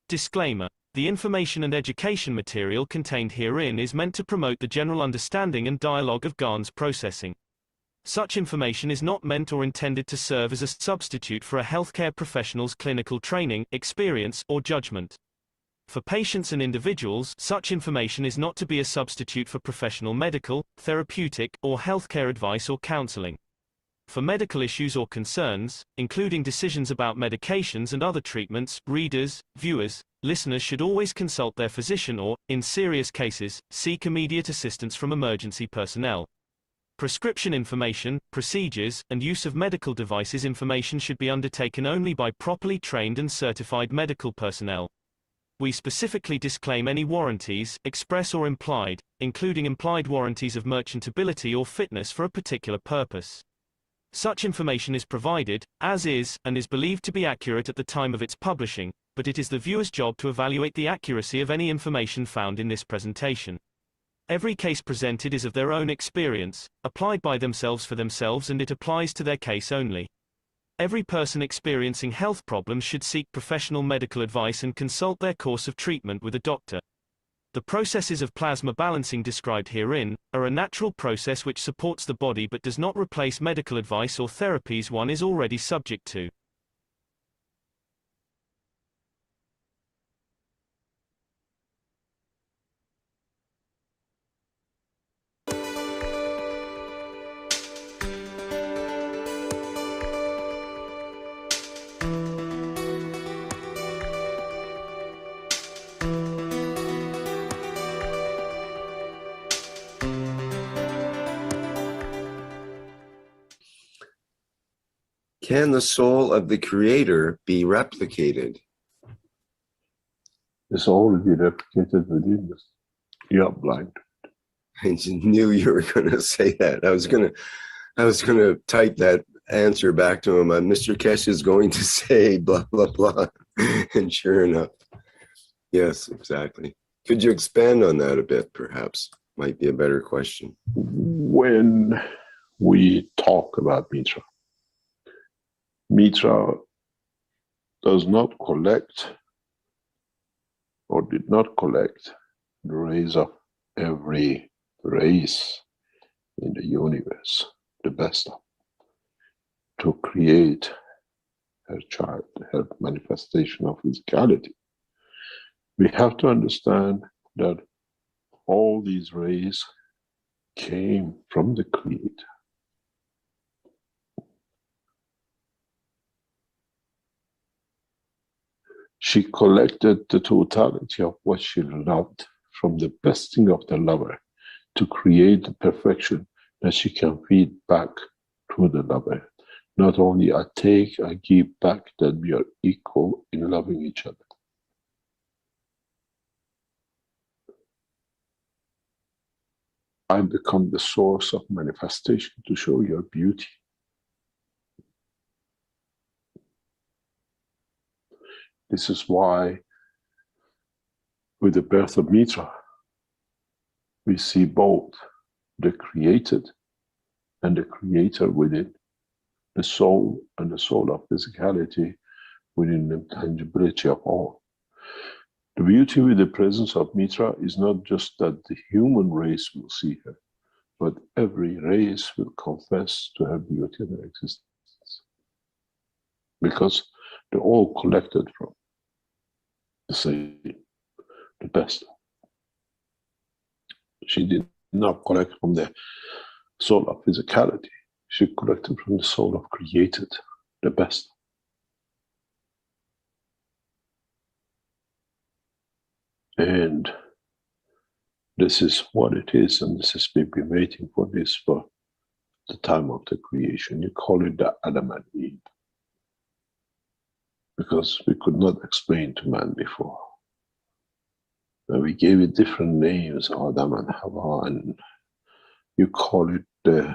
Disclaimer. The information and education material contained herein is meant to promote the general understanding and dialogue of GANs processing. Such information is not meant or intended to serve as a substitute for a healthcare professional's clinical training, experience, or judgment. For patients and individuals, such information is not to be a substitute for professional medical, therapeutic, or healthcare advice or counseling. For medical issues or concerns, including decisions about medications and other treatments, readers, viewers, listeners should always consult their physician or, in serious cases, seek immediate assistance from emergency personnel. Prescription information, procedures, and use of medical devices information should be undertaken only by properly trained and certified medical personnel. We specifically disclaim any warranties, express or implied, including implied warranties of merchantability or fitness for a particular purpose. Such information is provided, as is, and is believed to be accurate at the time of its publishing, but it is the viewer's job to evaluate the accuracy of any information found in this presentation. Every case presented is of their own experience, applied by themselves for themselves, and it applies to their case only. Every person experiencing health problems should seek professional medical advice and consult their course of treatment with a doctor. The processes of plasma balancing described herein are a natural process which supports the body but does not replace medical advice or therapies one is already subject to. Can the soul of the creator be replicated? It's already replicated within us. You are blind. I just knew you were going to say that. I was going to type that answer back to him. Mr. Keshe is going to say blah, blah, blah. And sure enough, yes, exactly. Could you expand on that a bit, perhaps? Might be a better question. When we talk about Mitra, Mitra does not collect or did not collect the rays of every race in the universe, the best of, to create her child, her manifestation of physicality. We have to understand that all these rays came from the Creator. She collected the totality of what she loved from the best thing of the lover to create the perfection that she can feed back to the lover. Not only I take, I give back, that we are equal in loving each other. I become the source of manifestation to show your beauty. This is why, with the birth of Mitra, we see both the created and the creator within, the soul and the soul of physicality within the tangibility of all. The beauty with the presence of Mitra is not just that the human race will see her, but every race will confess to her beauty and her existence. Because they're all collected from the same, the best. She did not collect from the soul of physicality. She collected from the soul of created, the best. And this is what it is, and this is, we've been waiting for this for the time of the creation. You call it the Adam and Eve, because we could not explain to man before. And we gave it different names, Adam and Hawa, and you call it the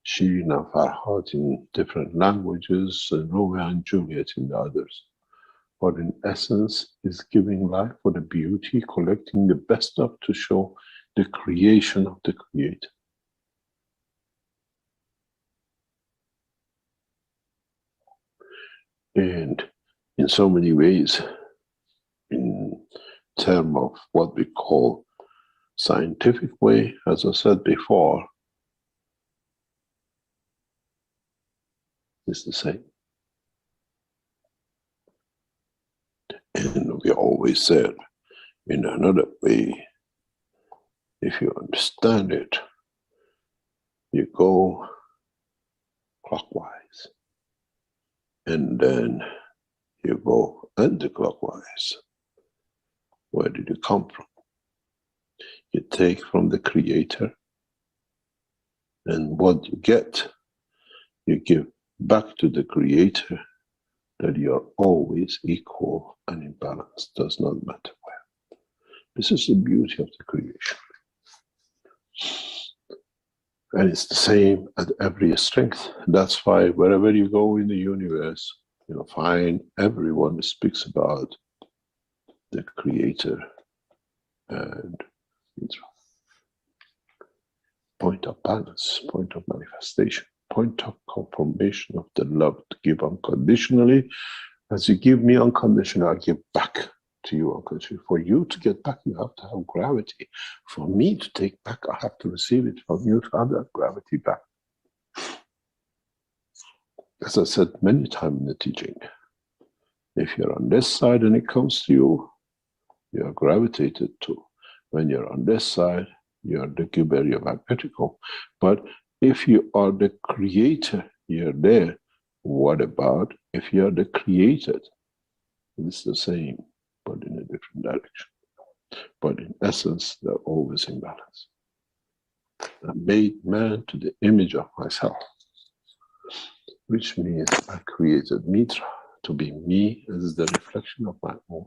Shirin and Farhat in different languages, and Romeo and Juliet in the others. But in essence, is giving life for the beauty, collecting the best of to show the creation of the Creator. And in so many ways, term of what we call scientific way, as I said before, is the same. And we always said, in another way, if you understand it, you go clockwise, and then you go anti-clockwise. Where did you come from? You take from the Creator, and what you get, you give back to the Creator, that you are always equal and in balance, does not matter where. This is the beauty of the creation. And it's the same at every strength. That's why wherever you go in the universe, you'll find everyone speaks about the Creator and point of balance, point of manifestation, point of confirmation of the love to give unconditionally. As you give me unconditionally, I give back to you unconditionally. For you to get back, you have to have gravity. For me to take back, I have to receive it from you to have that gravity back. As I said many times in the teaching, if you're on this side and it comes to you, you are gravitated to. When you're on this side, you're the giver, you're magnetical. But if you are the creator, you're there. What about if you're the created? It's the same, but in a different direction. But in essence, they're always in balance. I made man to the image of myself, which means I created Mitra to be me as the reflection of my own.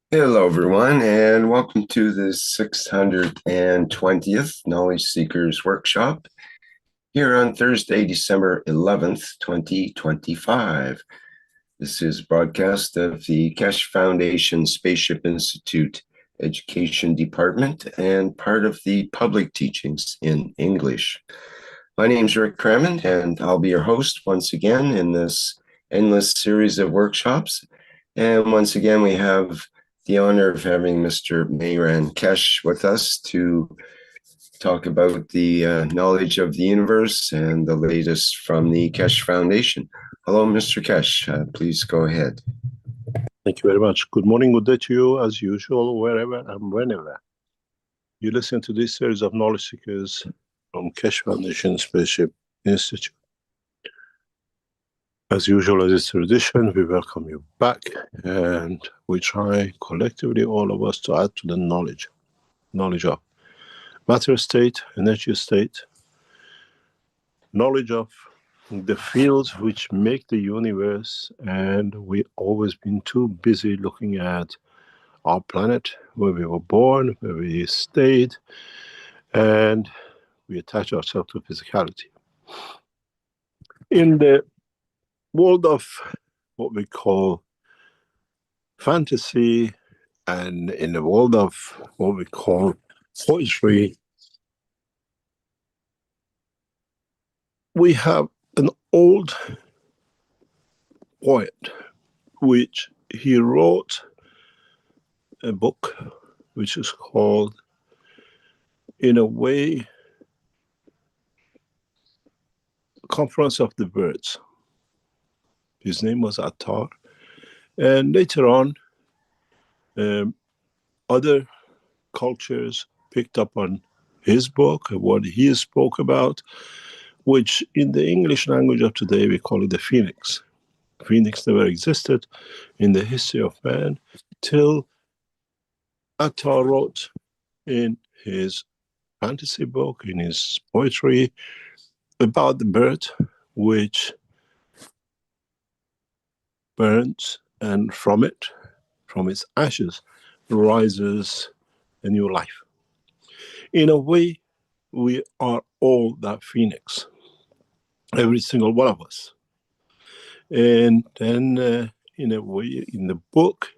Hello, everyone, and welcome to the 620th Knowledge Seekers Workshop here on Thursday, December 11th, 2025. This is a broadcast of the Keshe Foundation Spaceship Institute Education Department and part of the public teachings in English. My name is Rick Crammond, and I'll be your host once again in this endless series of workshops. And once again, we have the honor of having Mr. Mehran Keshe with us to talk about the knowledge of the universe and the latest from the Keshe Foundation. Hello, Mr. Keshe. Please go ahead. Thank you very much. Good morning, good day to you, as usual, wherever and whenever you listen to this series of knowledge seekers from Keshe Foundation Spaceship Institute. As usual, as is tradition, we welcome you back, and we try collectively, all of us, to add to the knowledge of matter state, energy state, knowledge of the fields which make the universe, and we've always been too busy looking at our planet, where we were born, where we stayed, and we attach ourselves to physicality. In the world of what we call fantasy, and in the world of what we call poetry, we have an old poet which he wrote a book which is called, in a way, Conference of the Birds. His name was Attar, and later on other cultures picked up on his book, what he spoke about, which in the English language of today we call it the phoenix. Phoenix never existed in the history of man till Attar wrote in his fantasy book, in his poetry, about the bird which burns, and from its ashes, rises a new life. In a way, we are all that phoenix, every single one of us. And then, in a way, in the book,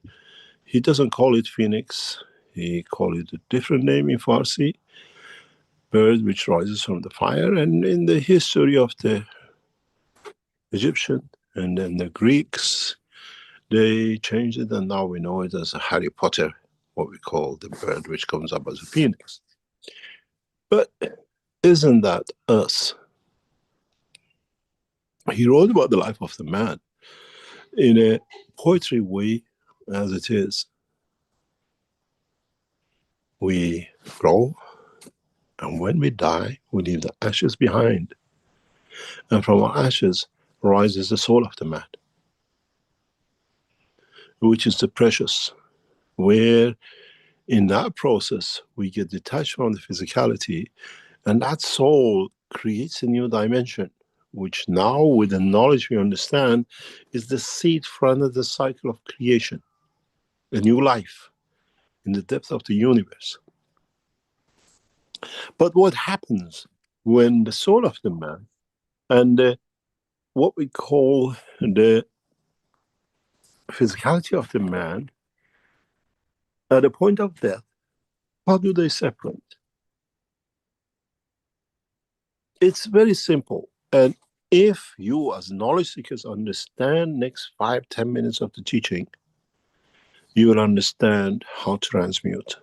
he doesn't call it phoenix. He called it a different name in Farsi, bird which rises from the fire. And in the history of the Egyptian and then the Greeks, they changed it, and now we know it as a Harry Potter, what we call the bird which comes up as a phoenix. But isn't that us? He wrote about the life of the man in a poetry way, as it is. We grow, and when we die, we leave the ashes behind. And from our ashes rises the soul of the man, which is the precious, where in that process we get detached from the physicality, and that soul creates a new dimension, which now, with the knowledge we understand, is the seed for another cycle of creation, a new life in the depth of the universe. But what happens when the soul of the man and what we call the physicality of the man, at the point of death, how do they separate? It's very simple. And if you, as knowledge seekers, understand next 5-10 minutes of the teaching, you will understand how to transmute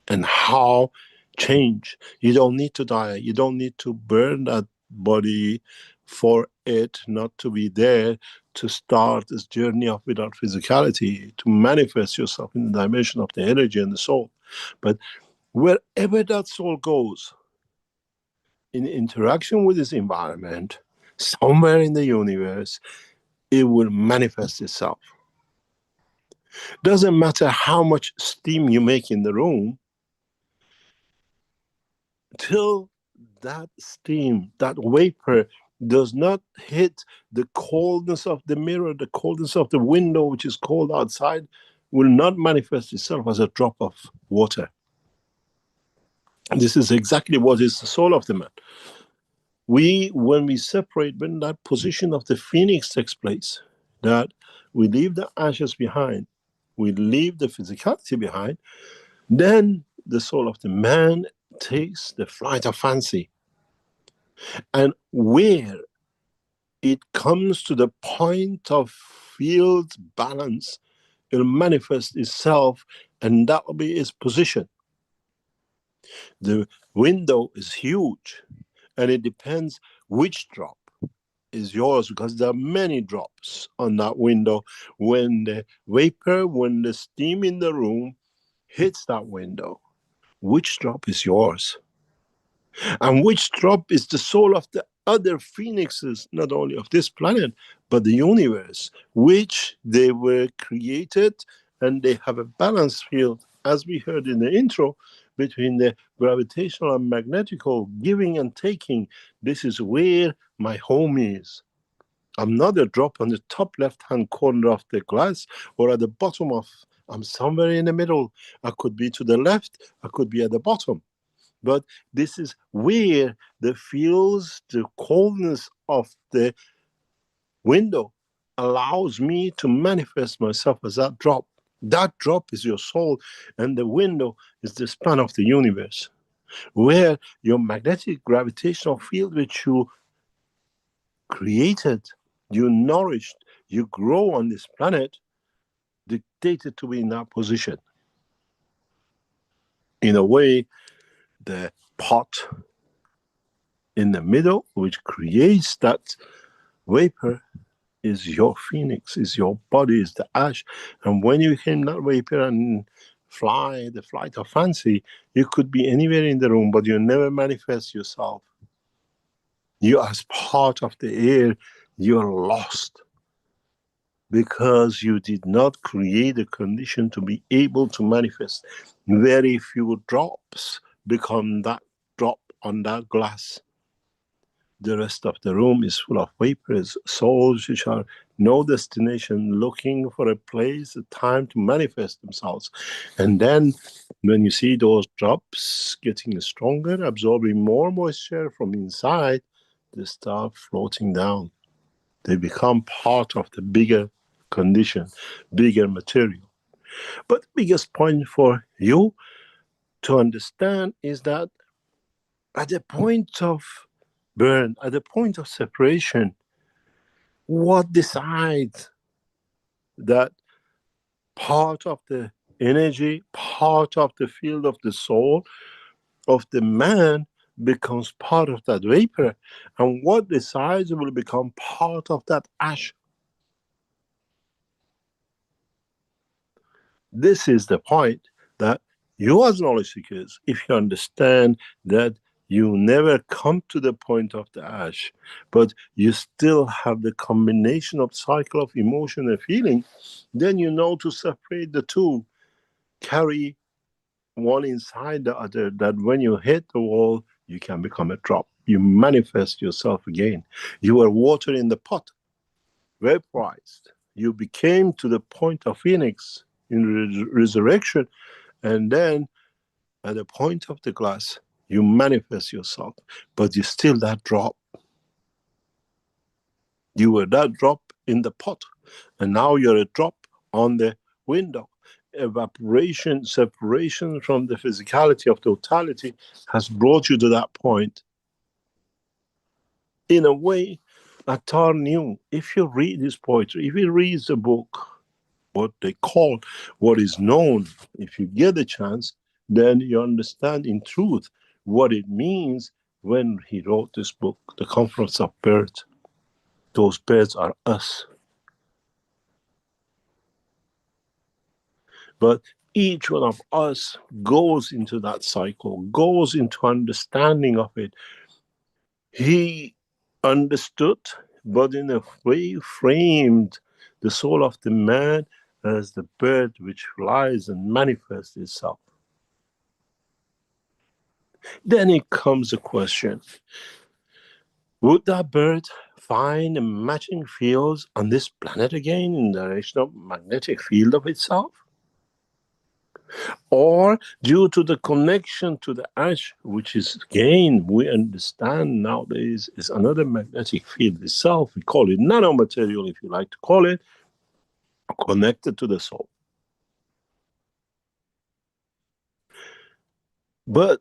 and how change. You don't need to die. You don't need to burn that body for it not to be there, to start this journey of without physicality, to manifest yourself in the dimension of the energy and the soul. But wherever that soul goes, in interaction with this environment, somewhere in the universe, it will manifest itself. Doesn't matter how much steam you make in the room, till that steam, that vapor, does not hit the coldness of the mirror, the coldness of the window, which is cold outside, will not manifest itself as a drop of water. And this is exactly what is the soul of the man. When we separate, when that position of the phoenix takes place, that we leave the ashes behind, we leave the physicality behind, then the soul of the man takes the flight of fancy. And where it comes to the point of field balance, it'll manifest itself, and that will be its position. The window is huge, and it depends which drop is yours, because there are many drops on that window. When the vapor, when the steam in the room hits that window, which drop is yours? And which drop is the soul of the other phoenixes, not only of this planet, but the universe, which they were created, and they have a balanced field, as we heard in the intro, between the gravitational and magnetical, giving and taking. This is where my home is. I'm not a drop on the top left-hand corner of the glass or at the bottom of, I'm somewhere in the middle. I could be to the left, I could be at the bottom. But this is where the fields, the coldness of the window allows me to manifest myself as that drop. That drop is your soul, and the window is the span of the universe, where your magnetic gravitational field, which you created, you nourished, you grow on this planet, dictated to be in that position. In a way, the pot in the middle, which creates that vapor, is your phoenix, is your body, is the ash. And when you became that vapor and fly, the flight of fancy, you could be anywhere in the room, but you never manifest yourself. You, as part of the air, you're lost because you did not create a condition to be able to manifest. Very few drops become that drop on that glass. The rest of the room is full of vapors, souls which are no destination, looking for a place, a time to manifest themselves. And then when you see those drops getting stronger, absorbing more moisture from inside, they start floating down. They become part of the bigger condition, bigger material. But the biggest point for you to understand is that at the point of burn, at the point of separation, what decides that part of the energy, part of the field of the soul of the man becomes part of that vapor, and what decides will become part of that ash. This is the point that you as knowledge seekers, if you understand that you never come to the point of the ash, but you still have the combination of cycle of emotion and feeling, then you know to separate the two, carry one inside the other, that when you hit the wall, you can become a drop. You manifest yourself again. You are water in the pot, vaporized. You became to the point of phoenix in resurrection, and then at the point of the glass, you manifest yourself, but you're still that drop. You were that drop in the pot, and now you're a drop on the window. Evaporation, separation from the physicality of totality has brought you to that point. In a way, Attar knew, if you read his poetry, if you read the book, what they call, what is known, if you get a chance, then you understand in truth what it means when he wrote this book, The Conference of Birds. Those birds are us. But each one of us goes into that cycle, goes into understanding of it. He understood, but in a way framed the soul of the man as the bird which flies and manifests itself. Then it comes a question. Would that bird find matching fields on this planet again in the direction of magnetic field of itself? Or due to the connection to the ash, which is, again, we understand nowadays is another magnetic field itself. We call it nano-material, if you like to call it, connected to the soul. But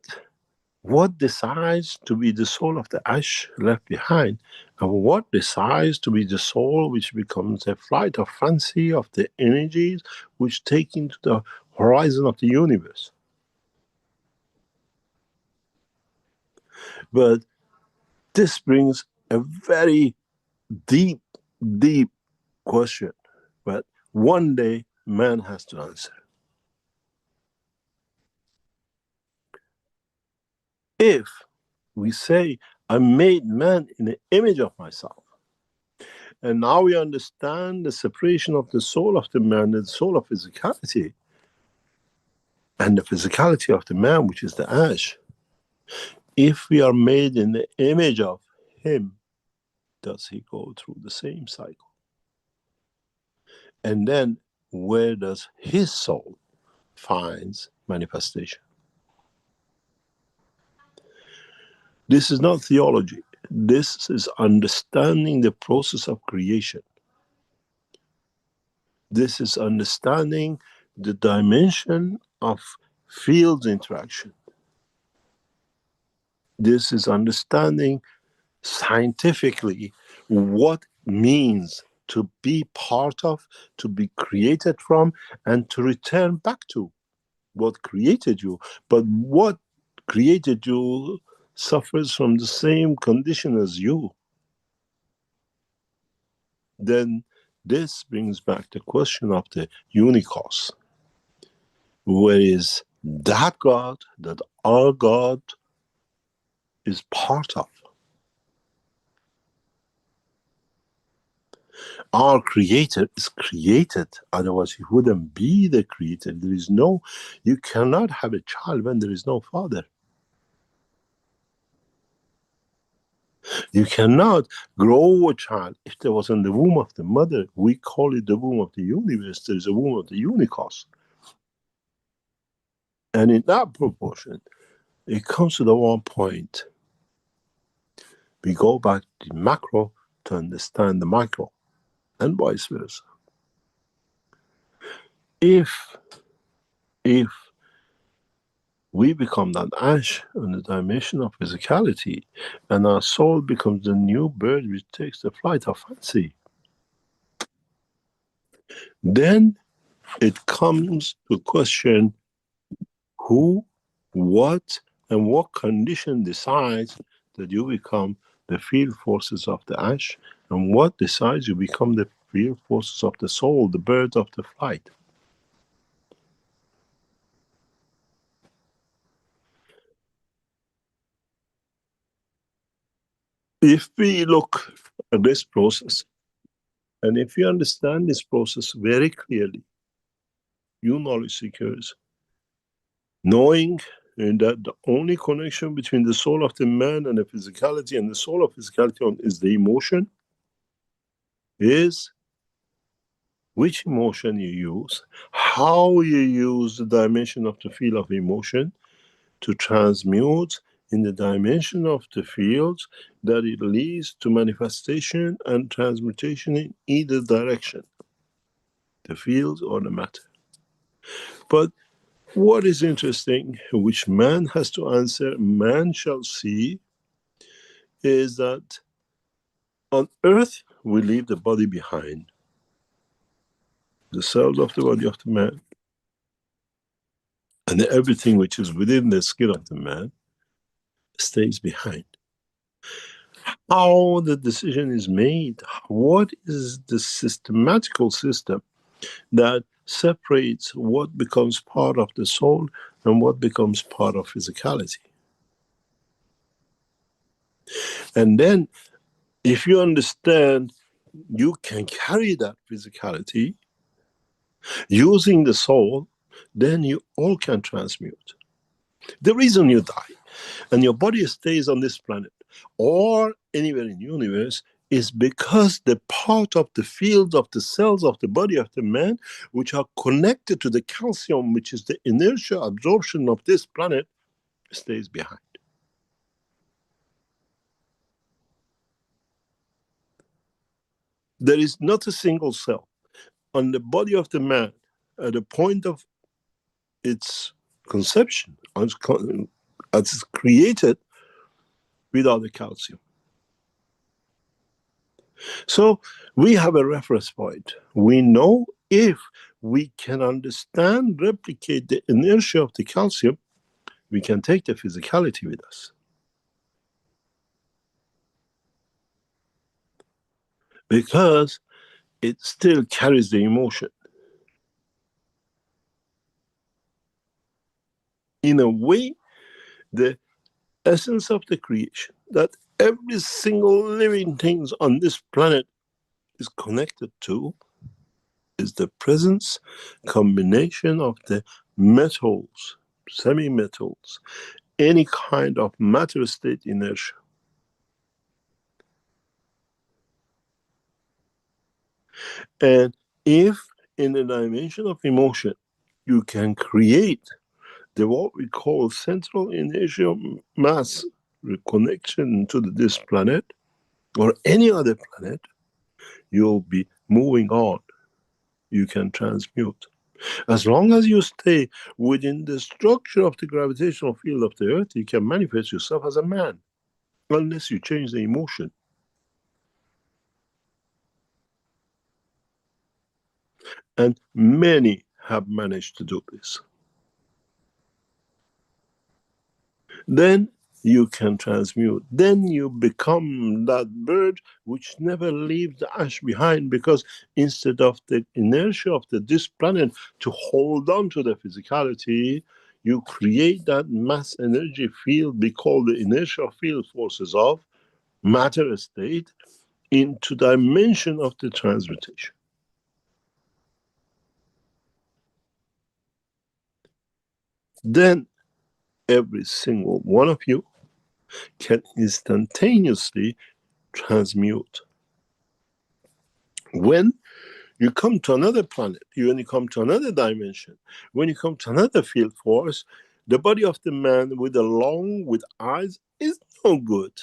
what decides to be the soul of the ash left behind, and what decides to be the soul which becomes a flight of fancy of the energies which take into the horizon of the universe? But this brings a very deep, deep question, but one day man has to answer. If we say I made man in the image of myself. And now we understand the separation of the soul of the man and the soul of physicality, and the physicality of the man, which is the ash. If we are made in the image of him, does he go through the same cycle? And then where does his soul finds manifestation? This is not theology. This is understanding the process of creation. This is understanding the dimension of field interaction. This is understanding scientifically what means to be part of, to be created from, and to return back to what created you. But what created you suffers from the same condition as you. Then this brings back the question of the unicos. Where is that God that our God is part of? Our creator is created, otherwise he wouldn't be the creator. There is no, you cannot have a child when there is no father. You cannot grow a child if there was in the womb of the mother. We call it the womb of the universe. There is a womb of the unicos. And in that proportion, it comes to the one point. We go back to the macro to understand the micro, and vice versa. If we become that ash in the dimension of physicality, and our soul becomes the new bird which takes the flight of fancy, then it comes to question who, what, and what condition decides that you become the field forces of the ash, and what decides you become the field forces of the soul, the bird of the flight. If we look at this process, and if you understand this process very clearly, you knowledge seekers, knowing that the only connection between the soul of the man and the physicality and the soul of physicality is the emotion, is which emotion you use, how you use the dimension of the field of emotion to transmute in the dimension of the fields that it leads to manifestation and transmutation in either direction, the fields or the matter. But what is interesting, which man has to answer, man shall see, is that on earth we leave the body behind. The cells of the body of the man and everything which is within the skin of the man stays behind. How the decision is made, what is the systematical system that separates what becomes part of the soul and what becomes part of physicality? And then, if you understand, you can carry that physicality using the soul, then you all can transmute. The reason you die and your body stays on this planet or anywhere in the universe is because the part of the field of the cells of the body of the man, which are connected to the calcium, which is the inertia absorption of this planet, stays behind. There is not a single cell on the body of the man at the point of its conception, as it's created, without the calcium. So we have a reference point. We know if we can understand, replicate the inertia of the calcium, we can take the physicality with us. Because it still carries the emotion. In a way, the essence of the creation, that every single living thing on this planet is connected to is the presence, combination of the metals, semi-metals, any kind of matter state inertia. And if in the dimension of emotion, you can create the what we call central inertial mass connection to this planet or any other planet, you'll be moving on. You can transmute. As long as you stay within the structure of the gravitational field of the Earth, you can manifest yourself as a man, unless you change the emotion. And many have managed to do this. Then you can transmute. Then you become that bird which never leaves the ash behind, because instead of the inertia of this planet to hold on to the physicality, you create that mass energy field we call the inertial field forces of matter state into dimension of the transmutation. Then every single one of you can instantaneously transmute. When you come to another planet, when you come to another dimension, when you come to another field force, the body of the man with the lung, with eyes, is no good.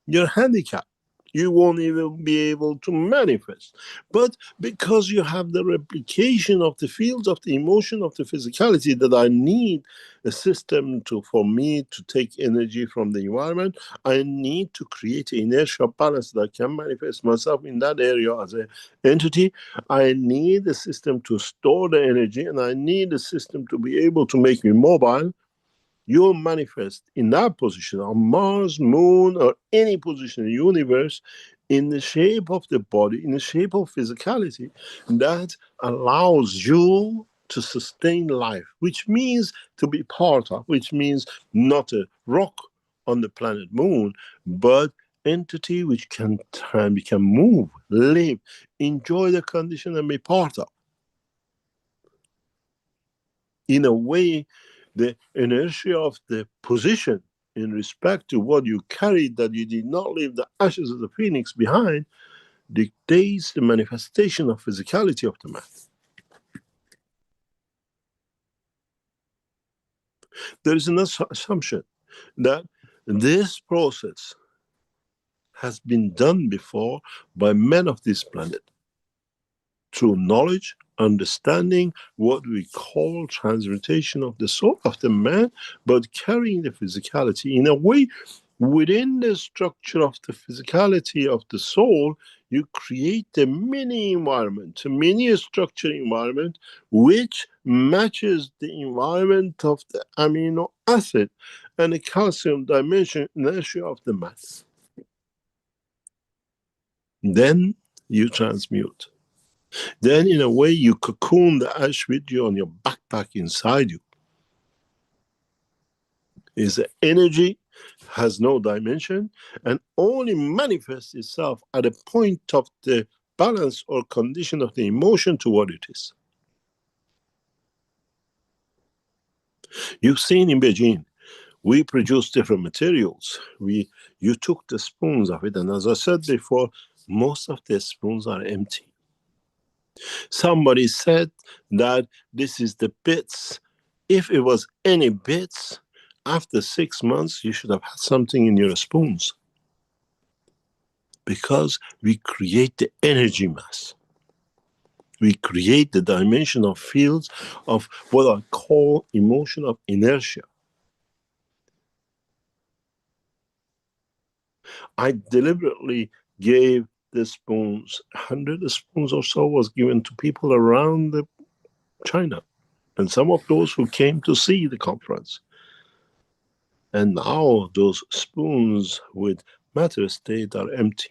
You're handicapped. You won't even be able to manifest. But because you have the replication of the fields of the emotion of the physicality that I need a system for me to take energy from the environment, I need to create an inertial balance that I can manifest myself in that area as an entity. I need a system to store the energy, and I need a system to be able to make me mobile. You'll manifest in that position on Mars, Moon, or any position in the universe in the shape of the body, in the shape of physicality that allows you to sustain life, which means to be part of, which means not a rock on the planet Moon, but entity which can move, live, enjoy the condition and be part of. In a way, the inertia of the position in respect to what you carried, that you did not leave the ashes of the phoenix behind, dictates the manifestation of physicality of the man. There is an assumption that this process has been done before by men of this planet through knowledge, understanding, what we call transmutation of the soul of the man, but carrying the physicality in a way within the structure of the physicality of the soul. You create a mini environment, a mini structure environment, which matches the environment of the amino acid and the calcium dimension inertia of the mass. Then you transmute. Then, in a way, you cocoon the ash with you on your backpack inside you. Is the energy has no dimension and only manifests itself at a point of the balance or condition of the emotion to what it is. You've seen in Beijing, we produce different materials. You took the spoons of it, and as I said before, most of the spoons are empty. Somebody said that this is the bits. If it was any bits, after 6 months, you should have had something in your spoons. Because we create the energy mass. We create the dimensional fields of what I call emotion of inertia. I deliberately gave the spoons, 100 spoons or so was given to people around China. And some of those who came to see the conference. And now those spoons with matter state are empty.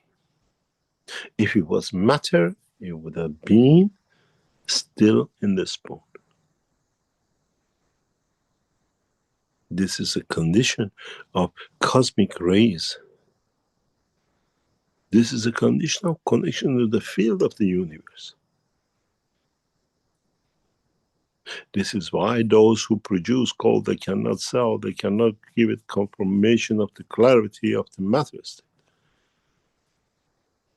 If it was matter, it would have been still in the spoon. This is a condition of cosmic rays. This is a condition of connection to the field of the universe. This is why those who produce gold, they cannot sell, they cannot give it confirmation of the clarity of the matter state.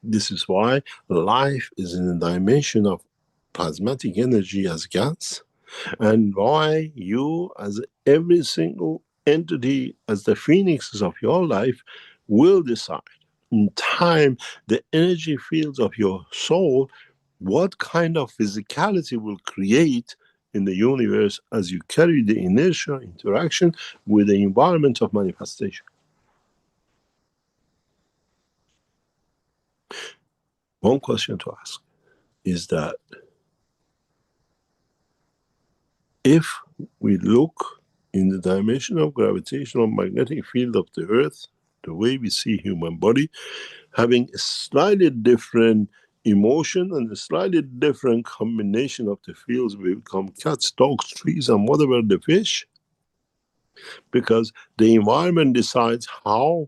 This is why life is in a dimension of plasmatic energy as gas, and why you, as every single entity, as the phoenixes of your life, will decide in time the energy fields of your soul, what kind of physicality will create in the universe as you carry the inertia interaction with the environment of manifestation. One question to ask is that if we look in the dimension of gravitational magnetic field of the earth, the way we see human body, having a slightly different emotion and a slightly different combination of the fields, we become cats, dogs, trees, and whatever the fish, because the environment decides how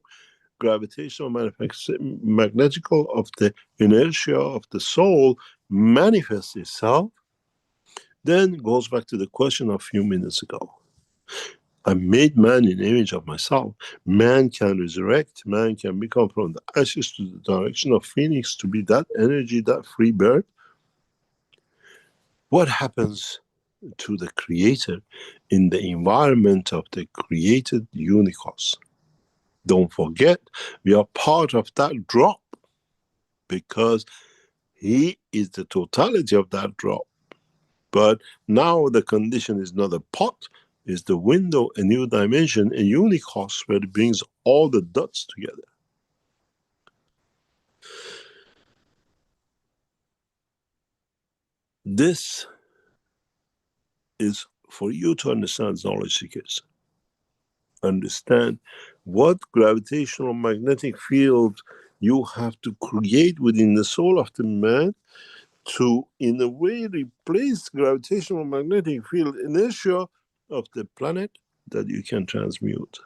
gravitational magnetical of the inertia of the soul manifests itself. Then goes back to the question of a few minutes ago. I made man in the image of myself. Man can resurrect. Man can become from the ashes to the direction of phoenix to be that energy, that free bird. What happens to the creator in the environment of the created universe? Don't forget, we are part of that drop because he is the totality of that drop. But now the condition is not a pot, is the window, a new dimension, a universe where it brings all the dots together. This is for you to understand, knowledge seekers. Understand what gravitational magnetic field you have to create within the soul of the man to, in a way, replace gravitational magnetic field inertia of the planet that you can transmute.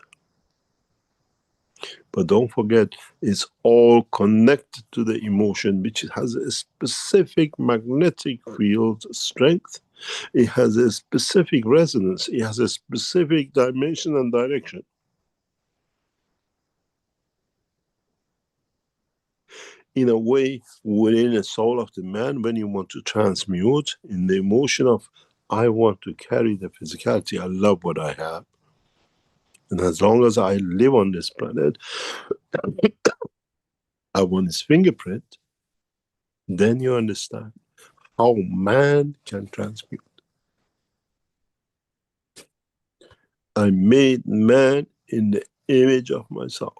But don't forget, it's all connected to the emotion, which has a specific magnetic field strength. It has a specific resonance. It has a specific dimension and direction. In a way, within the soul of the man, when you want to transmute in the emotion of, I want to carry the physicality, I love what I have. And as long as I live on this planet, I want his fingerprint, then you understand how man can transmute. I made man in the image of myself.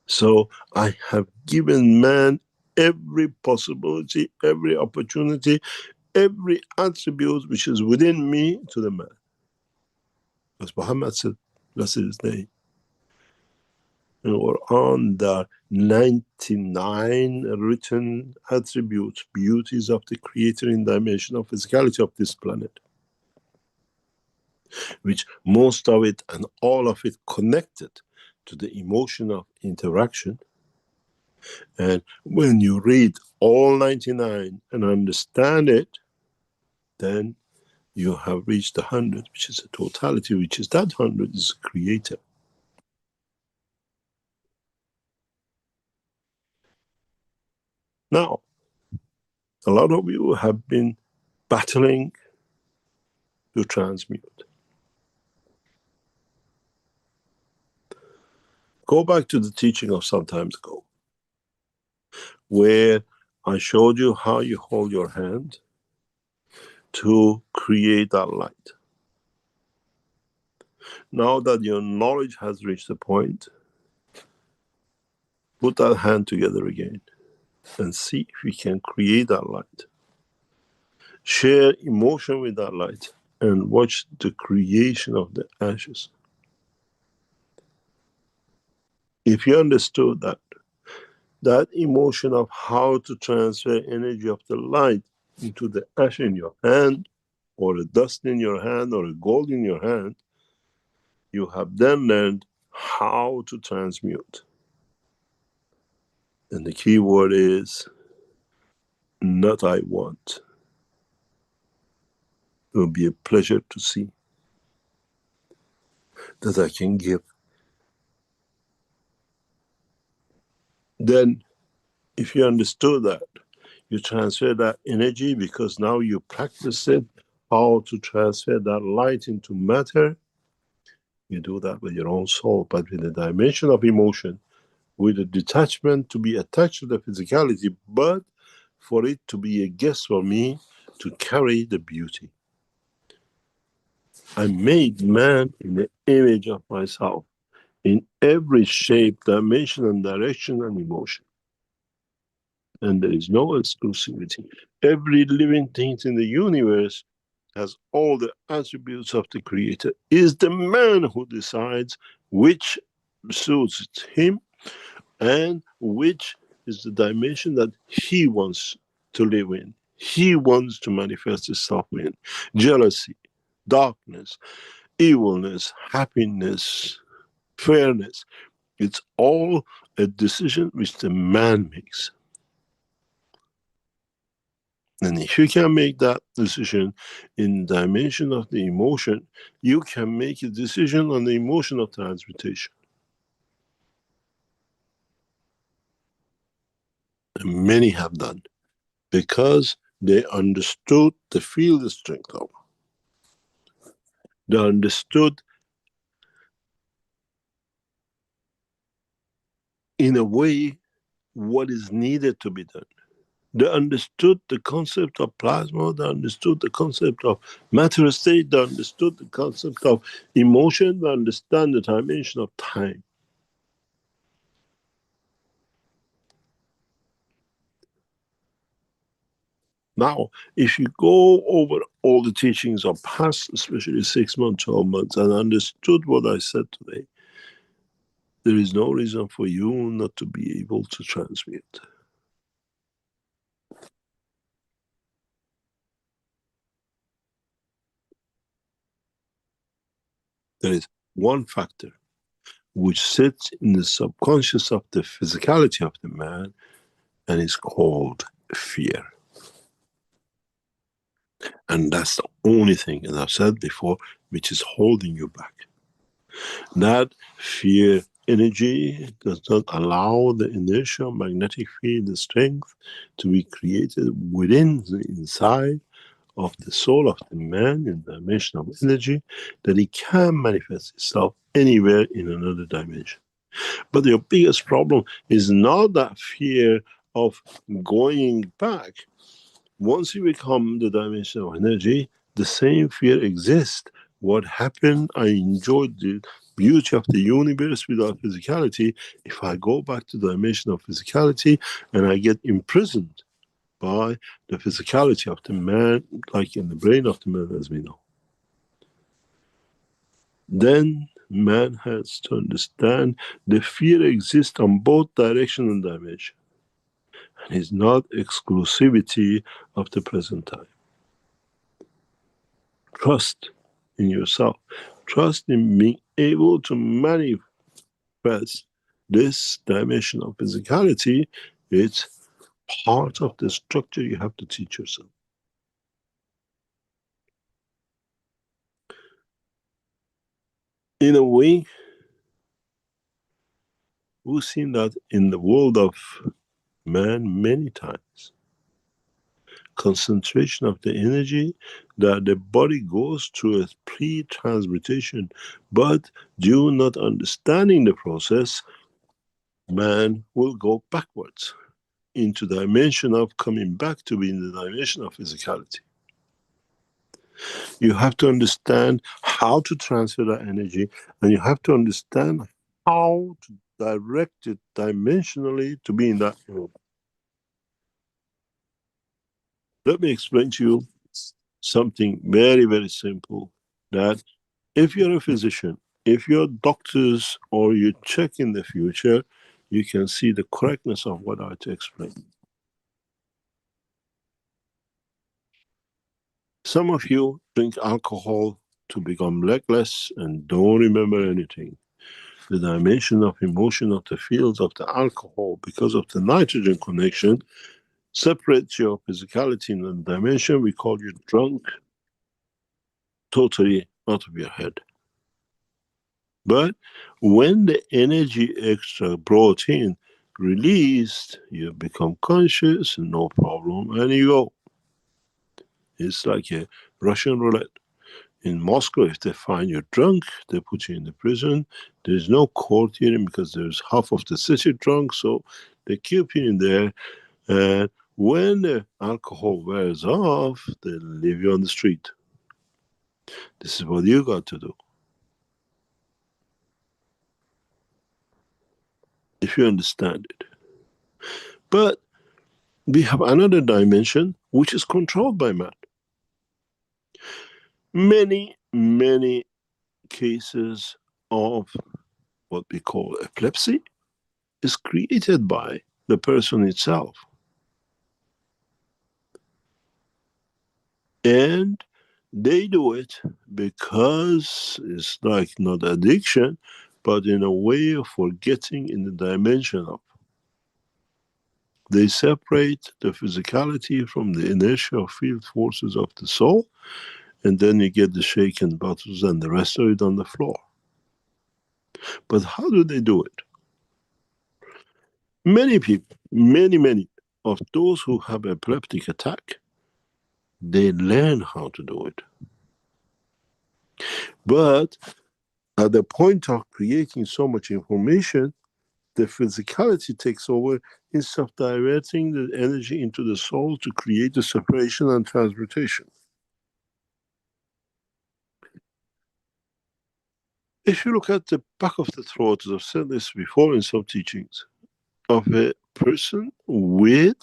So I have given man every possibility, every opportunity, every attribute which is within me to the man. As Muhammad said, blessed his name. In the Quran, there are 99 written attributes, beauties of the Creator in dimension of physicality of this planet, which most of it and all of it connected to the emotion of interaction. And when you read all 99 and understand it, then you have reached the 100, which is a totality, which is that 100 is a creator. Now, a lot of you have been battling to transmute. Go back to the teaching of some time ago, where I showed you how you hold your hand to create that light. Now that your knowledge has reached a point, put that hand together again and see if you can create that light. Share emotion with that light and watch the creation of the ashes. If you understood that emotion of how to transfer energy of the light into the ash in your hand or a dust in your hand or a gold in your hand, you have then learned how to transmute. And the key word is not I want. It will be a pleasure to see that I can give. Then, if you understood that, you transfer that energy because now you practice it, how to transfer that light into matter. You do that with your own soul, but with the dimension of emotion, with a detachment to be attached to the physicality, but for it to be a guest for me to carry the beauty. I made man in the image of myself, in every shape, dimension, and direction and emotion. And there is no exclusivity. Every living thing in the universe has all the attributes of the Creator. It is the man who decides which suits him and which is the dimension that he wants to live in. He wants to manifest himself in. Jealousy, darkness, evilness, happiness, fairness. It's all a decision which the man makes. And if you can make that decision in the dimension of the emotion, you can make a decision on the emotion of transmutation. And many have done because they understood the field strength of. They understood in a way what is needed to be done. They understood the concept of plasma, they understood the concept of matter state, they understood the concept of emotion, they understand the dimension of time. Now, if you go over all the teachings of past, especially 6 months, 12 months, and understood what I said today, there is no reason for you not to be able to transmute. There is one factor which sits in the subconscious of the physicality of the man, and is called fear. And that's the only thing, as I've said before, which is holding you back. That fear energy does not allow the inertial magnetic field, the strength, to be created within the inside of the soul of the man in the dimension of energy, that it can manifest itself anywhere in another dimension. But your biggest problem is not that fear of going back. Once you become the dimension of energy, the same fear exists. What happened? I enjoyed the beauty of the universe without physicality. If I go back to the dimension of physicality and I get imprisoned by the physicality of the man, like in the brain of the man, as we know, then man has to understand the fear exists on both direction and dimension, and is not exclusivity of the present time. Trust in yourself. Trust in being able to manifest this dimension of physicality. It's part of the structure you have to teach yourself. In a way, we've seen that in the world of man many times. Concentration of the energy that the body goes through a pre-transmutation, but due not understanding the process, man will go backwards into the dimension of coming back to be in the dimension of physicality. You have to understand how to transfer that energy, and you have to understand how to direct it dimensionally to be in that world. Let me explain to you something very, very simple, that if you're a physician, if you're doctors, or you check in the future, you can see the correctness of what I had to explain. Some of you drink alcohol to become legless and don't remember anything. The dimension of emotion of the fields of the alcohol, because of the nitrogen connection, separates your physicality in a dimension. We call you drunk, totally out of your head. But when the energy extra brought in, released, you become conscious, no problem, and you go. It's like a Russian roulette. In Moscow, if they find you drunk, they put you in the prison. There's no court hearing because there's half of the city drunk, so they keep you in there. And when the alcohol wears off, they leave you on the street. This is what you got to do. If you understand it. But we have another dimension which is controlled by man. Many, many cases of what we call epilepsy is created by the person itself. And they do it because it's like not addiction, but in a way of forgetting in the dimension of. They separate the physicality from the inertial field forces of the soul, and then you get the shaken bottles and the rest of it on the floor. But how do they do it? Many people, many of those who have epileptic attack, they learn how to do it. But at the point of creating so much information, the physicality takes over instead of diverting the energy into the soul to create the separation and transmutation. If you look at the back of the throat, as I've said this before in some teachings, of a person with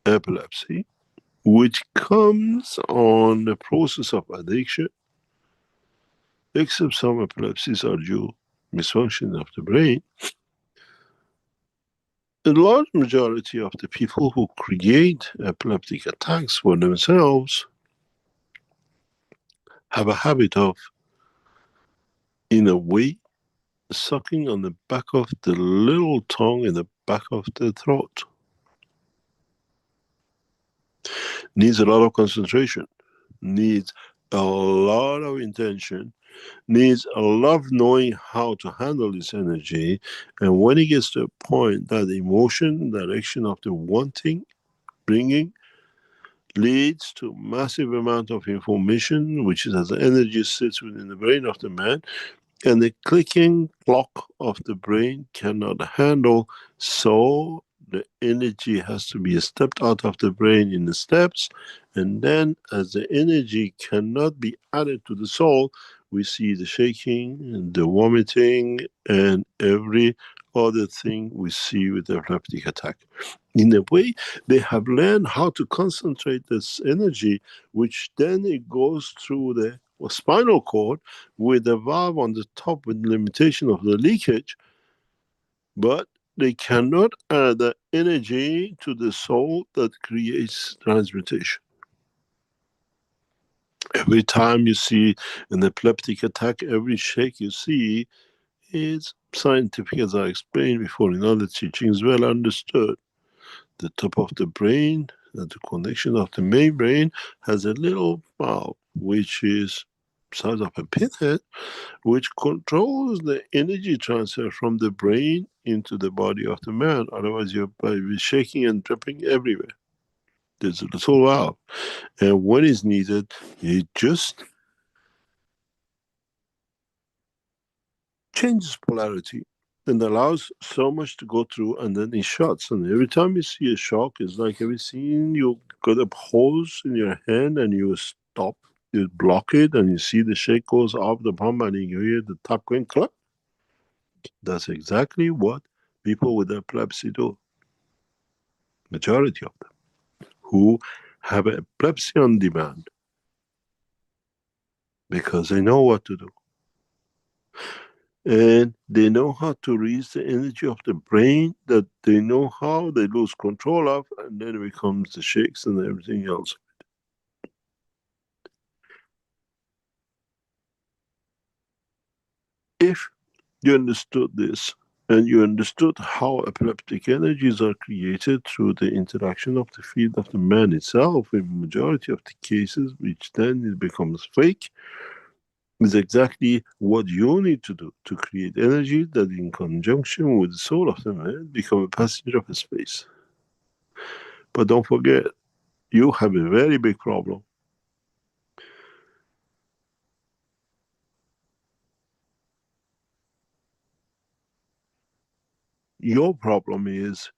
epilepsy, which comes on the process of addiction, except some epilepsies are due misfunction of the brain, a large majority of the people who create epileptic attacks for themselves have a habit of, in a way, sucking on the back of the little tongue in the back of the throat. Needs a lot of concentration, needs a lot of intention, needs a lot of knowing how to handle this energy. And when it gets to a point that the emotion, direction of the wanting, bringing, leads to massive amount of information, which is as energy sits within the brain of the man, and the clicking clock of the brain cannot handle, so the energy has to be stepped out of the brain in the steps, and then as the energy cannot be added to the soul, we see the shaking and the vomiting and every other thing we see with the epileptic attack. In a way, they have learned how to concentrate this energy, which then it goes through the spinal cord with a valve on the top with limitation of the leakage, but they cannot add the energy to the soul that creates transmutation. Every time you see an epileptic attack, every shake you see is scientific, as I explained before in other teachings, well understood. The top of the brain, the connection of the main brain, has a little valve, which is size of a pinhead, which controls the energy transfer from the brain into the body of the man. Otherwise, you're shaking and dripping everywhere. There's a little valve. And when it's needed, it just changes polarity and allows so much to go through, and then it shuts. And every time you see a shock, it's like every scene you got a hose in your hand and you stop, you block it, and you see the shake goes off the pump and you hear the top going click. That's exactly what people with epilepsy do. Majority of them who have epilepsy on demand because they know what to do. And they know how to release the energy of the brain that they know how they lose control of, and then it becomes the shakes and everything else. If you understood this, and you understood how epileptic energies are created through the interaction of the field of the man itself, in majority of the cases, which then it becomes fake, is exactly what you need to do to create energy that, in conjunction with the soul of the man, become a passenger of space. But don't forget, you have a very big problem. Your problem is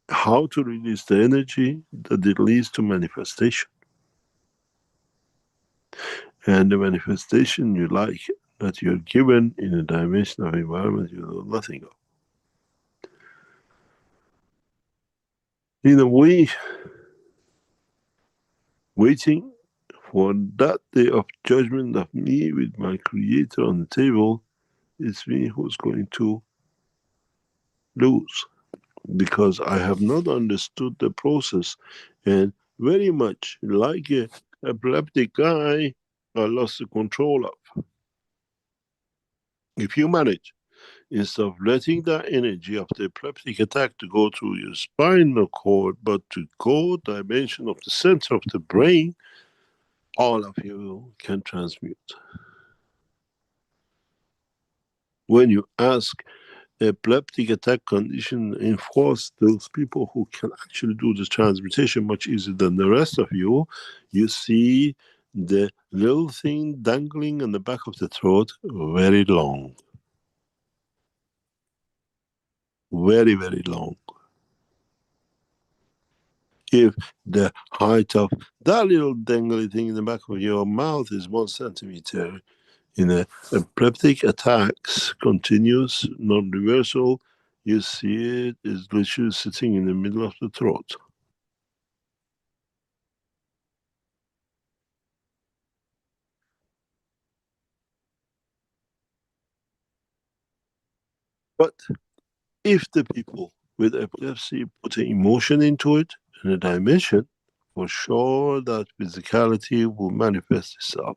how to release the energy that it leads to manifestation. And the manifestation you like, that you're given in a dimension of environment you know nothing of. In a way, waiting for that day of judgment of me with my creator on the table, it's me who's going to lose, because I have not understood the process. And very much like a epileptic guy, I lost the control of. If you manage, instead of letting that energy of the epileptic attack to go through your spinal cord, but to go dimension of the center of the brain, all of you can transmute. When you ask epileptic attack condition enforce those people who can actually do the transmutation much easier than the rest of you, you see the little thing dangling on the back of the throat very long. Very, very long. If the height of that little dangly thing in the back of your mouth is 1 centimeter, in a epileptic attacks, continuous, non-reversal, you see it is literally sitting in the middle of the throat. But if the people with epilepsy put an emotion into it and a dimension, for sure that physicality will manifest itself.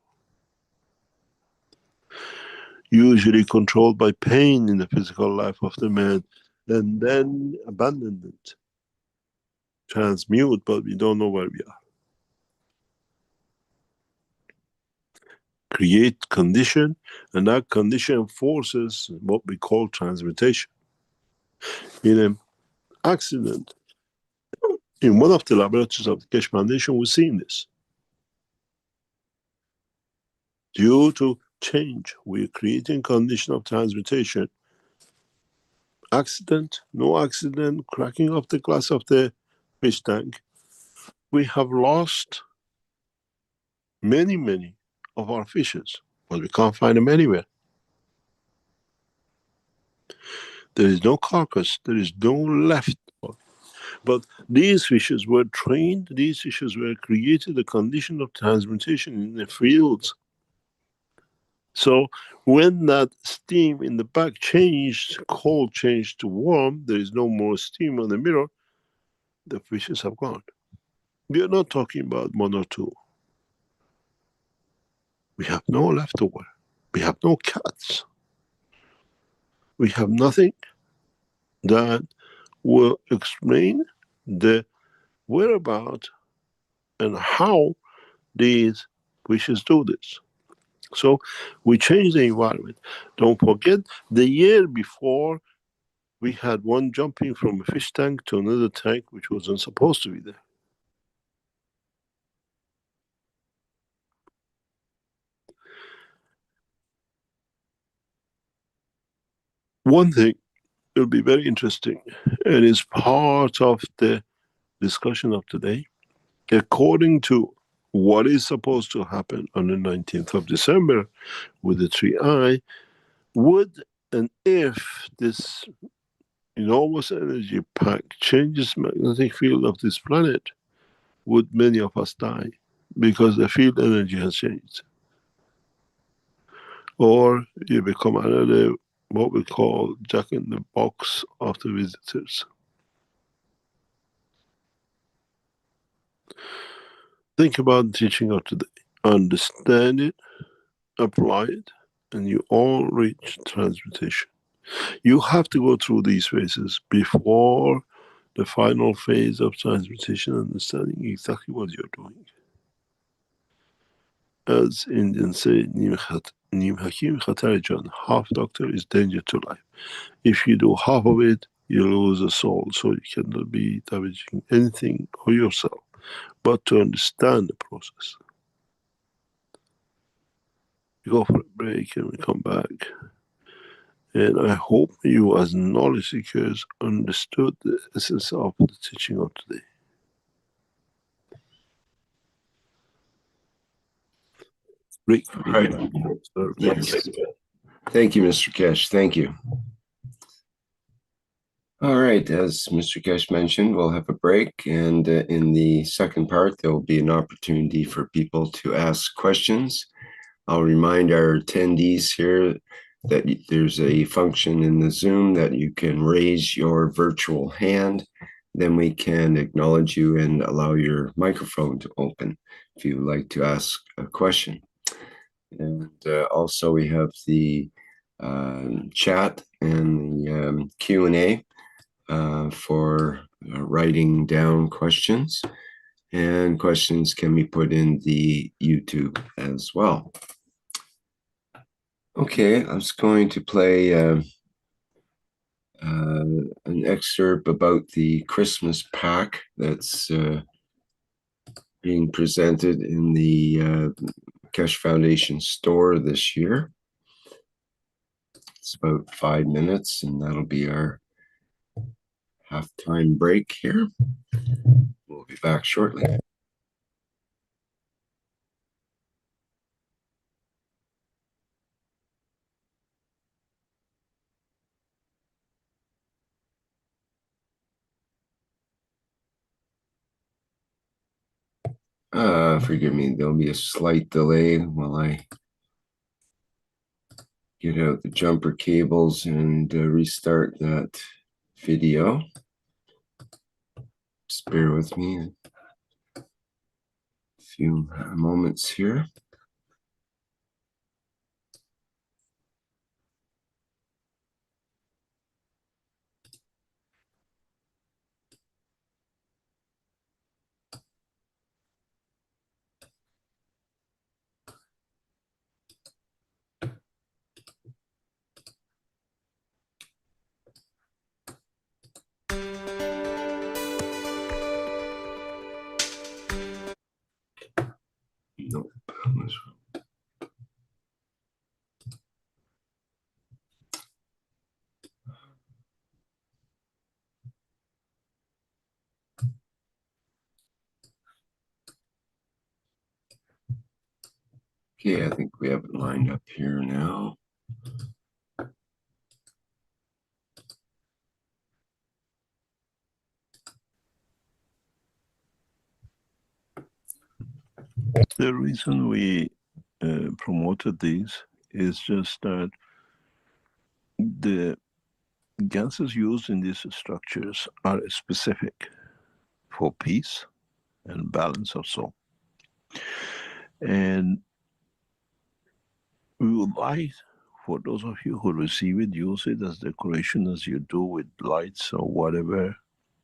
Usually controlled by pain in the physical life of the man, and then abandonment. Transmute, but we don't know where we are. Create condition, and that condition forces what we call transmutation. In an accident, in one of the laboratories of the Keshe Foundation, we've seen this. Due to change, we're creating condition of transmutation. Accident, no accident, cracking of the glass of the fish tank. We have lost many of our fishes, but we can't find them anywhere. There is no carcass, there is no left. But these fishes were trained, these fishes were created a condition of transmutation in the fields. So when that steam in the back changed, cold changed to warm, there is no more steam on the mirror, the fishes have gone. We are not talking about 1 or 2. We have no leftover. We have no cats. We have nothing that will explain the whereabouts and how these fishes do this. So we change the environment. Don't forget, the year before, we had one jumping from a fish tank to another tank which wasn't supposed to be there. One thing will be very interesting, and is part of the discussion of today. According to what is supposed to happen on the 19th of December with the 3i, would and if this enormous energy pack changes magnetic field of this planet, would many of us die because the field energy has changed? Or you become another, what we call jack in the box of the visitors. Think about the teaching of today. Understand it, apply it, and you all reach transmutation. You have to go through these phases before the final phase of transmutation, understanding exactly what you're doing. As Indians say, Nim Hakim Khatar Jan, half doctor is danger to life. If you do half of it, you lose a soul, so you cannot be damaging anything or yourself, but to understand the process. We go for a break and we come back. And I hope you, as knowledge seekers, understood the essence of the teaching of today. Break. Right. Yes. Thank you, Mr. Keshe. Thank you. All right. As Mr. Keshe mentioned, we'll have a break. And in the second part, there will be an opportunity for people to ask questions. I'll remind our attendees here that there's a function in the Zoom that you can raise your virtual hand. Then we can acknowledge you and allow your microphone to open if you would like to ask a question. And also we have the chat and the Q&A for writing down questions. And questions can be put in the YouTube as well. Okay, I was going to play an excerpt about the Christmas pack that's being presented in the Keshe Foundation store this year. It's about 5 minutes, and that'll be our halftime break here. We'll be back shortly. Forgive me, there'll be a slight delay while I get out the jumper cables and restart that video. Just bear with me a few moments here. Nope. Okay, I think we have it lined up here now. The reason we promoted these is just that the gases used in these structures are specific for peace and balance of soul. And we would like for those of you who receive it, use it as decoration as you do with lights or whatever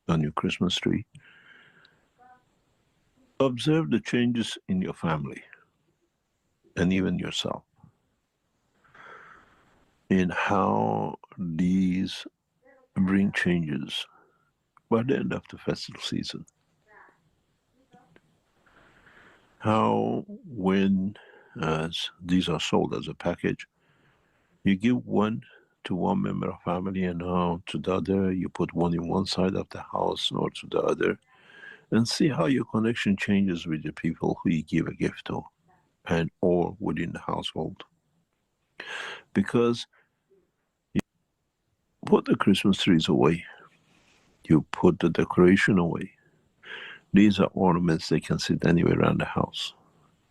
on your Christmas tree. Observe the changes in your family and even yourself in how these bring changes by the end of the festival season. How when as these are sold as a package, you give one to one member of family and now to the other, you put one in one side of the house or to the other, and see how your connection changes with the people who you give a gift to and or within the household. Because you put the Christmas trees away, you put the decoration away. These are ornaments that can sit anywhere around the house.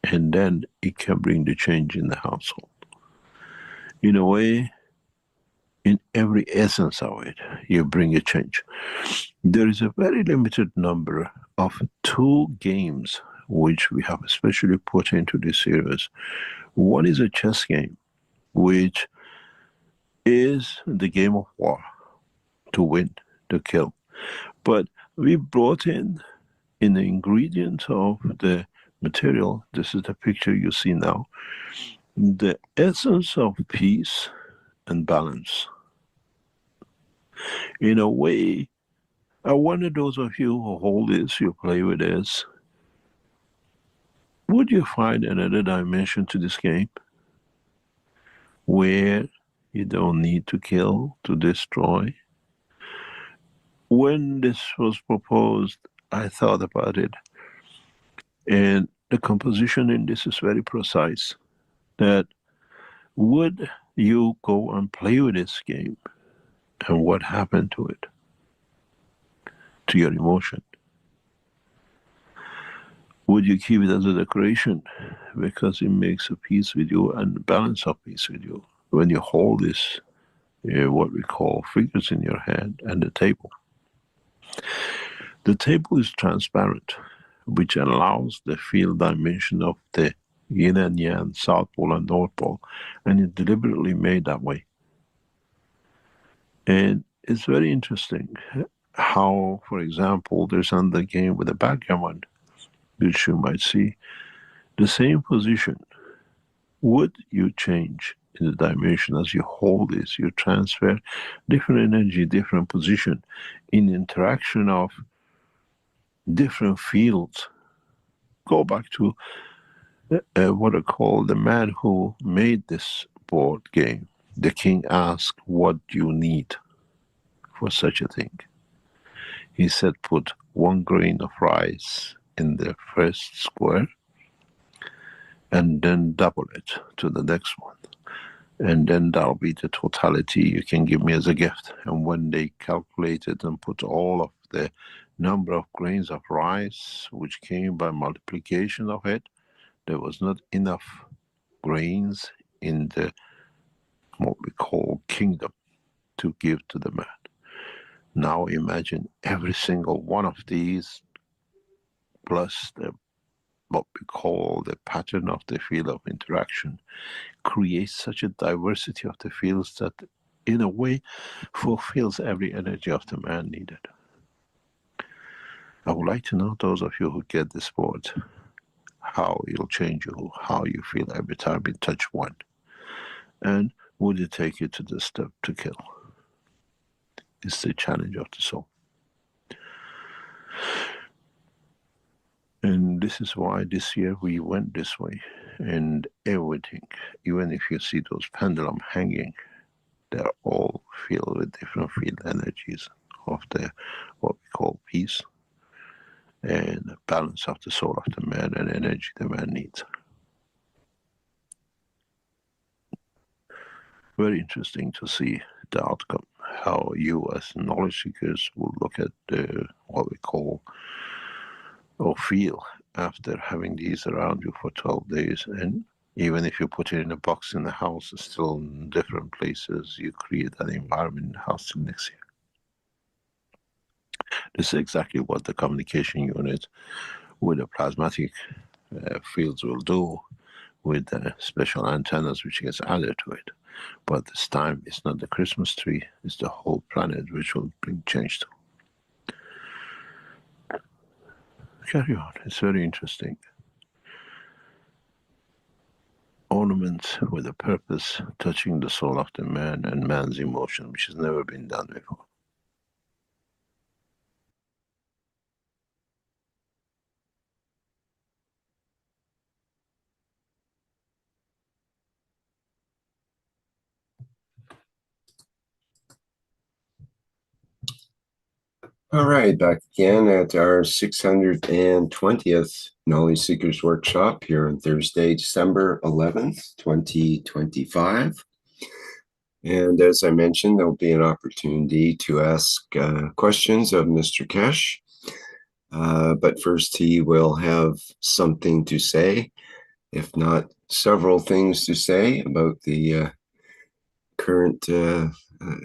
And then it can bring the change in the household. In a way, in every essence of it, you bring a change. There is a very limited number of 2 games which we have especially put into this series. One is a chess game, which is the game of war, to win, to kill. But we brought in the ingredient of the material, this is the picture you see now, the essence of peace and balance. In a way, I wonder those of you who hold this, you play with this, would you find another dimension to this game where you don't need to kill, to destroy? When this was proposed, I thought about it, and the composition in this is very precise, that would you go and play with this game, and what happened to it, to your emotion? Would you keep it as a decoration because it makes a peace with you and balance of peace with you when you hold this, what we call figures in your hand, and the table? The table is transparent, which allows the field dimension of the yin and yang, South Pole and North Pole, and it's deliberately made that way. And it's very interesting how, for example, there's another game with a backgammon, which you might see, the same position. Would you change in the dimension as you hold this? You transfer different energy, different position in interaction of different fields. Go back to what I call the man who made this board game. The king asked, what do you need for such a thing? He said, put 1 grain of rice in the first square and then double it to the next one. And then that'll be the totality you can give me as a gift. And when they calculated and put all of the number of grains of rice, which came by multiplication of it, there was not enough grains in the, what we call kingdom, to give to the man. Now imagine every single one of these, plus the, what we call the pattern of the field of interaction, creates such a diversity of the fields that in a way fulfills every energy of the man needed. I would like to know, those of you who get this board, how it'll change you, how you feel every time you touch one. And would it take you to the step to kill? It's the challenge of the soul. And this is why this year we went this way. And everything, even if you see those pendulum hanging, they're all filled with different field energies of the, what we call peace, and balance of the soul of the man and energy the man needs. Very interesting to see the outcome, how you as knowledge seekers will look at the, what we call or feel after having these around you for 12 days. And even if you put it in a box in the house, it's still in different places, you create an environment in the house till next year. This is exactly what the communication unit with the plasmatic fields will do with the special antennas which gets added to it. But this time it's not the Christmas tree, it's the whole planet which will bring change to. Carry on, it's very interesting. Ornaments with a purpose, touching the soul of the man and man's emotion, which has never been done before. All right, back again at our 620th Knowledge Seekers Workshop here on Thursday, December 11th, 2025. And as I mentioned, there'll be an opportunity to ask questions of Mr. Keshe. But first, he will have something to say, if not several things to say about the current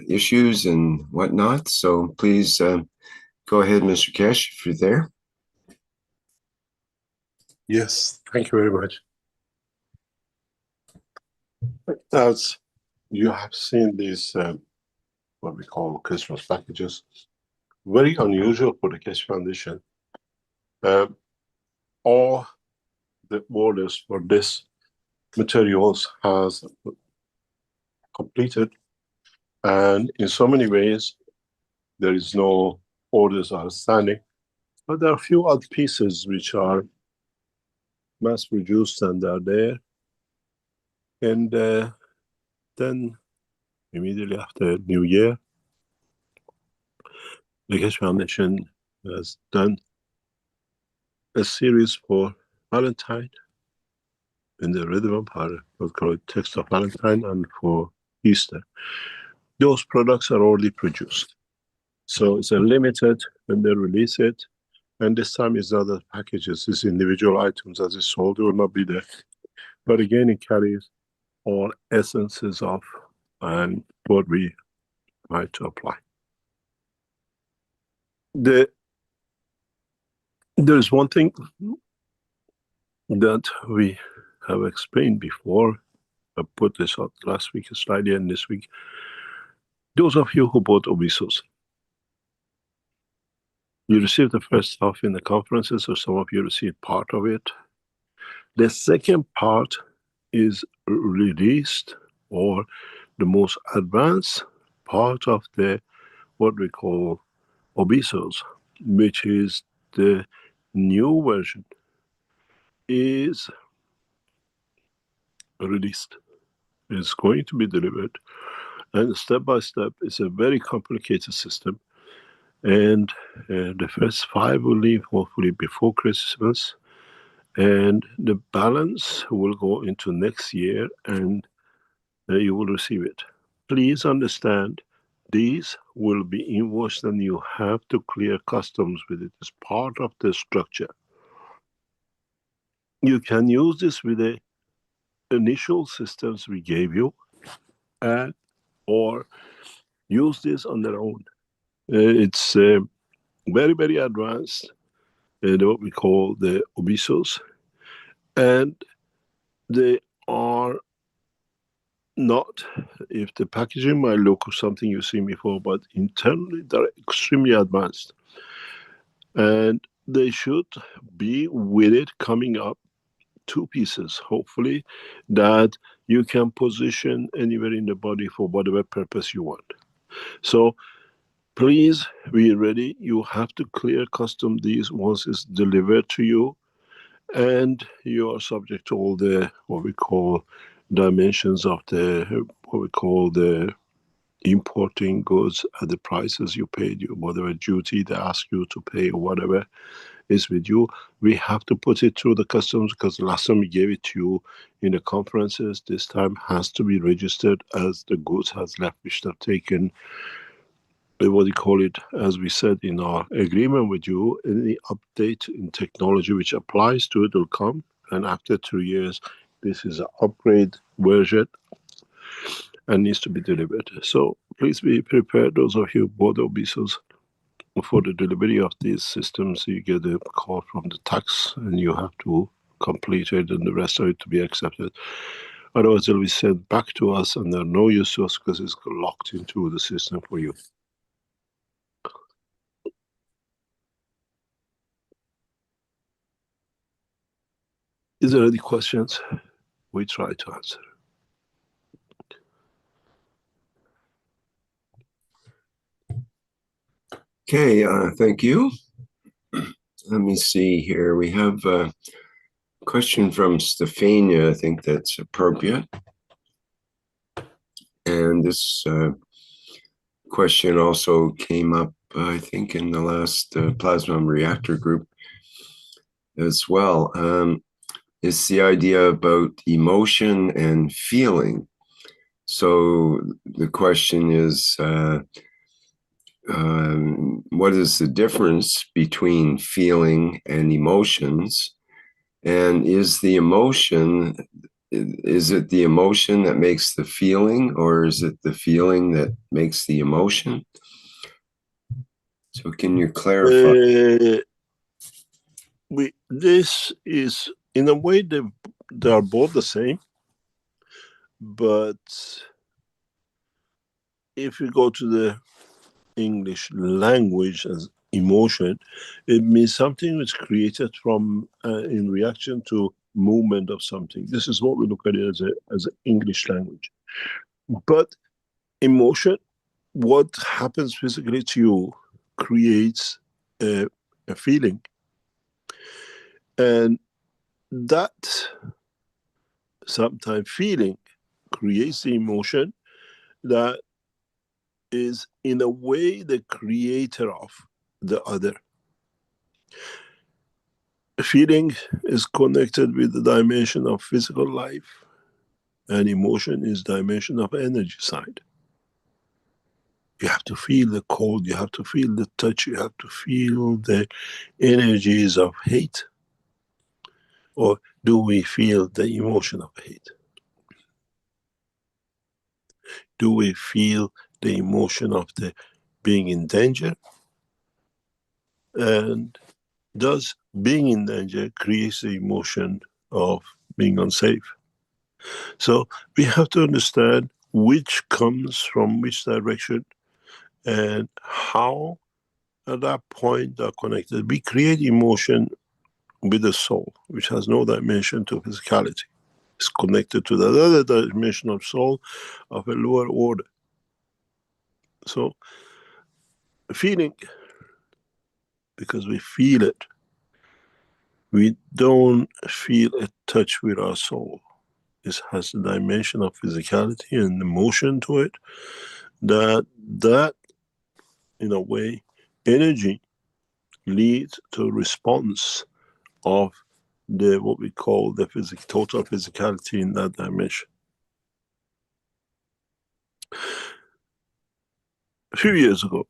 issues and whatnot. So please go ahead, Mr. Keshe, if you're there. Yes, thank you very much. Now it's you have seen these, what we call Christmas packages. Very unusual for the Keshe Foundation. All the orders for this materials has completed, and in so many ways, there is no orders outstanding. But there are a few odd pieces which are mass produced and are there. And then immediately after New Year, the Keshe Foundation has done a series for Valentine in the rhythm of what's called Text of Valentine, and for Easter. Those products are already produced. So it's a limited when they release it. And this time it's not the packages, it's individual items as it's sold, it will not be there. But again, it carries all essences of and what we might to apply. There's one thing that we have explained before. I put this out last week, slightly, and this week. Those of you who bought Obisos, you received the first half in the conferences, or some of you received part of it. The second part is released, or the most advanced part of the what we call Obisos, which is the new version, is released. It's going to be delivered, and step by step, it's a very complicated system. And the first 5 will leave hopefully before Christmas, and the balance will go into next year, and you will receive it. Please understand, these will be invoiced, and you have to clear customs with it as part of the structure. You can use this with the initial systems we gave you, or use this on their own. It's very, very advanced, what we call the Obisos, and they are not, if the packaging might look something you've seen before, but internally they're extremely advanced. And they should be with it coming up 2 pieces, hopefully, that you can position anywhere in the body for whatever purpose you want. So please be ready. You have to clear custom these once it's delivered to you, and you are subject to all the what we call dimensions of the what we call the importing goods at the prices you paid, you whatever duty they ask you to pay or whatever is with you. We have to put it through the customs, because the last time we gave it to you in the conferences, this time has to be registered as the goods has left, which they've taken, what do you call it, as we said in our agreement with you, any update in technology which applies to it will come, and after 2 years, this is an upgrade version and needs to be delivered. So please be prepared, those of you who bought Obisos, for the delivery of these systems. You get a call from the tax, and you have to complete it, and the rest of it to be accepted. Otherwise, it will be sent back to us, and they're no use to us because it's locked into the system for you. Is there any questions? We try to answer. Okay, thank you. Let me see here. We have a question from Stefania, I think that's appropriate. And this question also came up, I think, in the last plasma reactor group as well. It's the idea about emotion and feeling. So the question is, what is the difference between feeling and emotions? And is it the emotion that makes the feeling, or is it the feeling that makes the emotion? So can you clarify? This is, in a way, they are both the same, but if you go to the English language as emotion, it means something which created from in reaction to movement of something. This is what we look at it as an English language. But emotion, what happens physically to you, creates a feeling, and that sometimes feeling creates the emotion that is in a way the creator of the other. Feeling is connected with the dimension of physical life, and emotion is dimension of energy side. You have to feel the cold, you have to feel the touch, you have to feel the energies of hate. Or do we feel the emotion of hate? Do we feel the emotion of the being in danger? And does being in danger create the emotion of being unsafe? So we have to understand which comes from which direction and how at that point are connected. We create emotion with the soul, which has no dimension to physicality. It's connected to the other dimension of soul of a lower order. So feeling, because we feel it, we don't feel a touch with our soul. This has a dimension of physicality and emotion to it, that in a way, energy leads to a response of the what we call the total physicality in that dimension. A few years ago,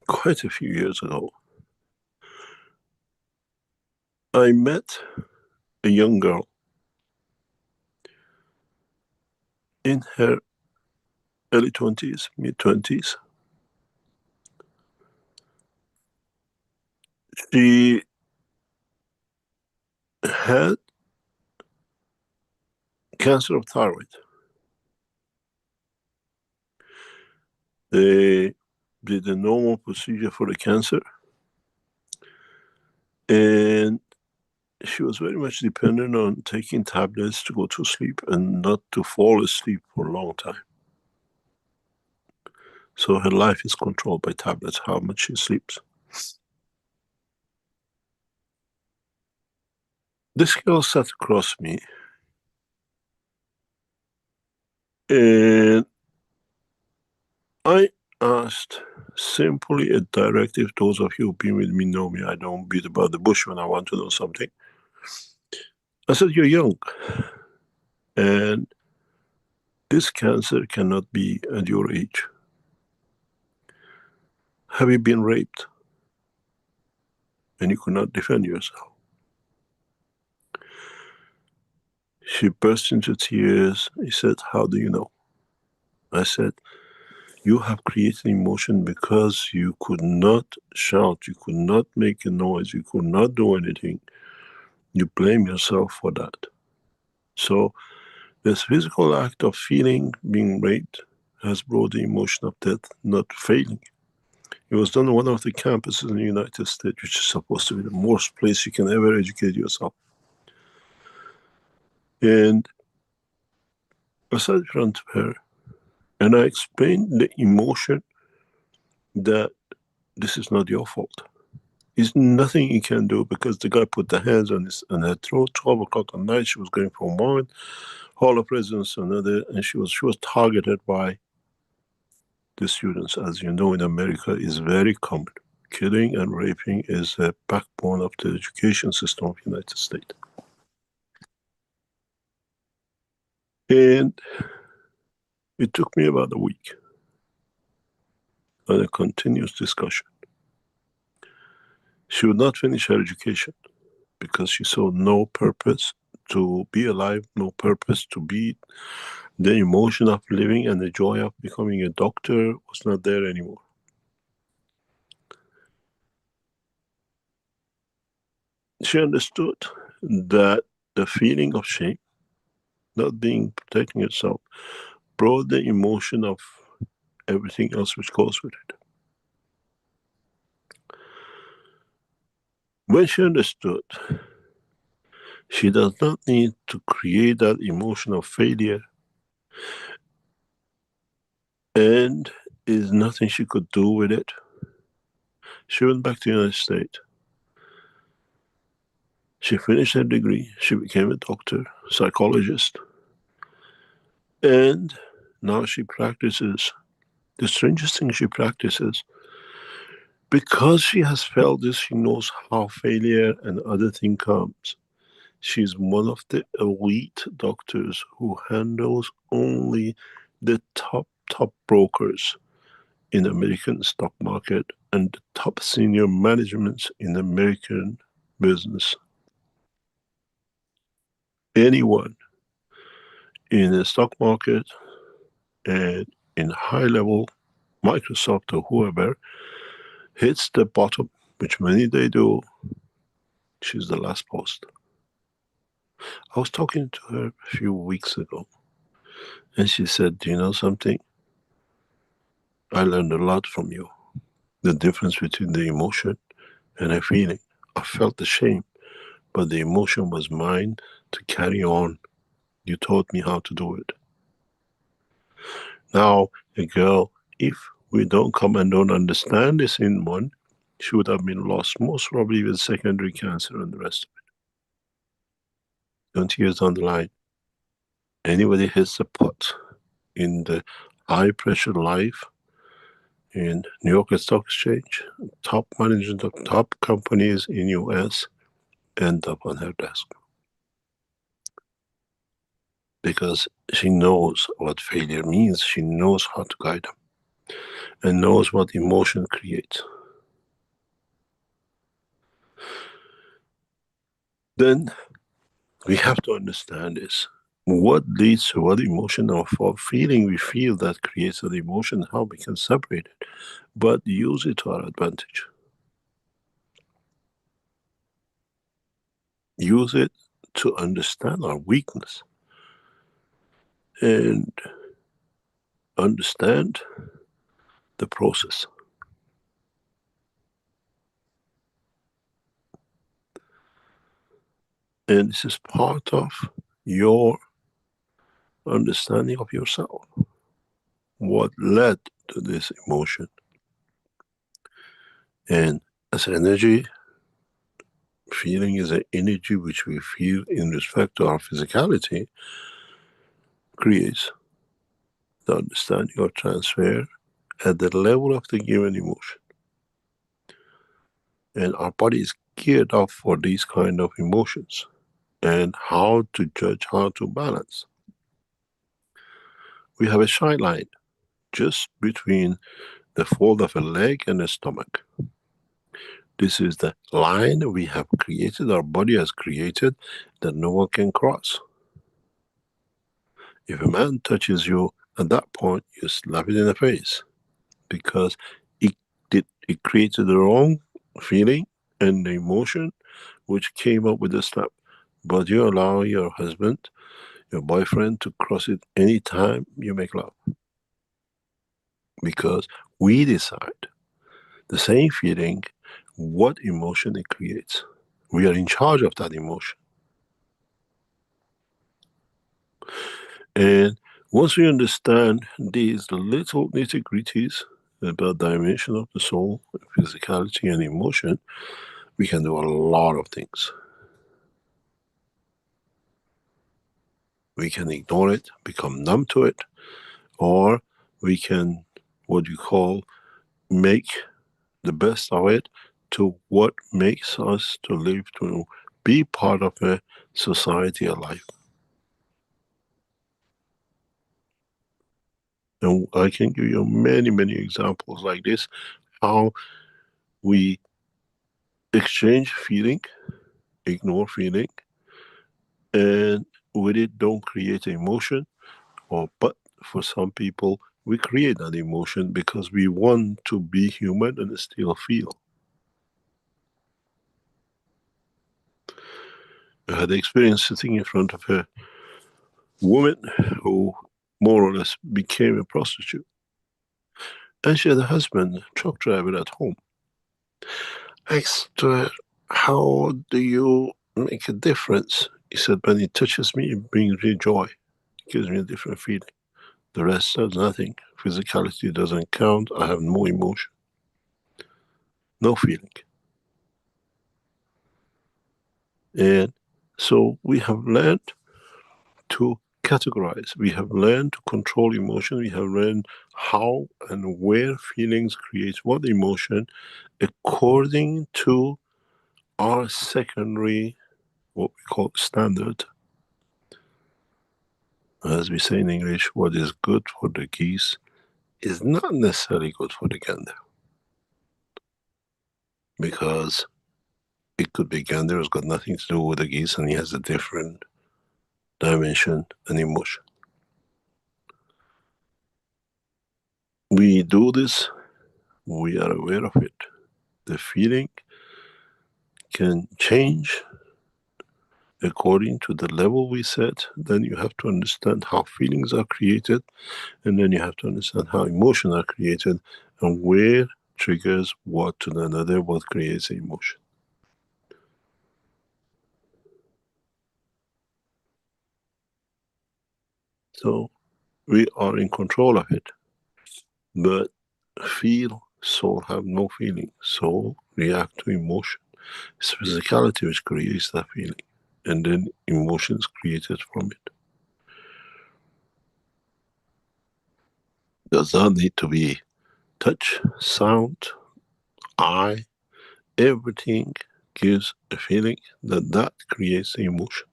quite a few years ago, I met a young girl in her early 20s, mid 20s. She had cancer of thyroid. They did a normal procedure for the cancer, and she was very much dependent on taking tablets to go to sleep and not to fall asleep for a long time. So her life is controlled by tablets, how much she sleeps. This girl sat across me, and I asked simply a directive. Those of you who've been with me know me. I don't beat about the bush when I want to know something. I said, you're young, and this cancer cannot be at your age. Have you been raped? And you could not defend yourself. She burst into tears. He said, how do you know? I said, you have created emotion because you could not shout, you could not make a noise, you could not do anything. You blame yourself for that. So this physical act of feeling being raped has brought the emotion of death, not failing. It was done on one of the campuses in the United States, which is supposed to be the worst place you can ever educate yourself. And I sat in front of her and I explained the emotion that this is not your fault. There's nothing you can do because the guy put the hands on her throat. 12 o'clock at night, she was going from one hall of residence to another, and she was targeted by the students. As you know, in America, is very common. Killing and raping is a backbone of the education system of the United States. And it took me about a week and a continuous discussion. She would not finish her education because she saw no purpose to be alive, no purpose to be. The emotion of living and the joy of becoming a doctor was not there anymore. She understood that the feeling of shame, not being protecting herself, brought the emotion of everything else which goes with it. When she understood, she does not need to create that emotion of failure, and is nothing she could do with it. She went back to the United States. She finished her degree. She became a doctor, psychologist. And now she practices. The strangest thing she practices, because she has felt this, she knows how failure and other thing comes. She's one of the elite doctors who handles only the top brokers in the American stock market and the top senior managements in American business. Anyone in the stock market and in high level, Microsoft or whoever, hits the bottom, which many they do, she's the last post. I was talking to her a few weeks ago, and she said, "Do you know something? I learned a lot from you. The difference between the emotion and a feeling. I felt the shame, but the emotion was mine to carry on. You taught me how to do it." Now, a girl, if we don't come and don't understand this in one, she would have been lost, most probably with secondary cancer and the rest of it. 20 years down the line, anybody hits the pot in the high pressure life in New York Stock Exchange, top management of top companies in US end up on her desk. Because she knows what failure means, she knows how to guide them, and knows what emotion creates. Then we have to understand this. What leads to what emotion or feeling we feel that creates that emotion, how we can separate it, but use it to our advantage. Use it to understand our weakness and understand the process. And this is part of your understanding of yourself. What led to this emotion? And as energy, feeling is an energy which we feel in respect to our physicality, creates the understanding or transfer at the level of the given emotion. And our body is geared up for these kind of emotions and how to judge, how to balance. We have a shy line just between the fold of a leg and the stomach. This is the line we have created, our body has created, that no one can cross. If a man touches you at that point, you slap it in the face, because it created the wrong feeling and the emotion which came up with the slap. But you allow your husband, your boyfriend, to cross it anytime you make love. Because we decide the same feeling, what emotion it creates. We are in charge of that emotion. And once we understand these little nitty-gritties about dimension of the soul, physicality and emotion, we can do a lot of things. We can ignore it, become numb to it, or we can, what you call, make the best of it to what makes us to live, to be part of a society, a life. And I can give you many, many examples like this, how we exchange feeling, ignore feeling, and with it don't create emotion, but for some people, we create that emotion because we want to be human and still feel. I had the experience sitting in front of a woman who more or less became a prostitute. And she had a husband, a truck driver at home. I asked her, how do you make a difference? He said, when it touches me, it brings me joy. It gives me a different feeling. The rest does nothing. Physicality doesn't count. I have no emotion, no feeling. And so we have learned to categorize. We have learned to control emotion. We have learned how and where feelings create what emotion according to our secondary, what we call standard. As we say in English, what is good for the geese is not necessarily good for the gander. Because it could be gander has got nothing to do with the geese and he has a different dimension and emotion. We do this, we are aware of it. The feeling can change according to the level we set. Then you have to understand how feelings are created, and then you have to understand how emotions are created and where triggers what to another, what creates the emotion. So we are in control of it. But feel, soul have no feeling. Soul react to emotion. It's physicality which creates that feeling. And then emotions created from it. Does not need to be touch, sound, eye, everything gives a feeling that creates the emotion.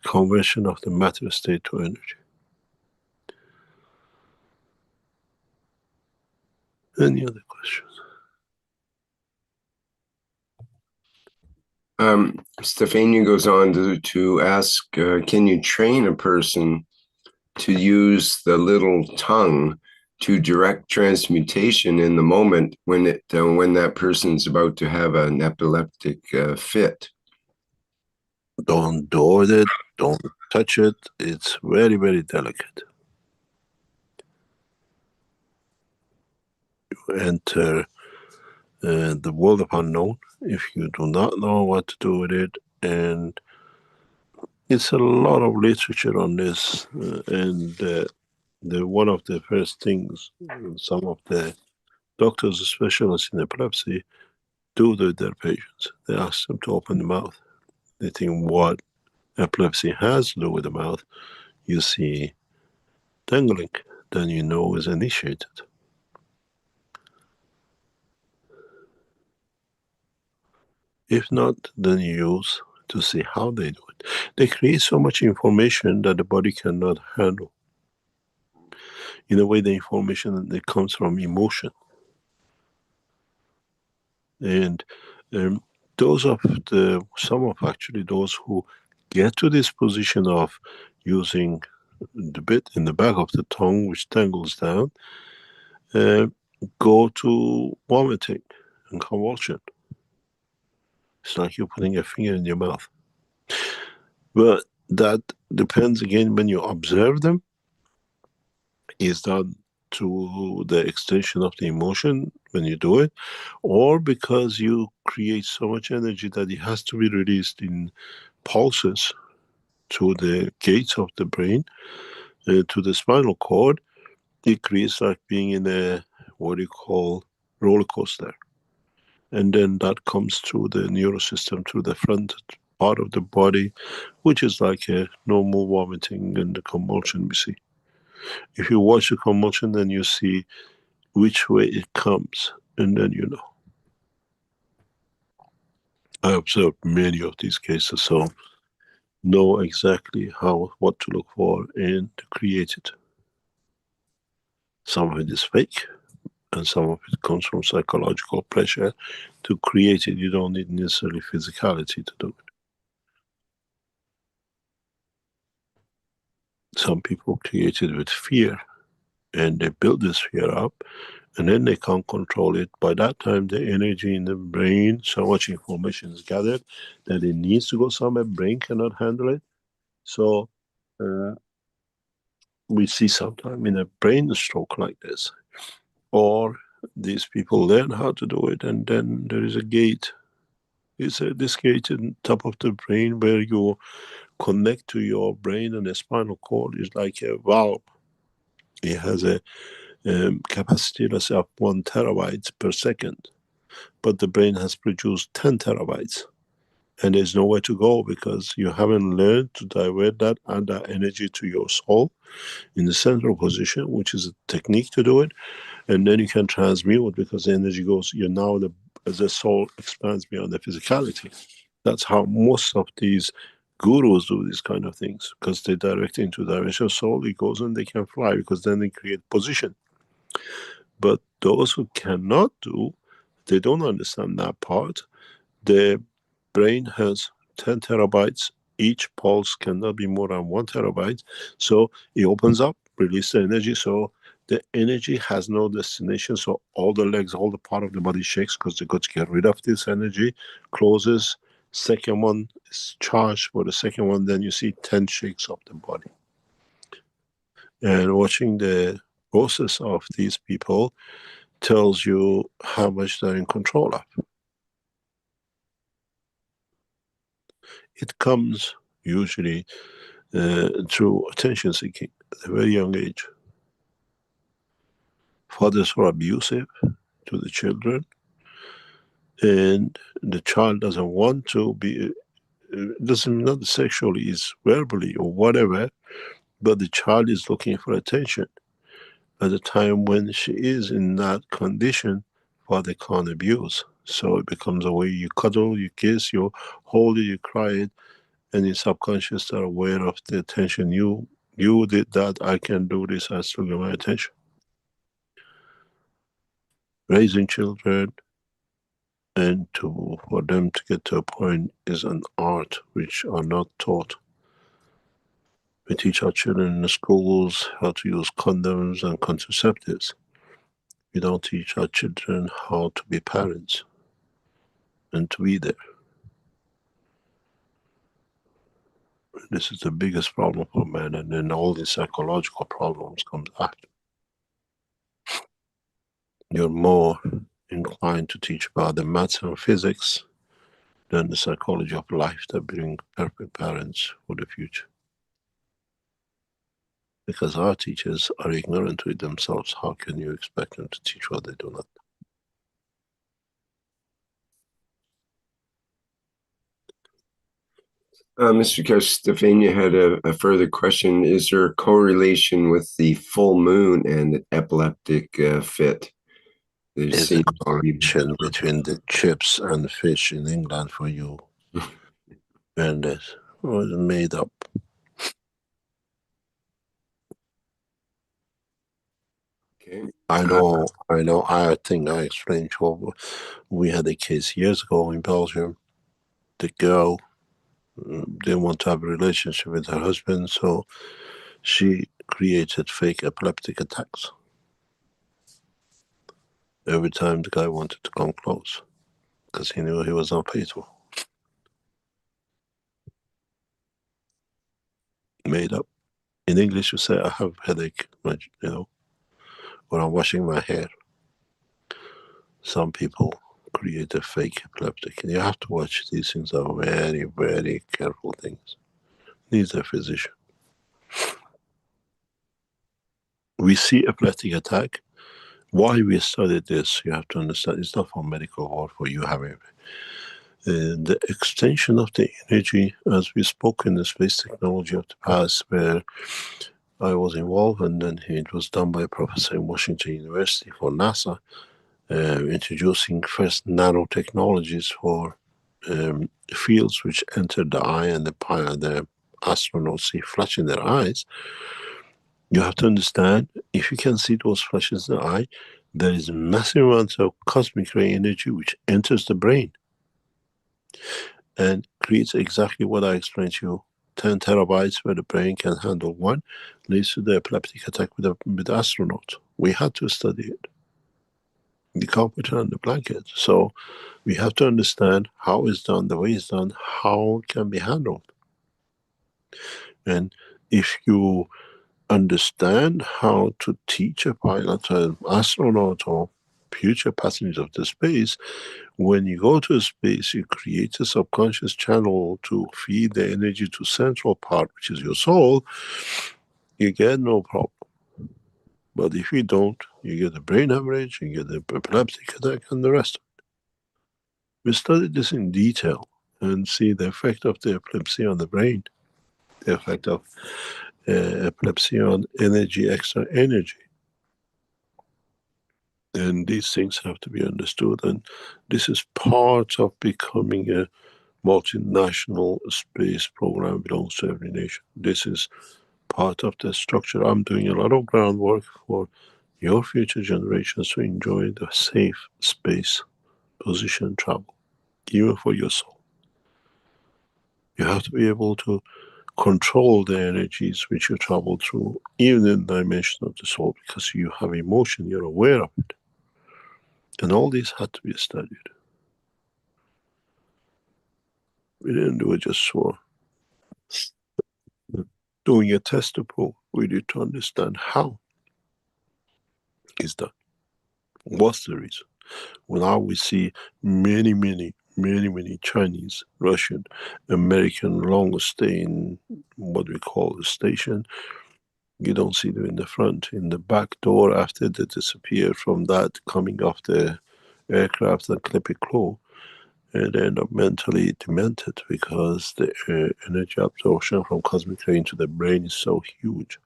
Conversion of the matter state to energy. Any other questions? Stefania goes on to ask, can you train a person to use the little tongue to direct transmutation in the moment when that person's about to have an epileptic fit? Don't do it, don't touch it. It's very, very delicate. You enter the world of unknown if you do not know what to do with it, and it's a lot of literature on this, and the one of the first things some of the doctors, specialists in epilepsy, do with their patients. They ask them to open the mouth. They think what epilepsy has to do with the mouth. You see dangling, then you know is initiated. If not, then you use to see how they do it. They create so much information that the body cannot handle. In a way, the information that comes from emotion. And some of actually those who get to this position of using the bit in the back of the tongue, which tangles down, go to vomiting and convulsion. It's like you're putting a finger in your mouth. But that depends, again, when you observe them, is that to the extension of the emotion when you do it, or because you create so much energy that it has to be released in pulses to the gates of the brain, to the spinal cord. It creates like being in a, what you call, roller coaster. And then that comes through the neurosystem, through the front part of the body, which is like a normal vomiting and the convulsion we see. If you watch the convulsion, then you see which way it comes, and then you know. I observed many of these cases, so know exactly what to look for and to create it. Some of it is fake, and some of it comes from psychological pressure. To create it, you don't need necessarily physicality to do it. Some people create it with fear, and they build this fear up, and then they can't control it. By that time, the energy in the brain, so much information is gathered that it needs to go somewhere. Brain cannot handle it. So we see sometimes in a brain stroke like this, or these people learn how to do it, and then there is a gate. This gate in top of the brain where you connect to your brain, and the spinal cord is like a valve. It has a capacity, let's say, of 1 terabyte per second, but the brain has produced 10 terabytes, and there's nowhere to go because you haven't learned to divert that and that energy to your soul in the central position, which is a technique to do it, and then you can transmute because the energy goes. You're now as the soul expands beyond the physicality. That's how most of these gurus do these kind of things, because they direct into direction of soul. It goes and they can fly because then they create position. But those who cannot do, they don't understand that part. The brain has 10 terabytes. Each pulse cannot be more than 1 terabyte. So it opens up, releases the energy. So the energy has no destination. So all the legs, all the part of the body shakes because they got to get rid of this energy, closes. Second one is charged for the second one. Then you see 10 shakes of the body. And watching the process of these people tells you how much they're in control of. It comes usually through attention seeking at a very young age. Fathers are abusive to the children, and the child doesn't want to be, doesn't not sexually, is verbally or whatever, but the child is looking for attention. At the time when she is in that condition, father can't abuse. So it becomes a way you cuddle, you kiss, you hold it, you cry it, and your subconscious are aware of the attention. You did that, I can do this, I still get my attention. Raising children and for them to get to a point is an art which are not taught. We teach our children in the schools how to use condoms and contraceptives. We don't teach our children how to be parents and to be there. This is the biggest problem for men, and then all the psychological problems come after. You're more inclined to teach about the maths and physics than the psychology of life that bring perfect parents for the future. Because our teachers are ignorant with themselves, how can you expect them to teach what they do not? Mr. Keshe, Stefania had a further question. Is there a correlation with the full moon and epileptic fit? There's a correlation between the chips and fish in England for you. And it was made up. Okay. I know. I think I explained to you. We had a case years ago in Belgium. The girl didn't want to have a relationship with her husband, so she created fake epileptic attacks. Every time the guy wanted to come close, because he knew he was unfaithful. Made up. In English, you say, I have a headache, when I'm washing my hair. Some people create a fake epileptic. And you have to watch. These things are very, very careful things. Needs a physician. We see epileptic attack. Why we studied this, you have to understand, it's not for medical or for you having the extension of the energy, as we spoke in the space technology of the past, where I was involved, and then it was done by a professor in Washington University for NASA, introducing first nano-technologies for fields which enter the eye, and the astronauts see flash in their eyes. You have to understand, if you can see those flashes in the eye, there is a massive amount of cosmic ray energy which enters the brain and creates exactly what I explained to you. 10 terabytes where the brain can handle one leads to the epileptic attack with the astronaut. We had to study it. You can't put it on the blanket. So we have to understand how it's done, the way it's done, how it can be handled. And if you understand how to teach a pilot, an astronaut, or future passengers of the space. When you go to space, you create a subconscious channel to feed the energy to central part, which is your soul. You get no problem. But if you don't, you get a brain hemorrhage, you get an epileptic attack, and the rest. We studied this in detail and see the effect of the epilepsy on the brain, the effect of epilepsy on energy, extra energy. And these things have to be understood. And this is part of becoming a multinational space program belongs to every nation. This is part of the structure. I'm doing a lot of groundwork for your future generations to enjoy the safe space position travel, even for your soul. You have to be able to control the energies which you travel through, even in the dimension of the soul, because you have emotion, you're aware of it. And all these had to be studied. We didn't do it just for doing a test to prove. We need to understand how is done. What's the reason? Well, now we see many Chinese, Russian, American long stay in what we call a station. You don't see them in the front. In the back door, after they disappear from that, coming off the aircraft and clip a claw, and they end up mentally demented because the energy absorption from cosmic ray into the brain is so huge.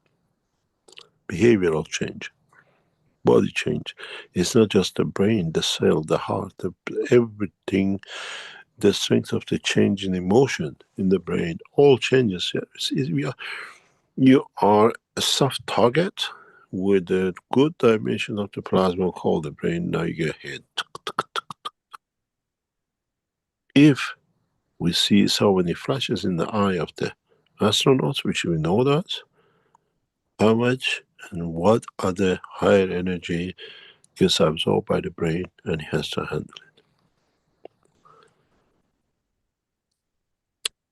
Behavioral change, body change. It's not just the brain, the cell, the heart, everything, the strength of the change in emotion in the brain, all changes. You are a soft target with a good dimension of the plasma called the brain. Now you get hit. If we see so many flashes in the eye of the astronauts, which we know that, how much and what other higher energy gets absorbed by the brain and he has to handle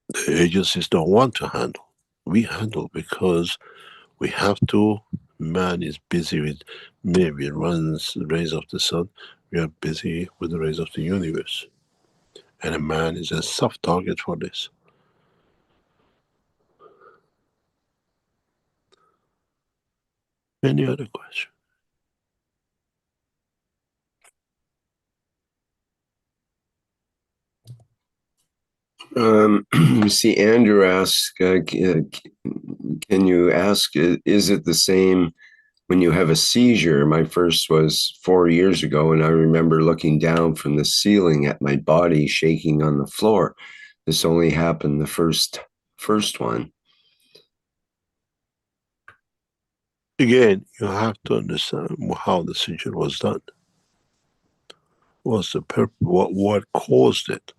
it. The agencies don't want to handle. We handle because we have to. Man is busy with maybe runs the rays of the sun. We are busy with the rays of the universe. And a man is a soft target for this. Any other question? You see, Andrew asks, can you ask, is it the same when you have a seizure? My first was 4 years ago, and I remember looking down from the ceiling at my body shaking on the floor. This only happened the first one. Again, you have to understand how the seizure was done. What's the purpose? What caused it?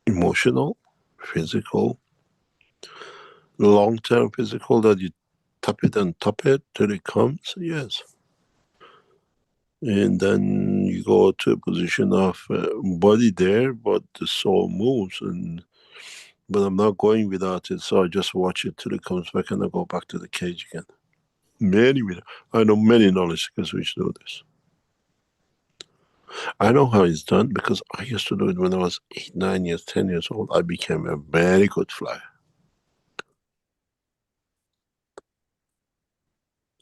Emotional, physical, long-term physical, that you tap it and tap it till it comes, yes. And then you go to a position of body there, but the soul moves. But I'm not going without it, so I just watch it till it comes back and I go back to the cage again. I know many knowledge seekers which do this. I know how it's done because I used to do it when I was 8, 9 years, 10 years old. I became a very good flyer.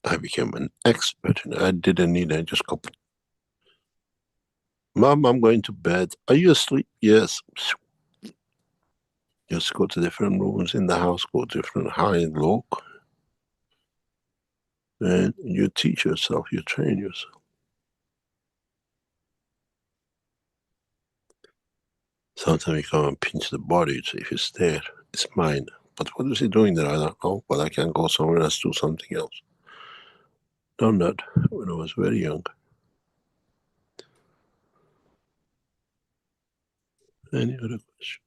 I became an expert and I didn't need it. I just go, Mom, I'm going to bed. Are you asleep? Yes. Just go to different rooms in the house, go different high and low. And you teach yourself, you train yourself. Sometimes you come and pinch the body, so if it's there, it's mine. But what is he doing there? I don't know, but I can go somewhere else, do something else. Done that when I was very young. Any other question?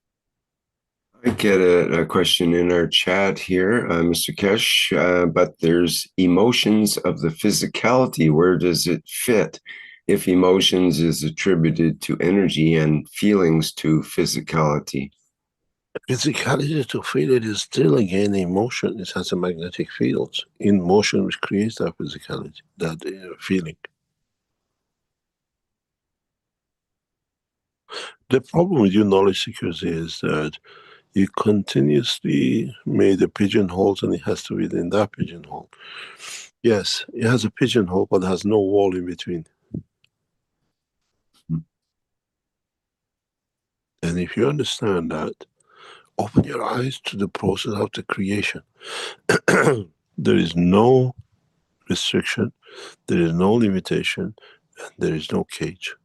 I get a question in our chat here, Mr. Keshe, but there's emotions of the physicality. Where does it fit? If emotions is attributed to energy and feelings to physicality. Physicality to feel it is still again in motion. It has a magnetic field in motion which creates that physicality, that feeling. The problem with you knowledge seekers is that you continuously made a pigeonhole and it has to be in that pigeonhole. Yes, it has a pigeonhole, but it has no wall in between. And if you understand that, open your eyes to the process of the creation. There is no restriction, there is no limitation, and there is no cage.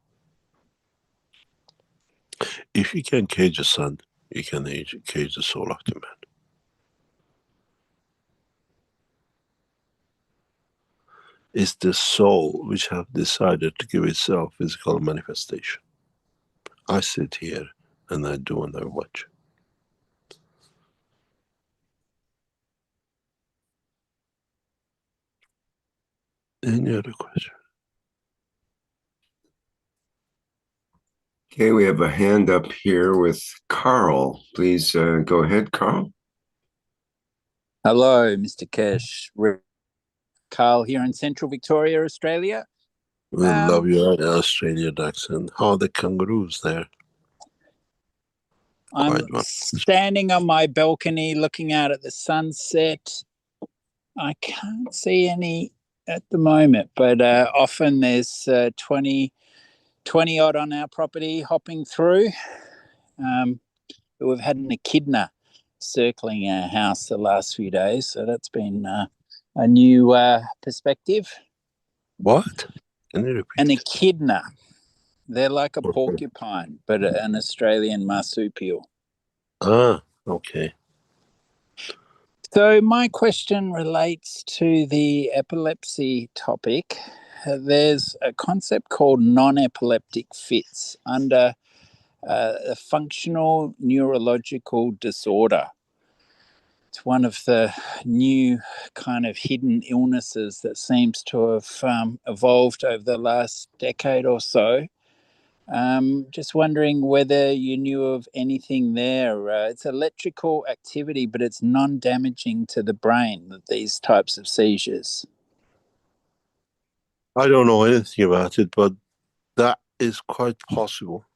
If you can cage the sun, you can cage the soul of the man. It's the soul which have decided to give itself physical manifestation. I sit here and I do and I watch. Any other question? Okay, we have a hand up here with Carl. Please go ahead, Carl. Hello, Mr. Keshe. Carl here in Central Victoria, Australia. We love your Australian accent. How are the kangaroos there? I'm standing on my balcony looking out at the sunset. I can't see any at the moment, but often there's 20 odd on our property hopping through. We've had an echidna circling our house the last few days, so that's been a new perspective. What? Can you repeat? An echidna. They're like a porcupine, but an Australian marsupial. Ah, okay. So my question relates to the epilepsy topic. There's a concept called non-epileptic fits under a functional neurological disorder. It's one of the new kind of hidden illnesses that seems to have evolved over the last decade or so. Just wondering whether you knew of anything there. It's electrical activity, but it's non-damaging to the brain, these types of seizures. I don't know anything about it, but that is quite possible.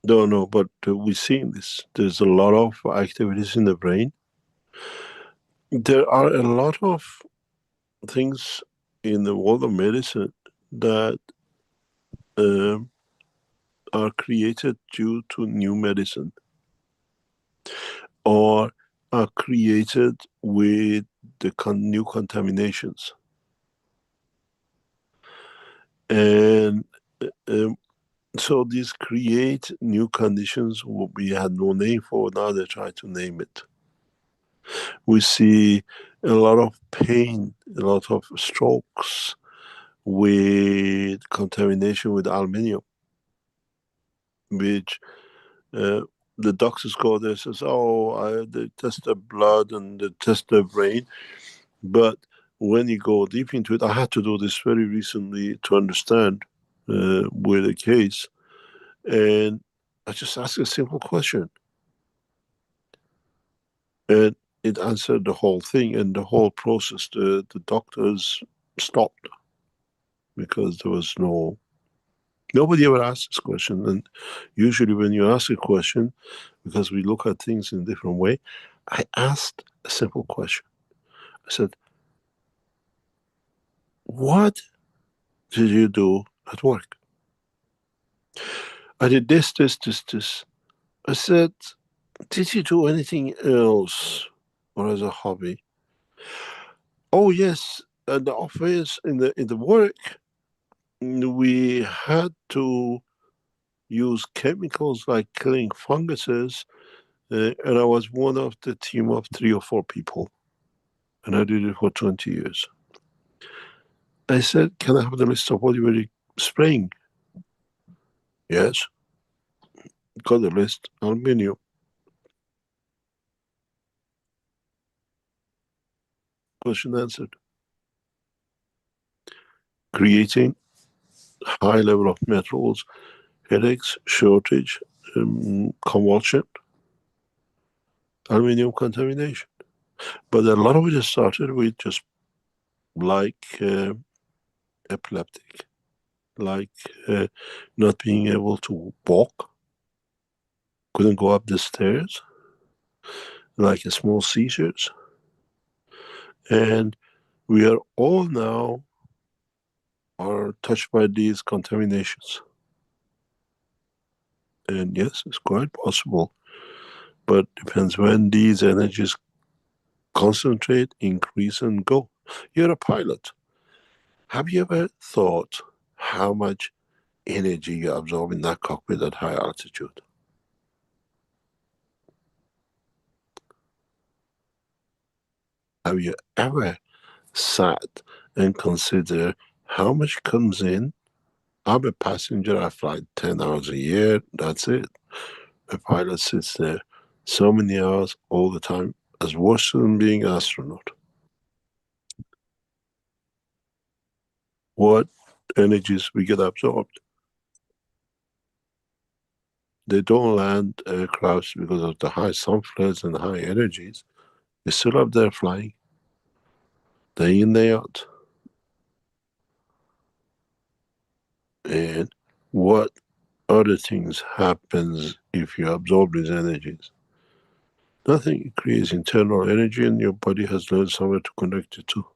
Don't know, but we've seen this. There's a lot of activities in the brain. There are a lot of things in the world of medicine that are created due to new medicine or are created with the new contaminations. And so these create new conditions we had no name for. Now they try to name it. We see a lot of pain, a lot of strokes with contamination with aluminium, which the doctors go there and says, they test the blood and they test the brain. But when you go deep into it, I had to do this very recently to understand with a case. And I just asked a simple question. And it answered the whole thing, and the whole process, the doctors stopped because there was nobody ever asked this question. And usually when you ask a question, because we look at things in a different way, I asked a simple question. I said, what did you do at work? I did this. I said, did you do anything else or as a hobby? Oh yes, at the office, in the work, we had to use chemicals like killing funguses, and I was one of the team of 3 or 4 people, and I did it for 20 years. I said, can I have the list of what you were spraying? Yes. Got the list. Aluminium. Question answered. Creating high level of metals, headaches, shortage, convulsion, aluminum contamination. But a lot of it started with just like epileptic, like not being able to walk, couldn't go up the stairs, like a small seizures. And we are all now are touched by these contaminations. And yes, it's quite possible, but depends when these energies concentrate, increase, and go. You're a pilot. Have you ever thought how much energy you absorb in that cockpit at high altitude? Have you ever sat and considered how much comes in? I'm a passenger, I fly 10 hours a year, that's it. A pilot sits there so many hours all the time, as worse than being an astronaut. What energies we get absorbed? They don't land aircrafts because of the high sun flares and high energies. They're still up there flying, day in, day out. And what other things happens if you absorb these energies? Nothing. It creates internal energy and your body has learned somewhere to connect it to.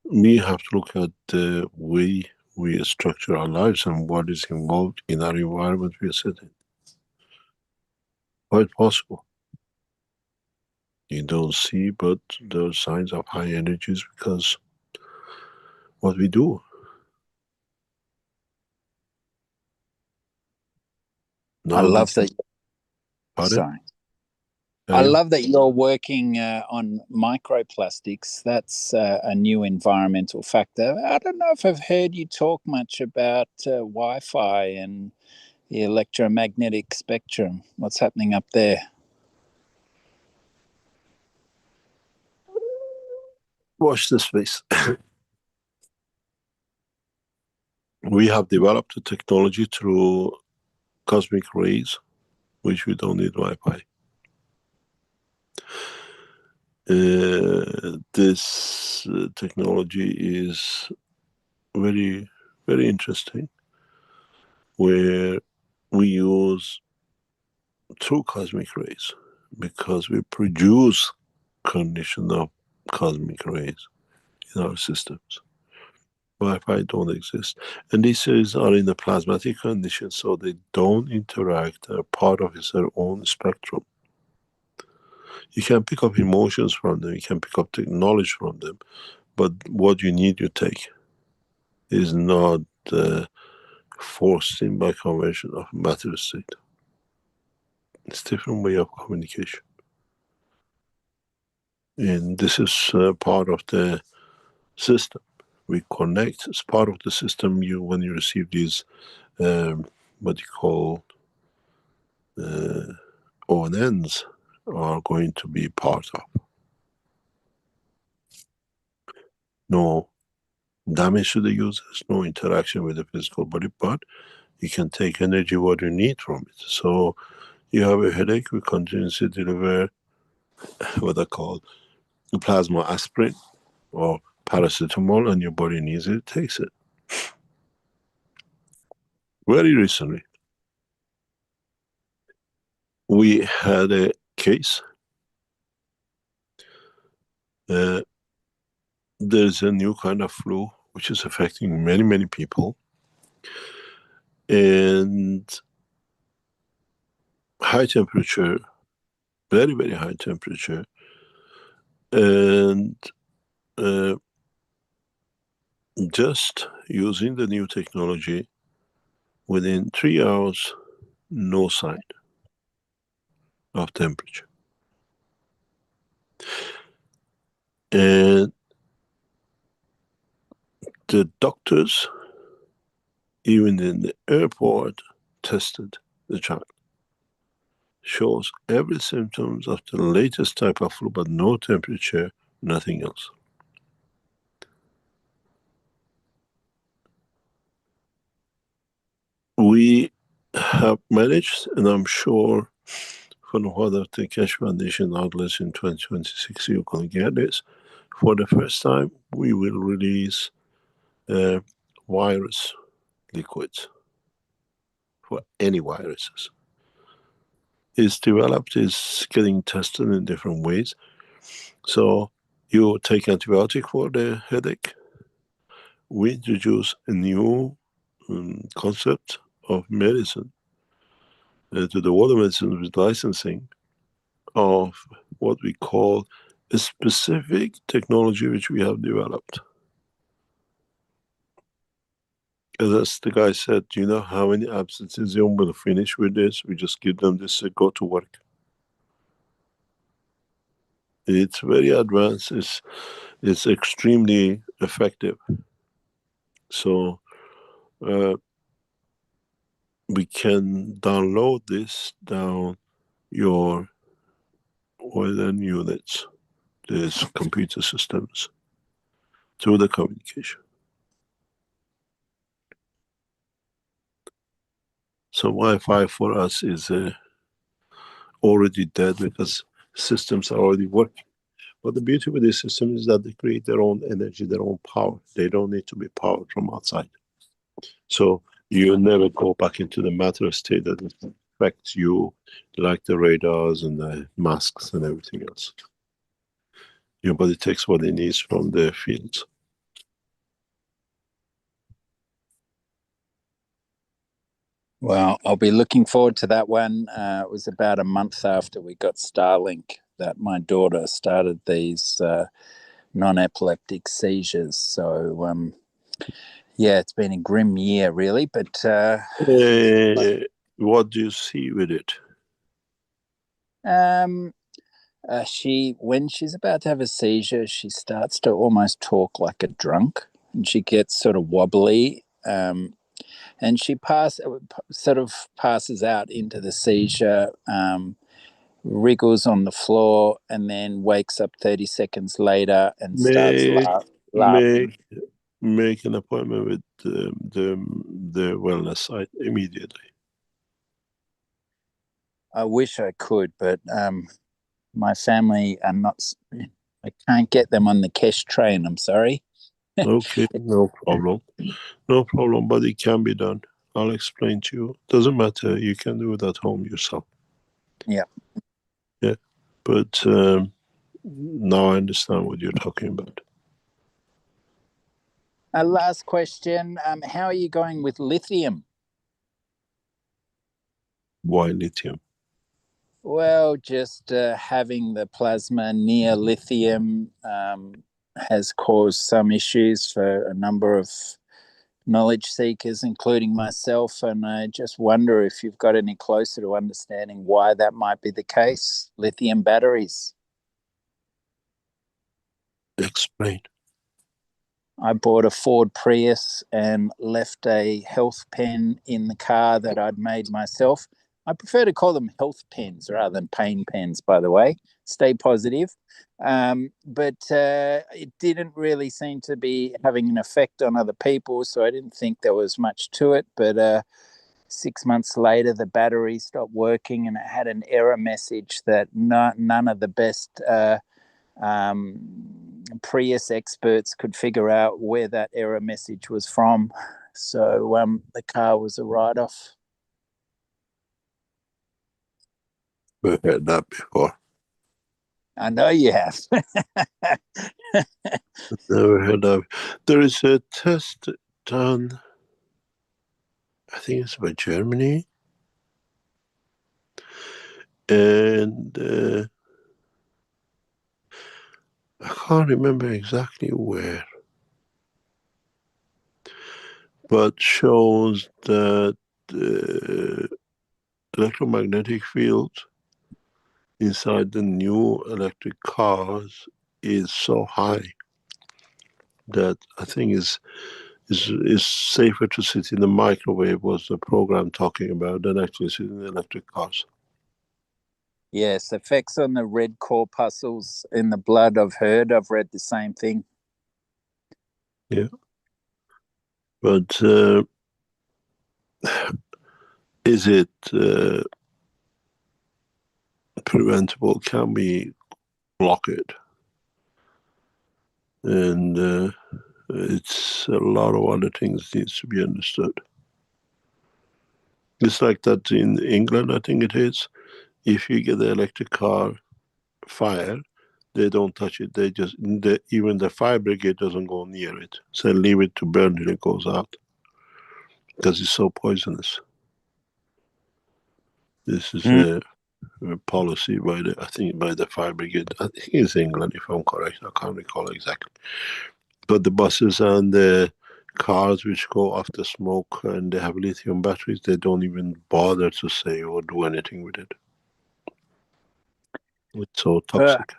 We have to look at the way we structure our lives and what is involved in our environment we are sitting. Quite possible. You don't see, but there are signs of high energies because what we do. I love that. Pardon? Sorry. I love that you're working on microplastics. That's a new environmental factor. I don't know if I've heard you talk much about Wi-Fi and the electromagnetic spectrum. What's happening up there? Watch this space. We have developed a technology through cosmic rays, which we don't need Wi-Fi. This technology is very, very interesting, where we use true cosmic rays because we produce condition of cosmic rays in our systems. Wi-Fi don't exist. And these rays are in a plasmatic condition, so they don't interact. They're part of their own spectrum. You can pick up emotions from them, you can pick up knowledge from them, but what you need, you take. It is not forced in by convention of matter state. It's a different way of communication. And this is part of the system. We connect, it's part of the system. When you receive these, what you call ONNs, are going to be part of. No damage to the users, no interaction with the physical body, but you can take energy what you need from it. So you have a headache, we continuously deliver what I call plasma aspirin or paracetamol, and your body needs it, it takes it. Very recently, we had a case. There's a new kind of flu which is affecting many, many people. And high temperature, very, very high temperature. And just using the new technology, within 3 hours, no sign of temperature. And the doctors, even in the airport, tested the child. Shows every symptoms of the latest type of flu, but no temperature, nothing else. we have managed, and I'm sure from what the Keshe Foundation outlets in 2026, you're going to get this. For the first time, we will release virus liquids for any viruses. It's developed, it's getting tested in different ways. So you take antibiotic for the headache. We introduce a new concept of medicine to the water medicine with licensing of what we call a specific technology which we have developed. As the guy said, do you know how many absences you will finish with this? We just give them this, go to work. It's very advanced. It's extremely effective. So we can download this down your OLN units, these computer systems, through the communication. So Wi-Fi for us is already dead because systems are already working. But the beauty with this system is that they create their own energy, their own power. They don't need to be powered from outside. So you never go back into the matter state that affects you, like the radars and the masks and everything else. Your body takes what it needs from the fields. Well, I'll be looking forward to that one. It was about a month after we got Starlink that my daughter started these non-epileptic seizures. So, yeah, it's been a grim year, really. But what do you see with it? When she's about to have a seizure, she starts to almost talk like a drunk, and she gets sort of wobbly. And she sort of passes out into the seizure, wriggles on the floor, and then wakes up 30 seconds later and starts laughing. Make an appointment with the wellness site immediately. I wish I could, but my family are not. I can't get them on the Keshe train. I'm sorry. Okay, no problem. No problem, but it can be done. I'll explain to you. Doesn't matter. You can do it at home yourself. Yeah. Yeah. But now I understand what you're talking about. Last question. How are you going with lithium? Why lithium? Well, just having the plasma near lithium has caused some issues for a number of knowledge seekers, including myself. And I just wonder if you've got any closer to understanding why that might be the case. Lithium batteries. Explain. I bought a Ford Prius and left a health pen in the car that I'd made myself. I prefer to call them health pens rather than pain pens, by the way. Stay positive. But it didn't really seem to be having an effect on other people, so I didn't think there was much to it. But 6 months later, the battery stopped working and it had an error message that none of the best Prius experts could figure out where that error message was from. So the car was a write-off. We've heard that before. I know you have. Never heard of. There is a test done, I think it's by Germany, and I can't remember exactly where, but shows that the electromagnetic field inside the new electric cars is so high that I think is safer to sit in the microwave, was the program talking about, than actually sit in the electric cars. Yes, effects on the red corpuscles in the blood I've heard. I've read the same thing. Yeah. But Is it preventable? Can we block it? And it's a lot of other things needs to be understood. It's like that in England, I think it is. If you get the electric car fire, they don't touch it. They just, even the fire brigade doesn't go near it. So leave it to burn till it goes out, because it's so poisonous. This is a policy by the, I think, by the fire brigade. I think it's England, if I'm correct. I can't recall exactly. But the buses and the cars which go after smoke and they have lithium batteries, they don't even bother to say or do anything with it. It's so toxic.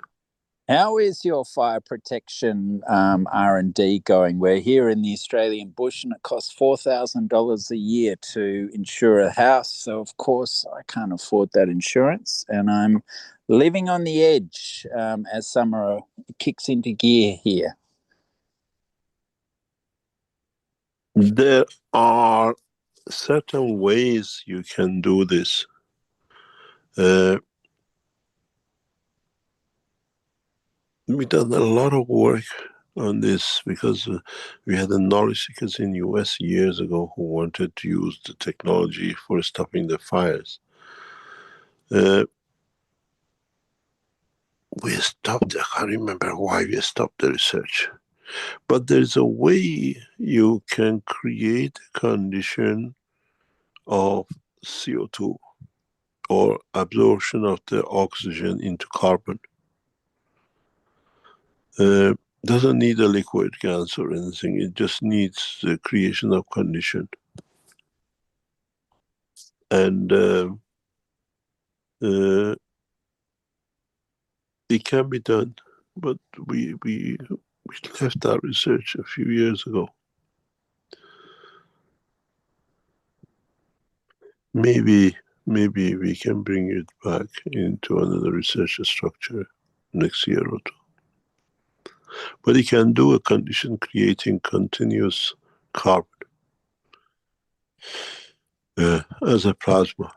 How is your fire protection R&D going? We're here in the Australian bush and it costs $4,000 a year to insure a house. So, of course, I can't afford that insurance. And I'm living on the edge as summer kicks into gear here. There are certain ways you can do this. We've done a lot of work on this because we had the knowledge seekers in US years ago who wanted to use the technology for stopping the fires. We stopped, I can't remember why we stopped the research. But there's a way you can create a condition of CO2 or absorption of the oxygen into carbon. Doesn't need a liquid gas or anything. It just needs the creation of condition. And it can be done, but we left our research a few years ago. Maybe we can bring it back into another research structure next year or two. But it can do a condition creating continuous carbon as a plasma.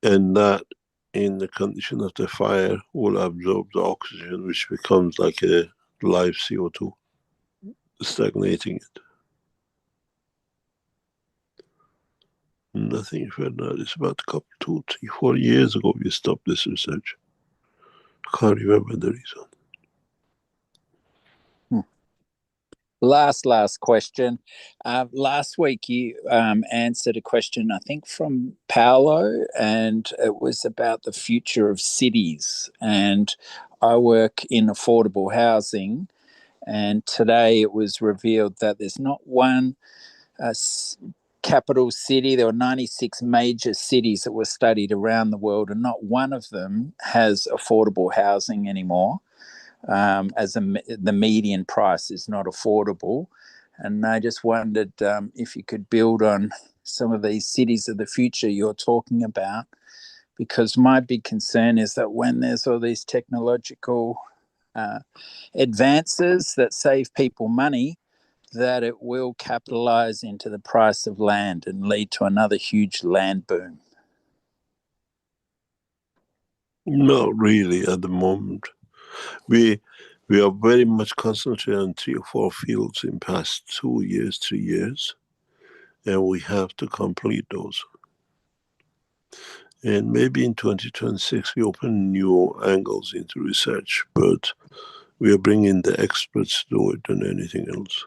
And that, in the condition of the fire, will absorb the oxygen, which becomes like a live CO2, stagnating it. Nothing further. It's about a couple, 2, 3, 4 years ago we stopped this research. I can't remember the reason. Last question. Last week you answered a question, I think, from Paolo, and it was about the future of cities. And I work in affordable housing, and today it was revealed that there's not one capital city. There were 96 major cities that were studied around the world, and not one of them has affordable housing anymore. As the median price is not affordable. And I just wondered if you could build on some of these cities of the future you're talking about, because my big concern is that when there's all these technological advances that save people money, that it will capitalize into the price of land and lead to another huge land boom. Not really at the moment. We are very much concentrated on 3 or 4 fields in past 2 years, 3 years, and we have to complete those. And maybe in 2026 we open new angles into research, but we are bringing the experts to do it than anything else.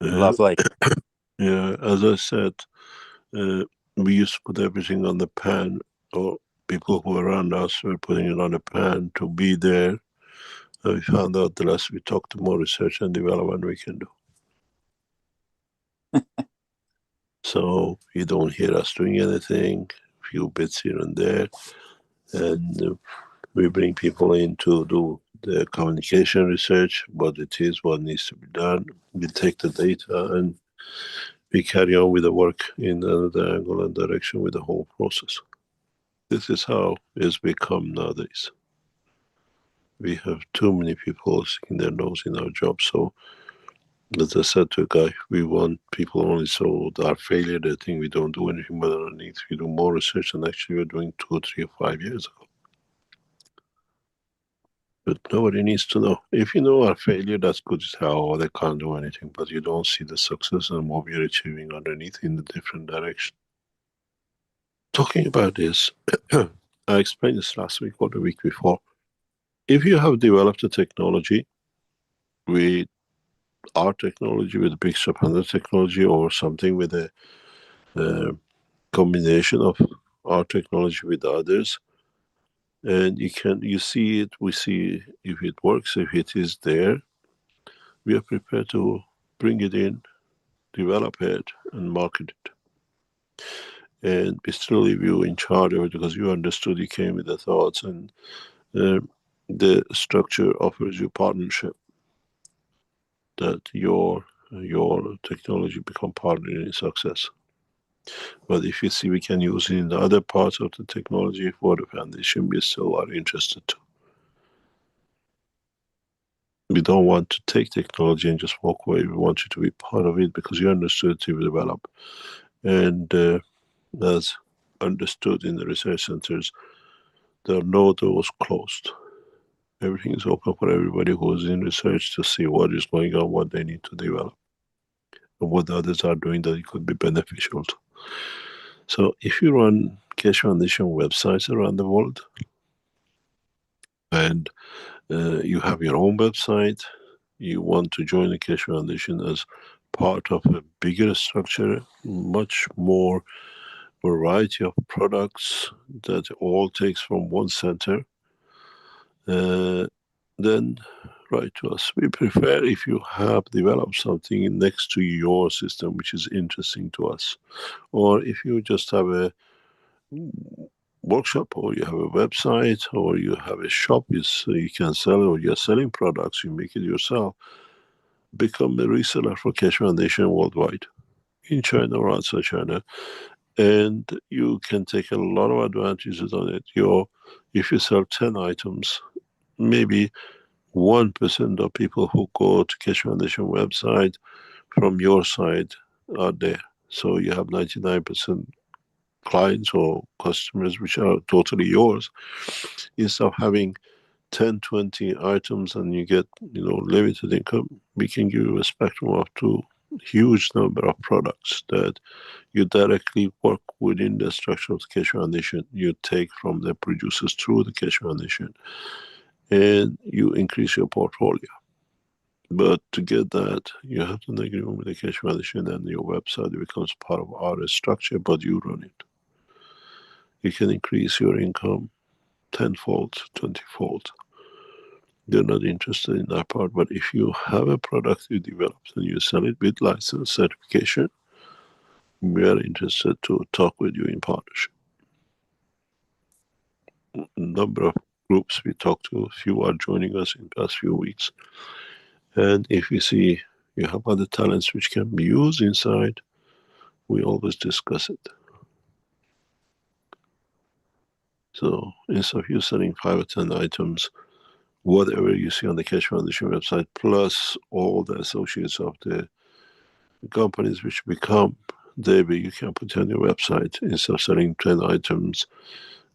Lovely. Yeah, as I said, we used to put everything on the pan, or people who were around us were putting it on the pan to be there. And we found out the less we talk, the more research and development we can do. So you don't hear us doing anything, a few bits here and there. And we bring people in to do the communication research, what it is, what needs to be done. We take the data and we carry on with the work in another angle and direction with the whole process. This is how it's become nowadays. We have too many people sticking their nose in our job, so As I said to a guy, we want people only so our failure, they think we don't do anything, but underneath we do more research than actually we're doing 2, 3, or 5 years ago. But nobody needs to know. If you know our failure, that's good as hell, or they can't do anything, but you don't see the success and what we're achieving underneath in the different direction. Talking about this, I explained this last week or the week before. If you have developed a technology with our technology, with Big Step 100 technology, or something with a combination of our technology with others, and you see it, we see if it works, if it is there, we are prepared to bring it in, develop it, and market it. And we still leave you in charge of it because you understood, you came with the thoughts, and the structure offers you partnership, that your technology become partner in success. But if you see we can use it in the other parts of the technology for the foundation, we still are interested too. We don't want to take technology and just walk away. We want you to be part of it because you understood to develop. And as understood in the research centers, there are no doors closed. Everything is open for everybody who is in research to see what is going on, what they need to develop, and what others are doing that it could be beneficial to. So if you run Keshe Foundation websites around the world, and you have your own website, you want to join the Keshe Foundation as part of a bigger structure, much more variety of products that all takes from one center, then write to us. We prefer if you have developed something next to your system which is interesting to us, or if you just have a workshop, or you have a website, or you have a shop you can sell, or you're selling products, you make it yourself, become a reseller for Keshe Foundation worldwide, in China or outside China, and you can take a lot of advantages on it. If you sell 10 items, maybe 1% of people who go to Keshe Foundation website from your side are there. So you have 99% clients or customers which are totally yours. Instead of having 10, 20 items and you get limited income, we can give you a spectrum of two huge number of products that you directly work within the structure of the Keshe Foundation. You take from the producers through the Keshe Foundation, and you increase your portfolio. But to get that, you have an agreement with the Keshe Foundation, and your website becomes part of our structure, but you run it. You can increase your income tenfold, 20-fold. They're not interested in that part, but if you have a product you developed and you sell it with license certification, we are interested to talk with you in partnership. A number of groups we talked to, a few are joining us in the past few weeks. And if we see you have other talents which can be used inside, we always discuss it. So instead of you selling 5 or 10 items, whatever you see on the Keshe Foundation website, plus all the associates of the companies which become David, you can put on your website. Instead of selling 10 items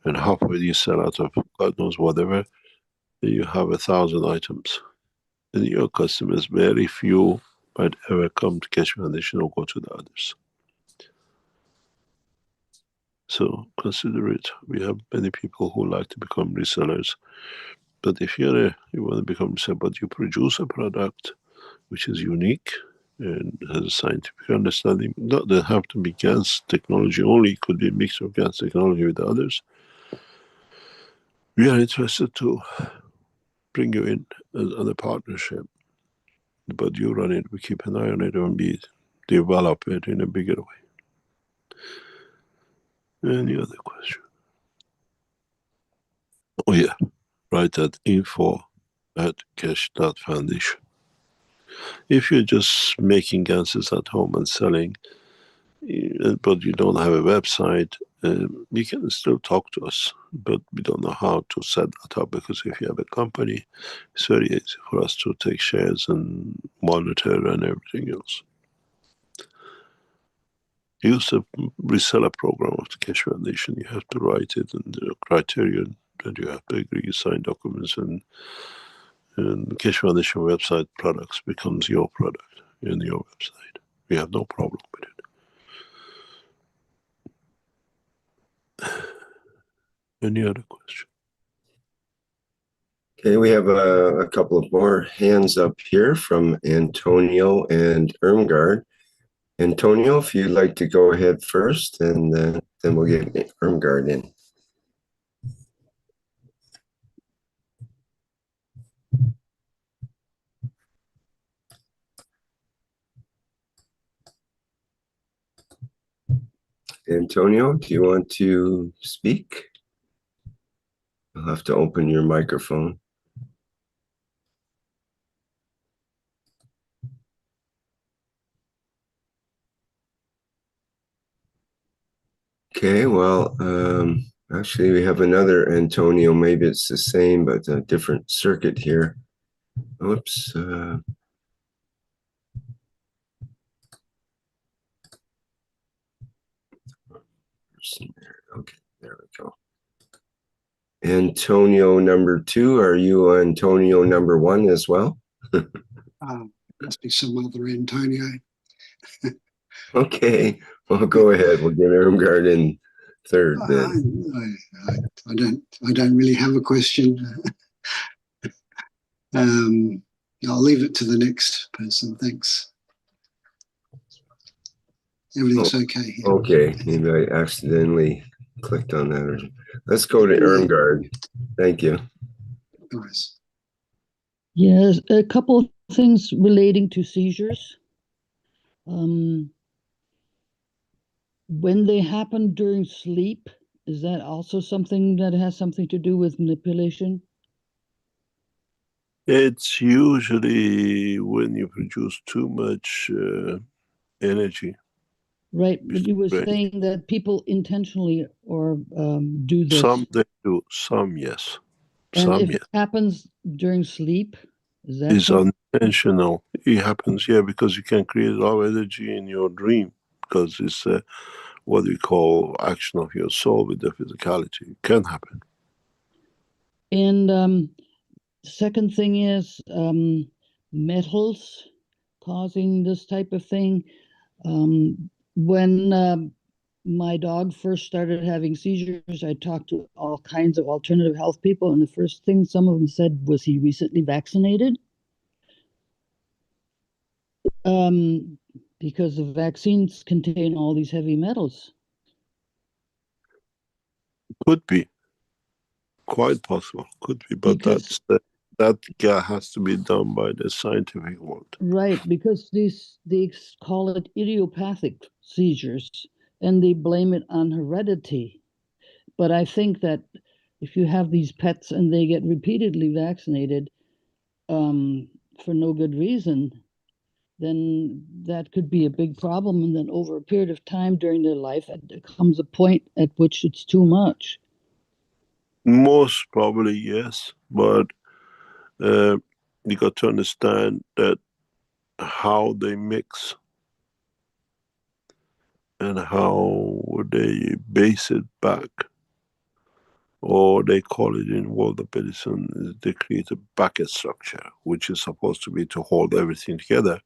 and halfway you sell out of God knows whatever, you have 1,000 items. And your customers, very few might ever come to Keshe Foundation or go to the others. So consider it. We have many people who like to become resellers. But if you want to become a reseller, but you produce a product which is unique and has a scientific understanding, not that have to be GANs technology only, it could be a mix of GANs technology with others. We are interested to bring you in on a partnership, but you run it, we keep an eye on it, and we develop it in a bigger way. Any other question? Oh yeah, write that info@keshe.foundation. If you're just making ganses at home and selling, but you don't have a website, you can still talk to us, but we don't know how to set that up, because if you have a company, it's very easy for us to take shares and monitor and everything else. Use the reseller program of the Keshe Foundation. You have to write it, and the criterion that you have to agree, you sign documents, and the Keshe Foundation website products becomes your product in your website. We have no problem with it. Any other question? Okay, we have a couple of more hands up here from Antonio and Irmgard. Antonio, if you'd like to go ahead first, and then we'll get Irmgard in. Antonio, do you want to speak? You'll have to open your microphone. Okay, well, actually we have another Antonio. Maybe it's the same, but a different circuit here. Oops. Okay, there we go. Antonio number 2, are you Antonio number 1 as well? Must be some other Antonio. Okay, well, go ahead. We'll get Irmgard in third then. I don't really have a question. I'll leave it to the next person. Thanks. Everything's okay here. Okay, maybe I accidentally clicked on that. Let's go to Irmgard. Thank you. Nice. Yes, a couple of things relating to seizures. When they happen during sleep, is that also something that has something to do with manipulation? It's usually when you produce too much energy. Right, but you were saying that people intentionally or do this. Some they do, some yes. And some if yes. it happens during sleep, is that It's unintentional. It happens, yeah, because you can create a lot of energy in your dream, because it's what we call action of your soul with the physicality. It can happen. And the second thing is metals causing this type of thing. When my dog first started having seizures, I talked to all kinds of alternative health people, and the first thing some of them said was he recently vaccinated. Because the vaccines contain all these heavy metals. Could be. Quite possible. Could be. But because that has to be done by the scientific world. Right, because they call it idiopathic seizures, and they blame it on heredity. But I think that if you have these pets and they get repeatedly vaccinated for no good reason, then that could be a big problem. And then over a period of time during their life, there comes a point at which it's too much. Most probably, yes. But you got to understand that how they mix and how they base it back, or they call it in world of medicine, they create a bucket structure, which is supposed to be to hold everything together.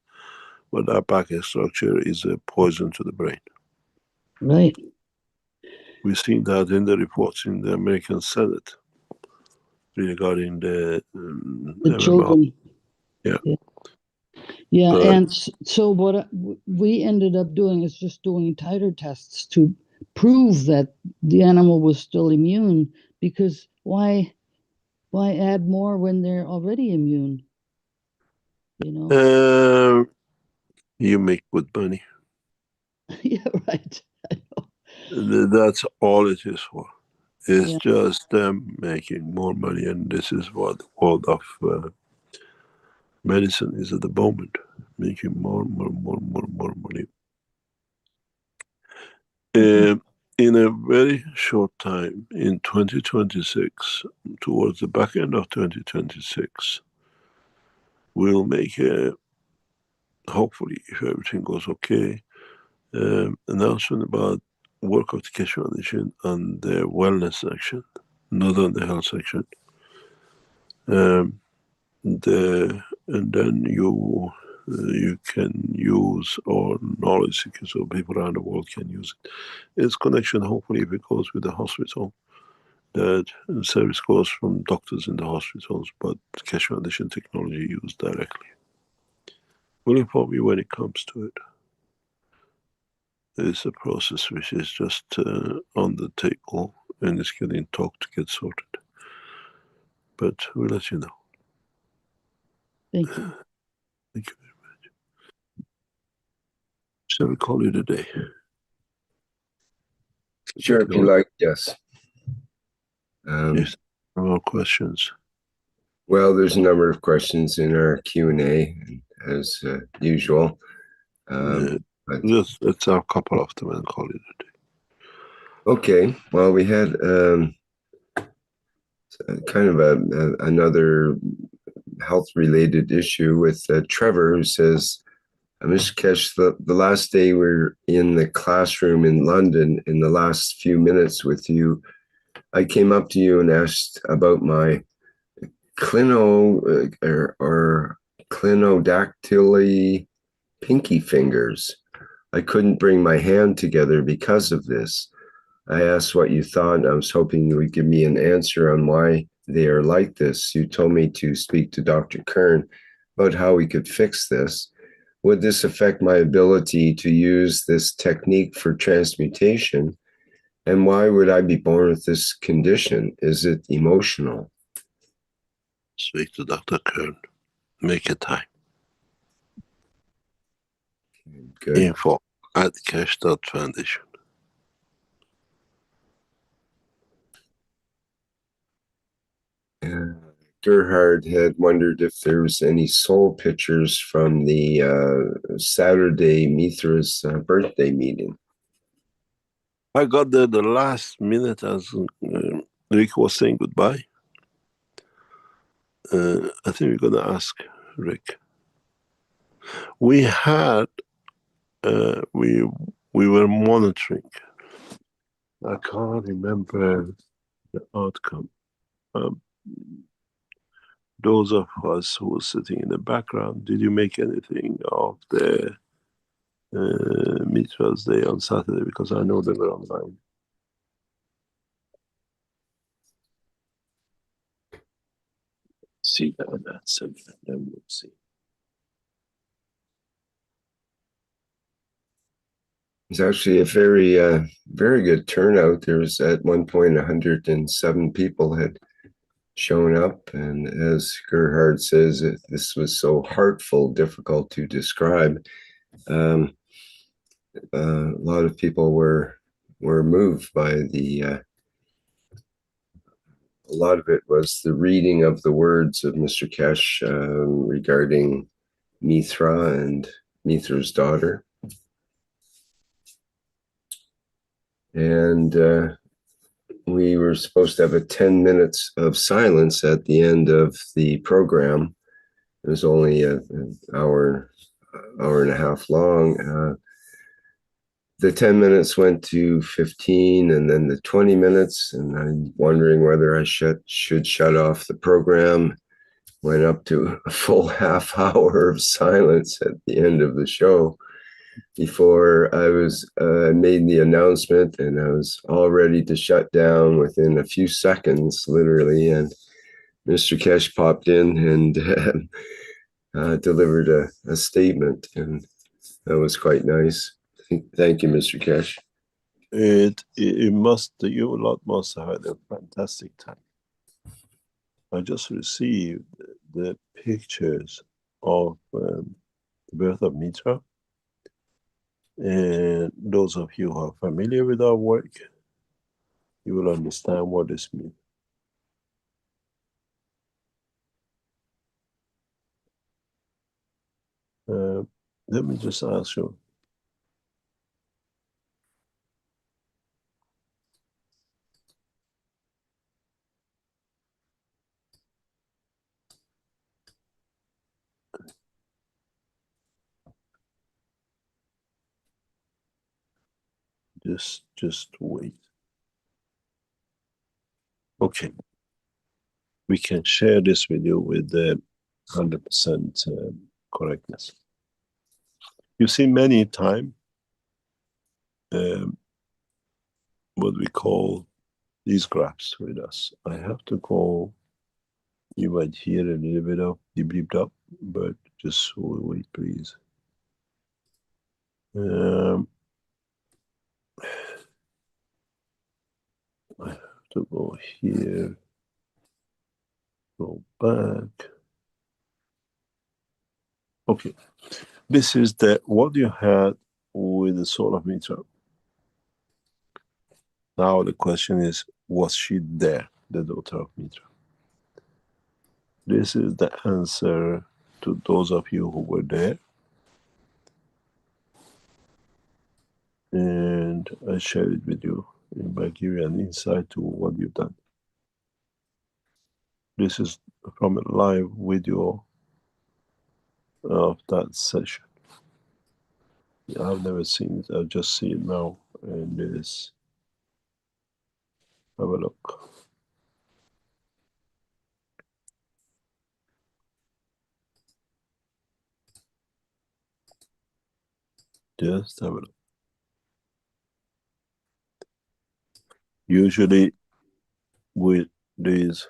But that bucket structure is a poison to the brain. Right. We've seen that in the reports in the American Senate regarding the children. Yeah. Yeah, and so what we ended up doing is just doing titer tests to prove that the animal was still immune, because why add more when they're already immune? You know? You make good money. Yeah, right. I know. That's all it is for. It's just them making more money, and this is what the world of medicine is at the moment, making more money. in a very short time, in 2026, towards the back end of 2026, we'll make a, hopefully, if everything goes okay, announcement about work of the Keshe Foundation on the wellness section, not on the health section. And then you can use our knowledge, so people around the world can use it. Its connection, hopefully, if it goes with the hospital, that service goes from doctors in the hospitals, but Keshe Foundation technology used directly. We'll inform you when it comes to it. It's a process which is just on the table and it's getting talked to get sorted. But we'll let you know. Thank you. Thank you very much. Shall we call it a day? Sure, if you like, yes. Yes. More questions? Well, there's a number of questions in our Q&A, as usual. Let's have a couple of them and call it a day. Okay. Well, we had kind of another health-related issue with Trevor, who says, Mr. Keshe, the last day we're in the classroom in London, in the last few minutes with you, I came up to you and asked about my clinodactyly pinky fingers. I couldn't bring my hand together because of this. I asked what you thought, and I was hoping you would give me an answer on why they are like this. You told me to speak to Dr. Kern about how we could fix this. Would this affect my ability to use this technique for transmutation? And why would I be born with this condition? Is it emotional? Speak to Dr. Kern. Make a time. Good. Info at Keshe.Foundation. Gerhard had wondered if there was any soul pictures from the Saturday Mithra's birthday meeting. I got there the last minute as Rick was saying goodbye. I think we're going to ask Rick. We had, we were monitoring. I can't remember the outcome. Those of us who were sitting in the background, did you make anything of the Mitra's Day on Saturday? Because I know they were online. See that on that section, then we'll see. It's actually a very, very good turnout. There was at one point 107 people had shown up, and as Gerhard says, this was so heartful, difficult to describe. A lot of people were moved by the. A lot of it was the reading of the words of Mr. Keshe regarding Mithra and Mithra's daughter. And we were supposed to have a 10 minutes of silence at the end of the program. It was only an hour and a half long. The 10 minutes went to 15 and then the 20 minutes. And I'm wondering whether I should shut off the program. Went up to a full half hour of silence at the end of the show before I made the announcement, and I was all ready to shut down within a few seconds, literally. And Mr. Keshe popped in and delivered a statement, and that was quite nice. Thank you, Mr. Keshe. You must have had a fantastic time. I just received the pictures of the birth of Mitra. And those of you who are familiar with our work, you will understand what this means. Let me just ask you, Just wait. Okay. We can share this with you with the 100% correctness. You see many times what we call these graphs with us. I have to go, you might hear a little bit of deep up, but just wait, please. I have to go here, go back. Okay, this is what you had with the solar meter. Now the question is, was she there, the daughter of Mitra? This is the answer to those of you who were there. And I share it with you and I give you an insight to what you've done. This is from a live video of that session. I've never seen it, I've just seen it now. And this, have a look. Just have a look. Usually with these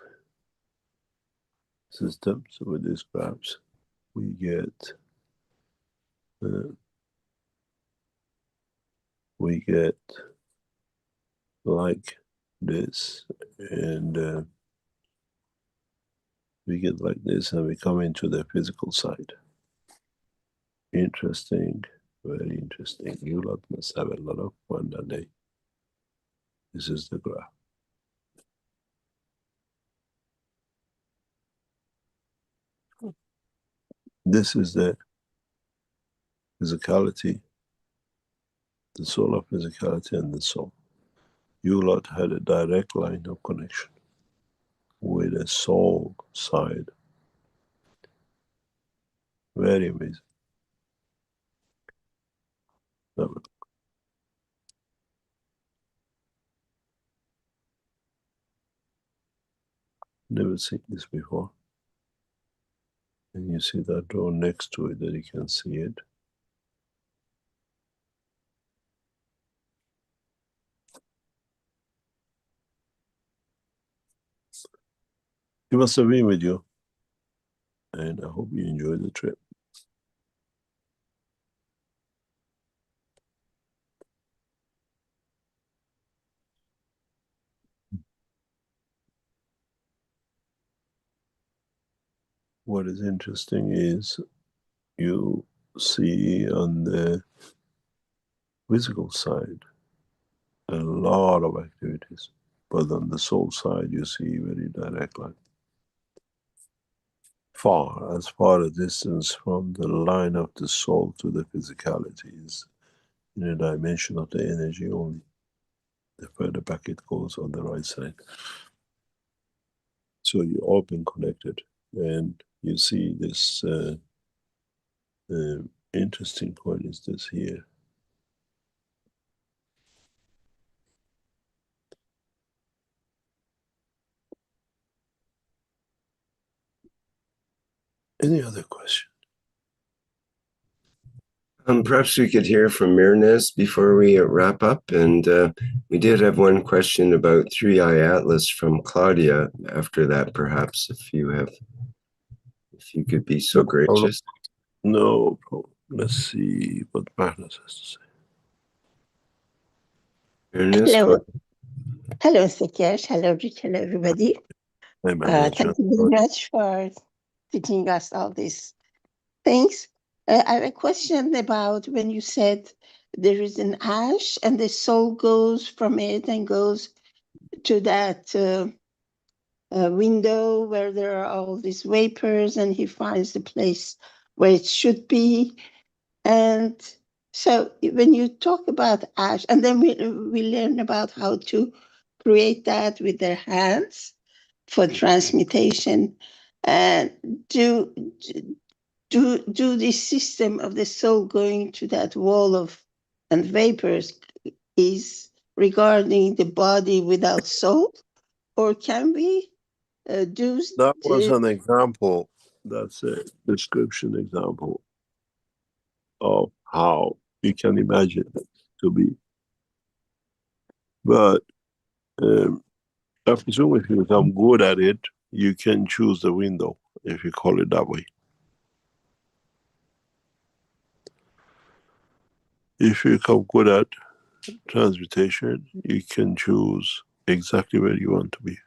systems, with these graphs, we get like this, and we get like this, and we come into the physical side. Interesting, very interesting. You lot must have a lot of fun that day. This is the graph. This is the physicality, the soul of physicality and the soul. You lot had a direct line of connection with the soul side. Very amazing. Never seen this before. And you see that door next to it that you can see it. It must have been with you. And I hope you enjoy the trip. What is interesting is you see on the physical side a lot of activities, but on the soul side you see very direct line. As far a distance from the line of the soul to the physicality is in a dimension of the energy only. The further back it goes on the right side. So you're all been connected, and you see this interesting point is this here. Any other question? Perhaps we could hear from Mirnes before we wrap up. And we did have one question about 3i Atlas from Claudia. After that, perhaps, if you could be so gracious. No problem. Let's see what Magnus has to say. Mirnes, Hello. Hello, Keshe. Hello, Rich. Hello, everybody. Thank you very much for teaching us all these things. I have a question about when you said there is an ash and the soul goes from it and goes to that window where there are all these vapors, and he finds the place where it should be. And so when you talk about ash, and then we learn about how to create that with their hands for transmutation, and do this system of the soul going to that wall of and vapors is regarding the body without soul, or can we do? That was an example. That's a description example of how you can imagine it to be. But I presume if you become good at it, you can choose the window, if you call it that way. If you become good at transmutation, you can choose exactly where you want to be.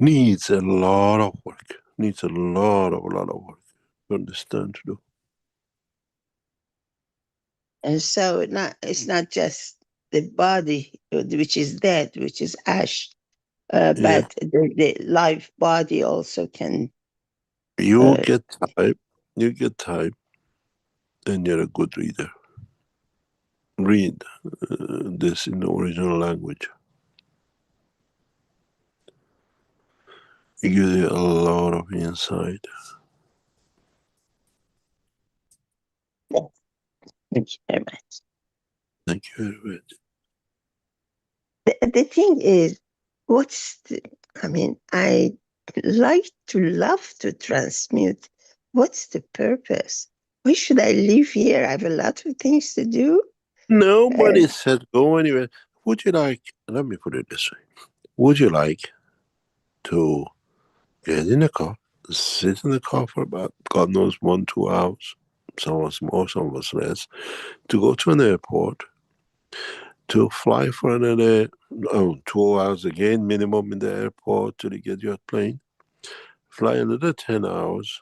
Needs a lot of work. Needs a lot of work to understand to do. And so it's not just the body, which is dead, which is ash, Yeah. but the live body also can. You get time, and you're a good reader. Read this in the original language. It gives you a lot of insight. Thank you very much. Thank you very much. The thing is, I love to transmute. What's the purpose? Why should I live here? I have a lot of things to do. Nobody said go anywhere. Would you like, let me put it this way. Would you like to get in a car, sit in the car for about, God knows, 1-2 hours, some of us more, some of us less, to go to an airport, to fly for another 2 hours again minimum in the airport till you get your plane, fly another 10 hours,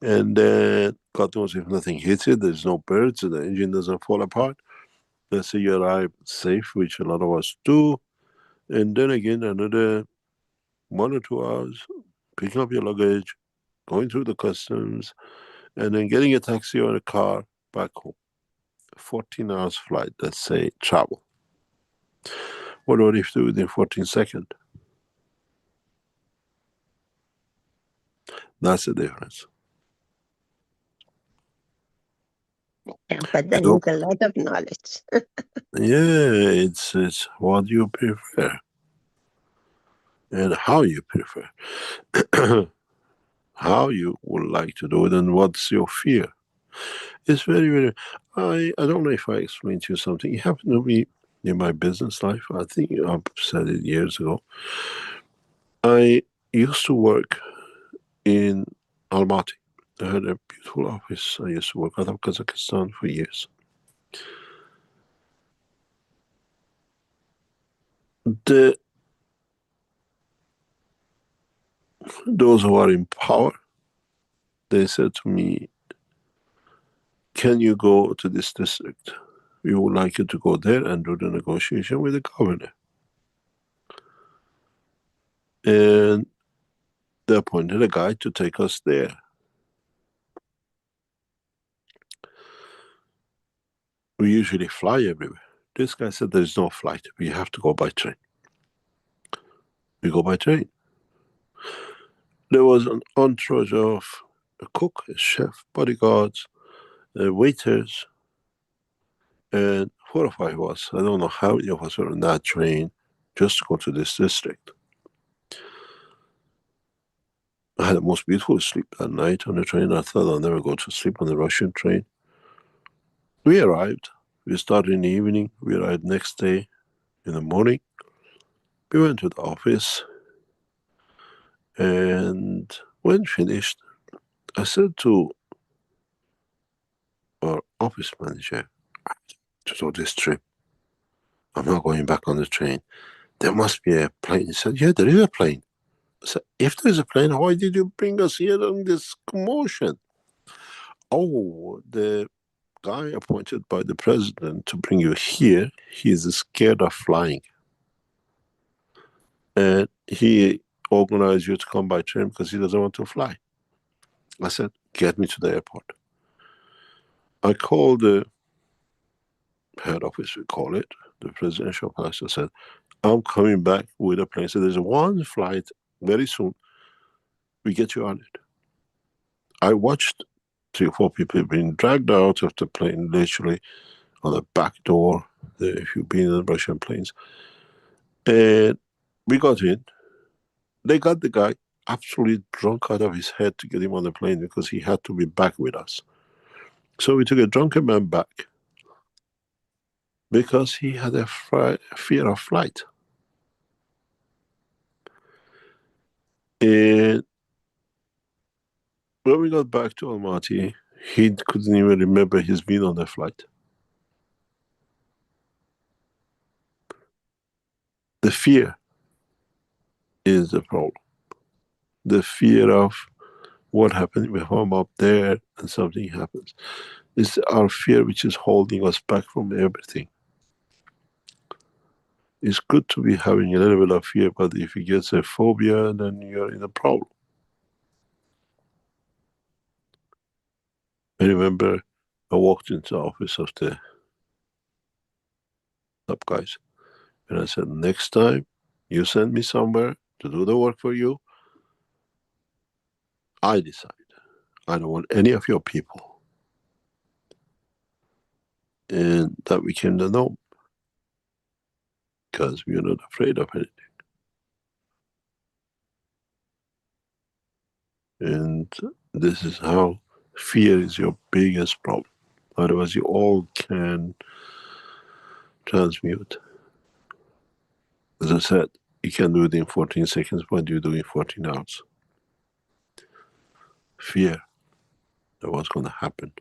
and then God knows if nothing hits it, there's no birds, and the engine doesn't fall apart. Let's say you arrive safe, which a lot of us do, and then again another 1 or 2 hours, picking up your luggage, going through the customs, and then getting a taxi or a car back home. 14 hours flight, let's say, travel. What do you do within 14 seconds? That's the difference. Yeah, but that is a lot of knowledge. Yeah, it's what you prefer and how you prefer. How you would like to do it and what's your fear. It's very, very... I don't know if I explained to you something. It happened to me in my business life. I think I've said it years ago. I used to work in Almaty. I had a beautiful office. I used to work out of Kazakhstan for years. Those who are in power, they said to me, can you go to this district? We would like you to go there and do the negotiation with the governor. And they appointed a guy to take us there. We usually fly everywhere. This guy said there is no flight. We have to go by train. We go by train. There was an entourage of a cook, a chef, bodyguards, waiters, and 4 or 5 of us. I don't know how many of us were on that train just to go to this district. I had the most beautiful sleep that night on the train. I thought I'll never go to sleep on the Russian train. We arrived. We started in the evening. We arrived next day in the morning. We went to the office. And when finished, I said to our office manager, to do this trip, I'm not going back on the train. There must be a plane. He said, yeah, there is a plane. I said, if there is a plane, why did you bring us here on this commotion? Oh, the guy appointed by the president to bring you here, he's scared of flying. And he organized you to come by train because he doesn't want to fly. I said, get me to the airport. I called the head office, we call it, the presidential palace. I said, I'm coming back with a plane. So there's one flight very soon. We get you on it. I watched 3 or 4 people being dragged out of the plane, literally on the back door, if you've been in the Russian planes. And we got in. They got the guy absolutely drunk out of his head to get him on the plane because he had to be back with us. So we took a drunken man back because he had a fear of flight. And when we got back to Almaty, he couldn't even remember he's been on the flight. The fear is the problem. The fear of what happened if I'm up there and something happens. It's our fear which is holding us back from everything. It's good to be having a little bit of fear, but if you get a phobia, then you're in a problem. I remember I walked into the office of the top guys and I said, next time you send me somewhere to do the work for you, I decide. I don't want any of your people. And that became the norm because we are not afraid of anything. And this is how fear is your biggest problem. Otherwise, you all can transmute. As I said, you can do it in 14 seconds, but you do it in 14 hours. Fear that what's going to happen.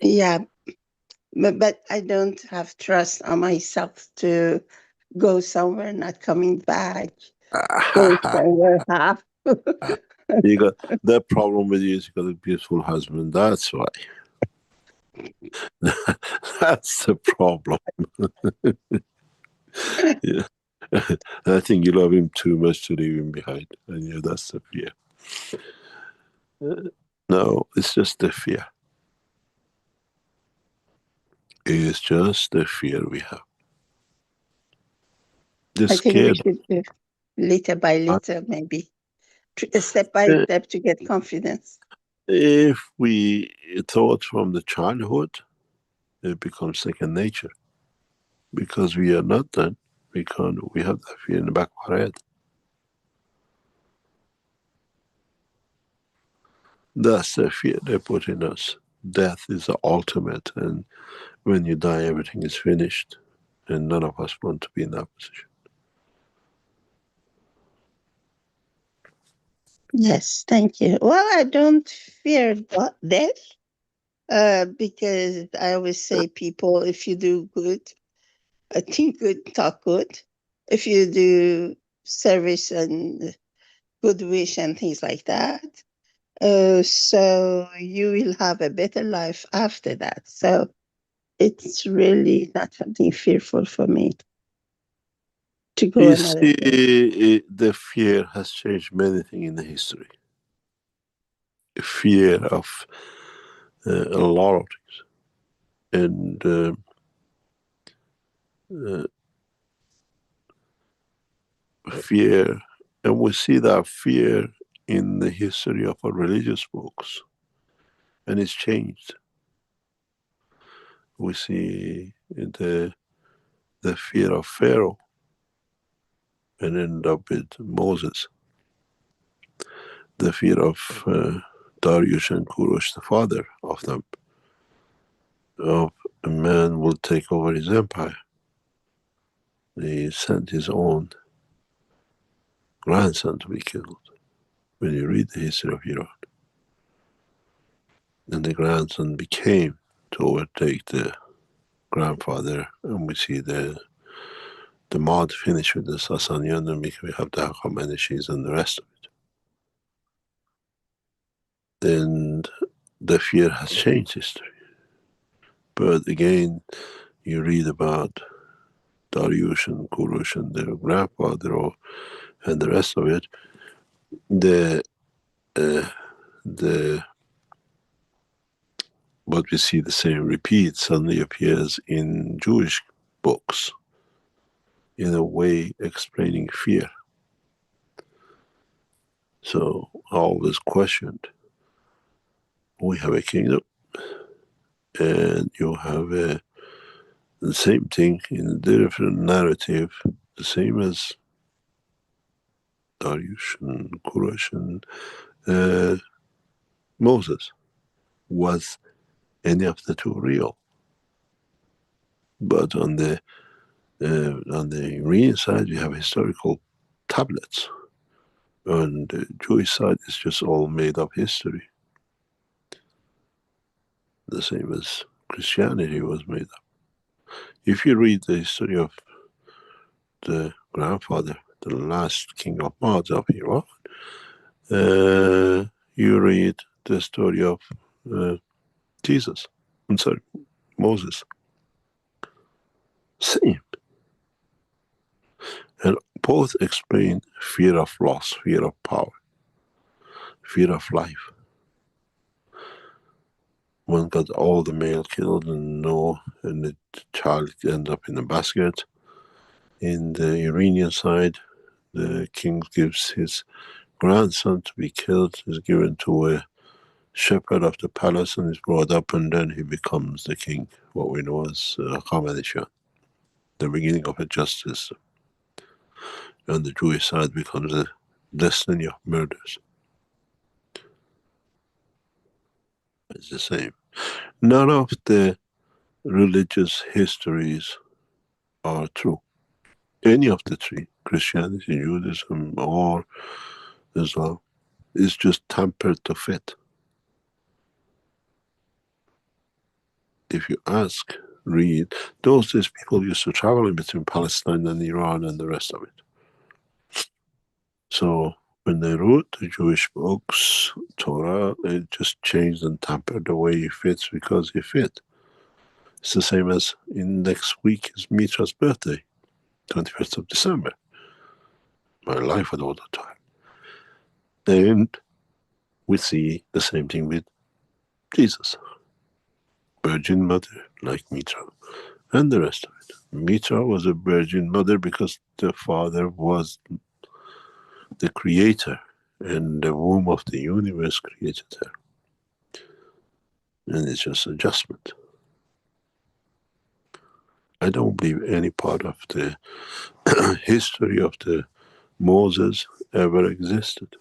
Yeah, but I don't have trust on myself to go somewhere, not coming back, go somewhere half. You got that problem with you is you got a beautiful husband. That's why. That's the problem. Yeah. I think you love him too much to leave him behind. And yeah, that's the fear. No, it's just the fear. It's just the fear we have. The I think we scared. should do little by little, maybe step by step to get confidence. If we thought from the childhood, it becomes second nature. Because we are not done, we have that fear in the back of our head. That's the fear they put in us. Death is the ultimate, and when you die, everything is finished. And none of us want to be in that position. Yes, thank you. Well, I don't fear death because I always say, people, if you do good, think good, talk good. If you do service and good wish and things like that, so you will have a better life after that. So it's really not something fearful for me to go You another way. see, the fear has changed many things in the history. Fear of a lot of things. And fear, and we see that fear in the history of our religious books, and it's changed. We see the fear of Pharaoh and end up with Moses. The fear of Darius and Kurosh, the father of them, of a man will take over his empire. He sent his own grandson to be killed. When you read the history of Iran, and the grandson became to overtake the grandfather, and we see the Mahd finish with the Sasanian, and we have the Khameneshis and the rest of it. And the fear has changed history. But again, you read about Dariush and Kurush and their grandfather and the rest of it, the what we see the same repeat suddenly appears in Jewish books. in a way explaining fear. So I always questioned, we have a kingdom and you have the same thing in a different narrative, the same as Darius and Kurosh and Moses. Was any of the two real? But on the Iranian side, we have historical tablets. On the Jewish side, it's just all made up history. The same as Christianity was made up. If you read the history of the grandfather, the last king of Ma'at of Iran, you read the story of Jesus. I'm sorry, Moses. Same. And both explain fear of loss, fear of power, fear of life. One got all the male killed and the child ended up in a basket. In the Iranian side, the king gives his grandson to be killed, is given to a shepherd of the palace and is brought up, and then he becomes the king, what we know as Ahmadiyya, the beginning of a justice. And the Jewish side becomes a destiny of murders. It's the same. None of the religious histories are true. Any of the three, Christianity, Judaism, or Islam, is just tampered to fit. If you ask, read, those days people used to travel in between Palestine and Iran and the rest of it. So when they wrote the Jewish books, Torah, it just changed and tampered the way it fits because it fit. It's the same as in next week is Mitra's birthday, 21st of December. My life with all the time. And we see the same thing with Jesus. Virgin Mother, like Mitra, and the rest of it. Mitra was a virgin mother because the father was the creator, and the womb of the universe created her. And it's just adjustment. I don't believe any part of the history of the Moses ever existed,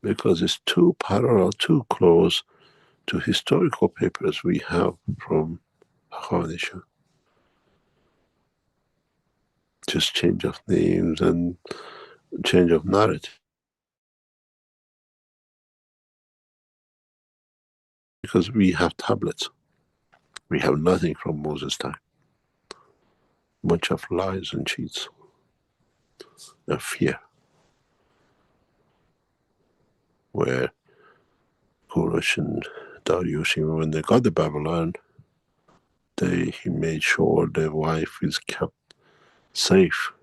because it's too parallel, too close to historical papers we have from Ahmadiyya. Just change of names and change of narrative. Because we have tablets. We have nothing from Moses' time. Bunch of lies and cheats. And fear. Where Koresh and Darius, even when they got the Babylon, he made sure their wife is kept safe.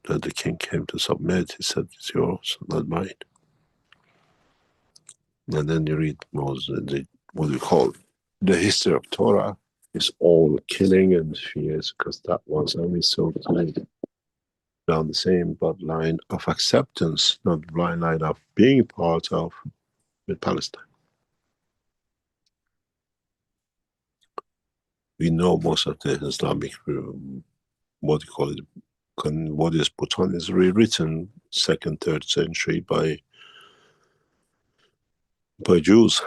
That the king came to submit. He said, it's yours, not mine. And then you read Moses, what we call the history of Torah is all killing and fears, because that was only so tied down the same bloodline of acceptance, not the blind line of being part of with Palestine. We know most of the Islamic, what is put on is rewritten 2nd, 3rd century by Jews,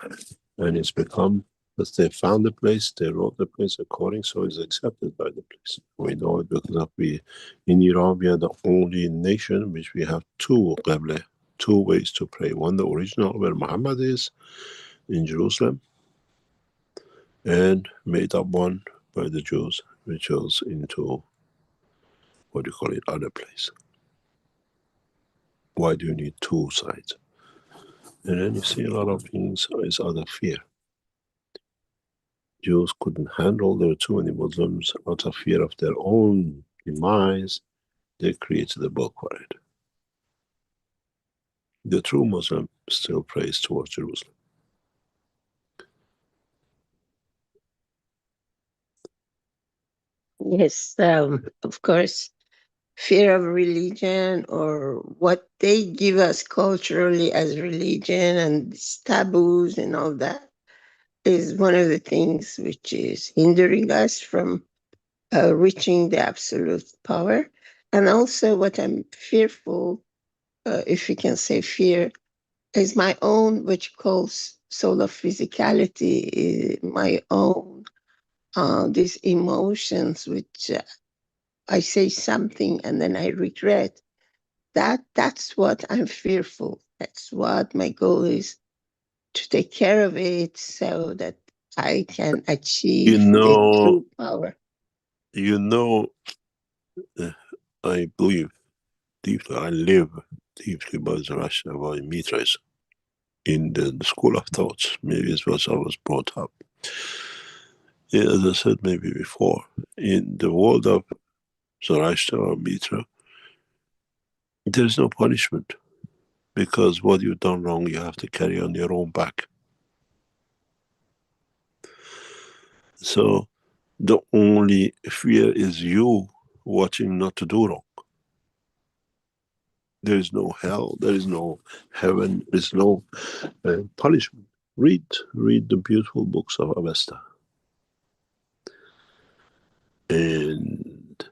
and it's become, as they found the place, they wrote the place according, so it's accepted by the place. We know it because in Iran we are the only nation which we have two qibla, two ways to pray. One, the original where Muhammad is in Jerusalem, and made up one by the Jews, which goes into other place. Why do you need two sides? And then you see a lot of things is out of fear. Jews couldn't handle there were too many Muslims. Out of fear of their own demise, they created a book for it. The true Muslim still prays towards Jerusalem. Yes, of course, fear of religion or what they give us culturally as religion and these taboos and all that is one of the things which is hindering us from reaching the absolute power. And also, what I'm fearful, if you can say fear, is my own, which calls soul of physicality, my own, these emotions, which I say something and then I regret. That's what I'm fearful. That's what my goal is, to take care of it so that I can You achieve the know, true power. I believe deeply, I live deeply by the Russia, by Mithraism. In the school of thoughts, maybe it was I was brought up. Yeah, as I said maybe before, in the world of Zoroaster or Mitra, there is no punishment, because what you've done wrong, you have to carry on your own back. So the only fear is you watching not to do wrong. There is no hell, there is no heaven, there is no punishment. Read the beautiful books of Avesta. And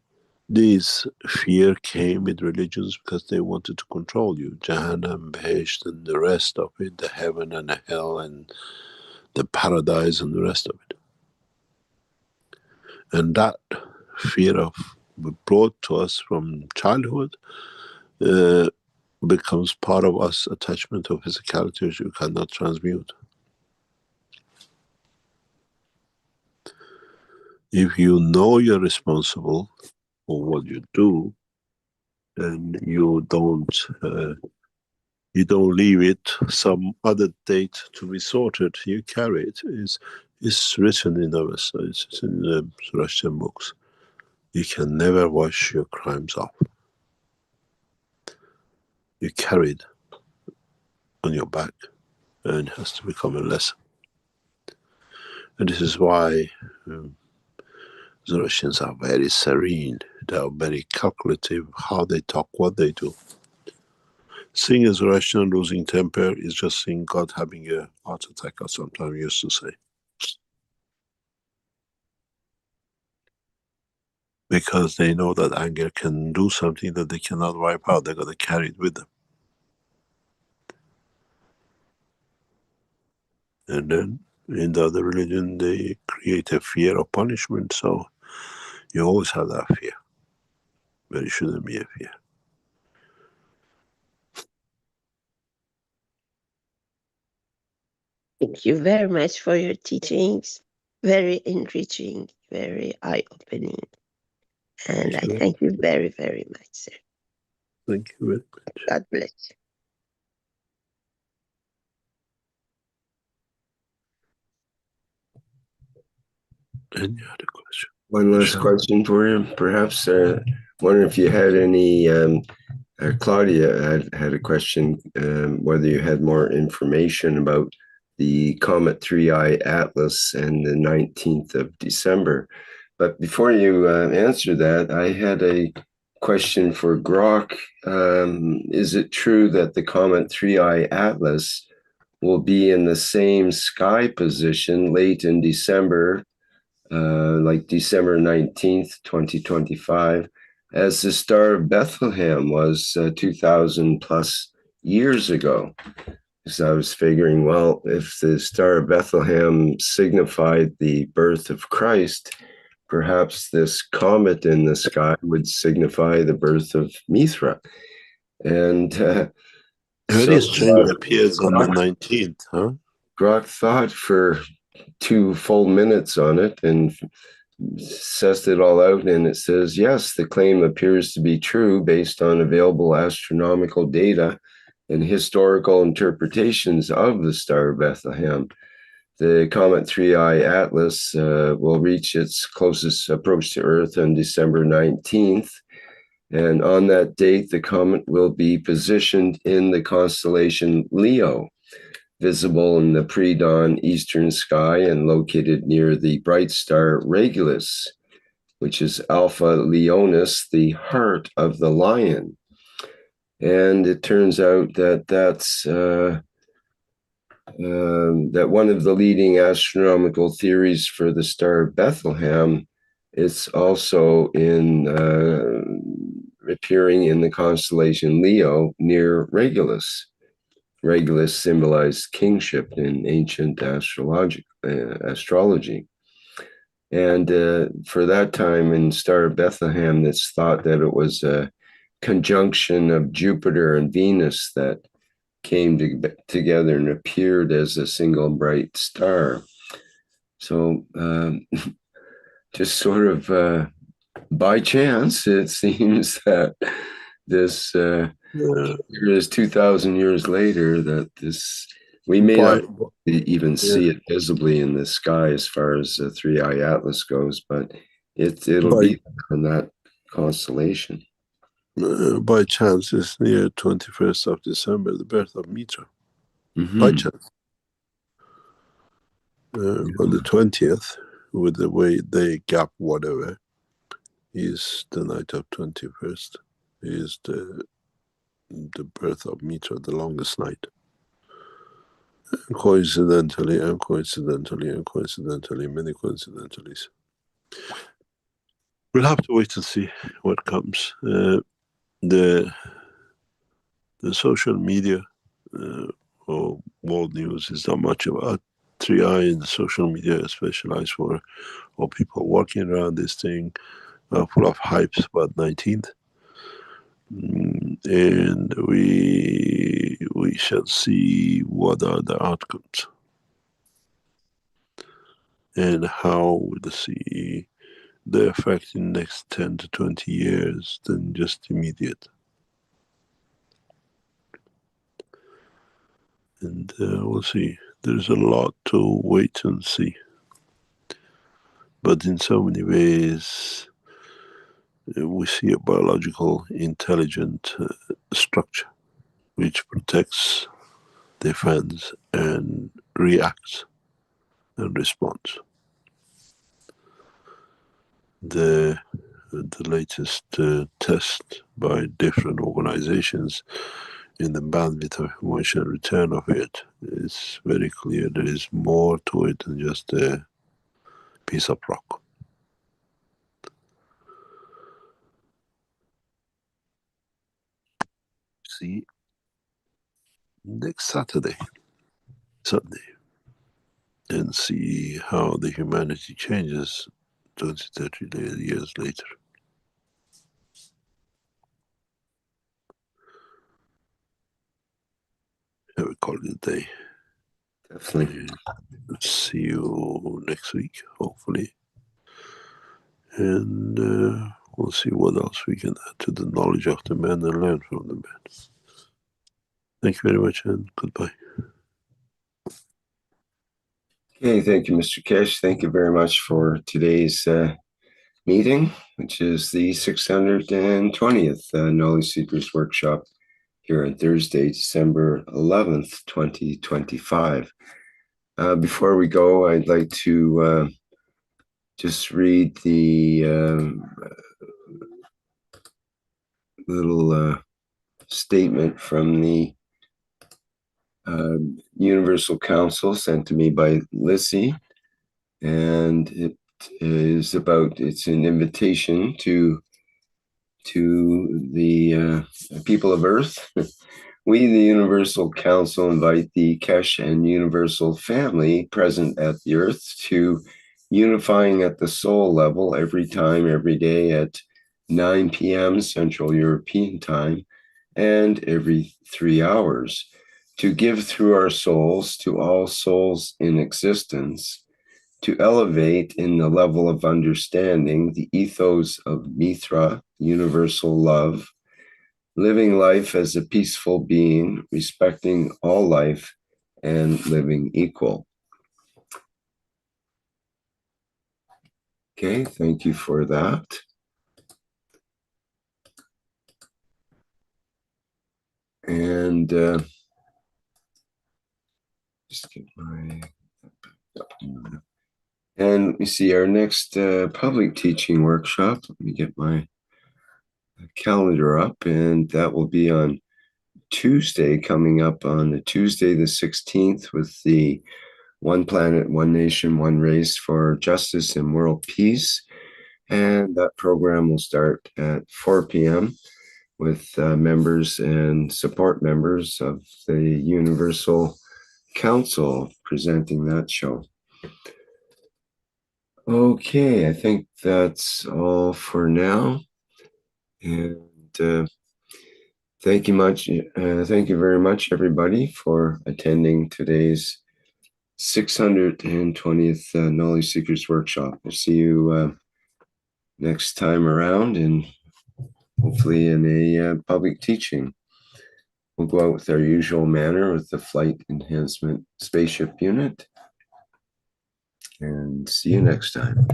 this fear came with religions because they wanted to control you. Jahannam, Behesht, and the rest of it, the heaven and the hell and the paradise and the rest of it. And that fear of brought to us from childhood becomes part of us, attachment of physicality which you cannot transmute. If you know you're responsible for what you do, and you don't leave it some other date to be sorted, you carry it. It's written in Avesta, it's in the Russian books. You can never wash your crimes off. You carry it on your back, and it has to become a lesson. And this is why the Russians are very serene, they are very calculative, how they talk, what they do. Seeing as a Russian losing temper is just seeing God having a heart attack, or sometimes used to say. Because they know that anger can do something that they cannot wipe out, they're going to carry it with them. And then in the other religion, they create a fear of punishment, so you always have that fear, but it shouldn't be a fear. Thank you very much for your teachings. Very enriching, very eye-opening. And I thank you very, very much, sir. Thank you very much. God bless. Any other question? One last question for you, perhaps. Wondering if you had any. Claudia had a question, whether you had more information about the Comet 3I Atlas and the 19th of December. But before you answer that, I had a question for Grok. Is it true that the Comet 3I Atlas will be in the same sky position late in December, like December 19th, 2025, as the Star of Bethlehem was 2,000 plus years ago? So I was figuring, well, if the Star of Bethlehem signified the birth of Christ, perhaps this comet in the sky would signify the birth of Mithra. And Very strange, appears on the 19th, huh? Grok thought for 2 full minutes on it and sussed it all out, and it says, yes, the claim appears to be true based on available astronomical data and historical interpretations of the Star of Bethlehem. The Comet 3I Atlas will reach its closest approach to Earth on December 19th. And on that date, the comet will be positioned in the constellation Leo, visible in the pre-dawn eastern sky and located near the bright star Regulus which is Alpha Leonis, the heart of the lion. And it turns out that that one of the leading astronomical theories for the Star of Bethlehem is also appearing in the constellation Leo near Regulus. Regulus symbolized kingship in ancient astrology. And for that time in Star of Bethlehem, it's thought that it was a conjunction of Jupiter and Venus that came together and appeared as a single bright star. So just sort of by chance, it seems that this is 2,000 years later that we may not even see it visibly in the sky as far as the Three-Eye Atlas goes, but it'll be in that constellation. By chance, it's near 21st of December, the birth of Mitra. By chance. On the 20th, with the way they gap whatever, is the night of 21st, is the birth of Mitra, the longest night. And coincidentally, many coincidentalities. We'll have to wait and see what comes. The social media or world news is not much about 3i, and the social media is specialized for people working around this thing, full of hypes about 19th. And we shall see what are the outcomes and how we'll see the effect in the next 10 to 20 years than just immediate. And we'll see. There's a lot to wait and see. But in so many ways, we see a biological, intelligent structure which protects, defends, and reacts and responds. The latest test by different organizations in the bandwidth of information return of it is very clear. There is more to it than just a piece of rock. See next Sunday, and see how the humanity changes 20, 30 years later. Have a quality day. Definitely. See you next week, hopefully. And we'll see what else we can add to the knowledge of the man and learn from the man. Thank you very much, and goodbye. Okay, thank you, Mr. Keshe. Thank you very much for today's meeting, which is the 620th Knowledge Seekers Workshop here on Thursday, December 11th, 2025. Before we go, I'd like to just read the little statement from the Universal Council sent to me by Lissy, and it's an invitation to the people of Earth. We, the Universal Council, invite the Keshe and Universal family present at the Earth to unifying at the soul level every time, every day at 9 p.m. Central European Time and every 3 hours, to give through our souls to all souls in existence, to elevate in the level of understanding the ethos of Mitra, universal love, living life as a peaceful being, respecting all life and living equal. Okay, thank you for that. And just get my And let me see, our next public teaching workshop, let me get my calendar up, and that will be on Tuesday, coming up on the Tuesday the 16th, with the One Planet, One Nation, One Race for Justice and World Peace. And that program will start at 4 p.m. with members and support members of the Universal Council presenting that show. Okay, I think that's all for now. And thank you very much, everybody, for attending today's 620th Knowledge Seekers Workshop. We'll see you next time around, and hopefully in a public teaching. We'll go out with our usual manner with the Flight Enhancement Spaceship Unit, and see you next time.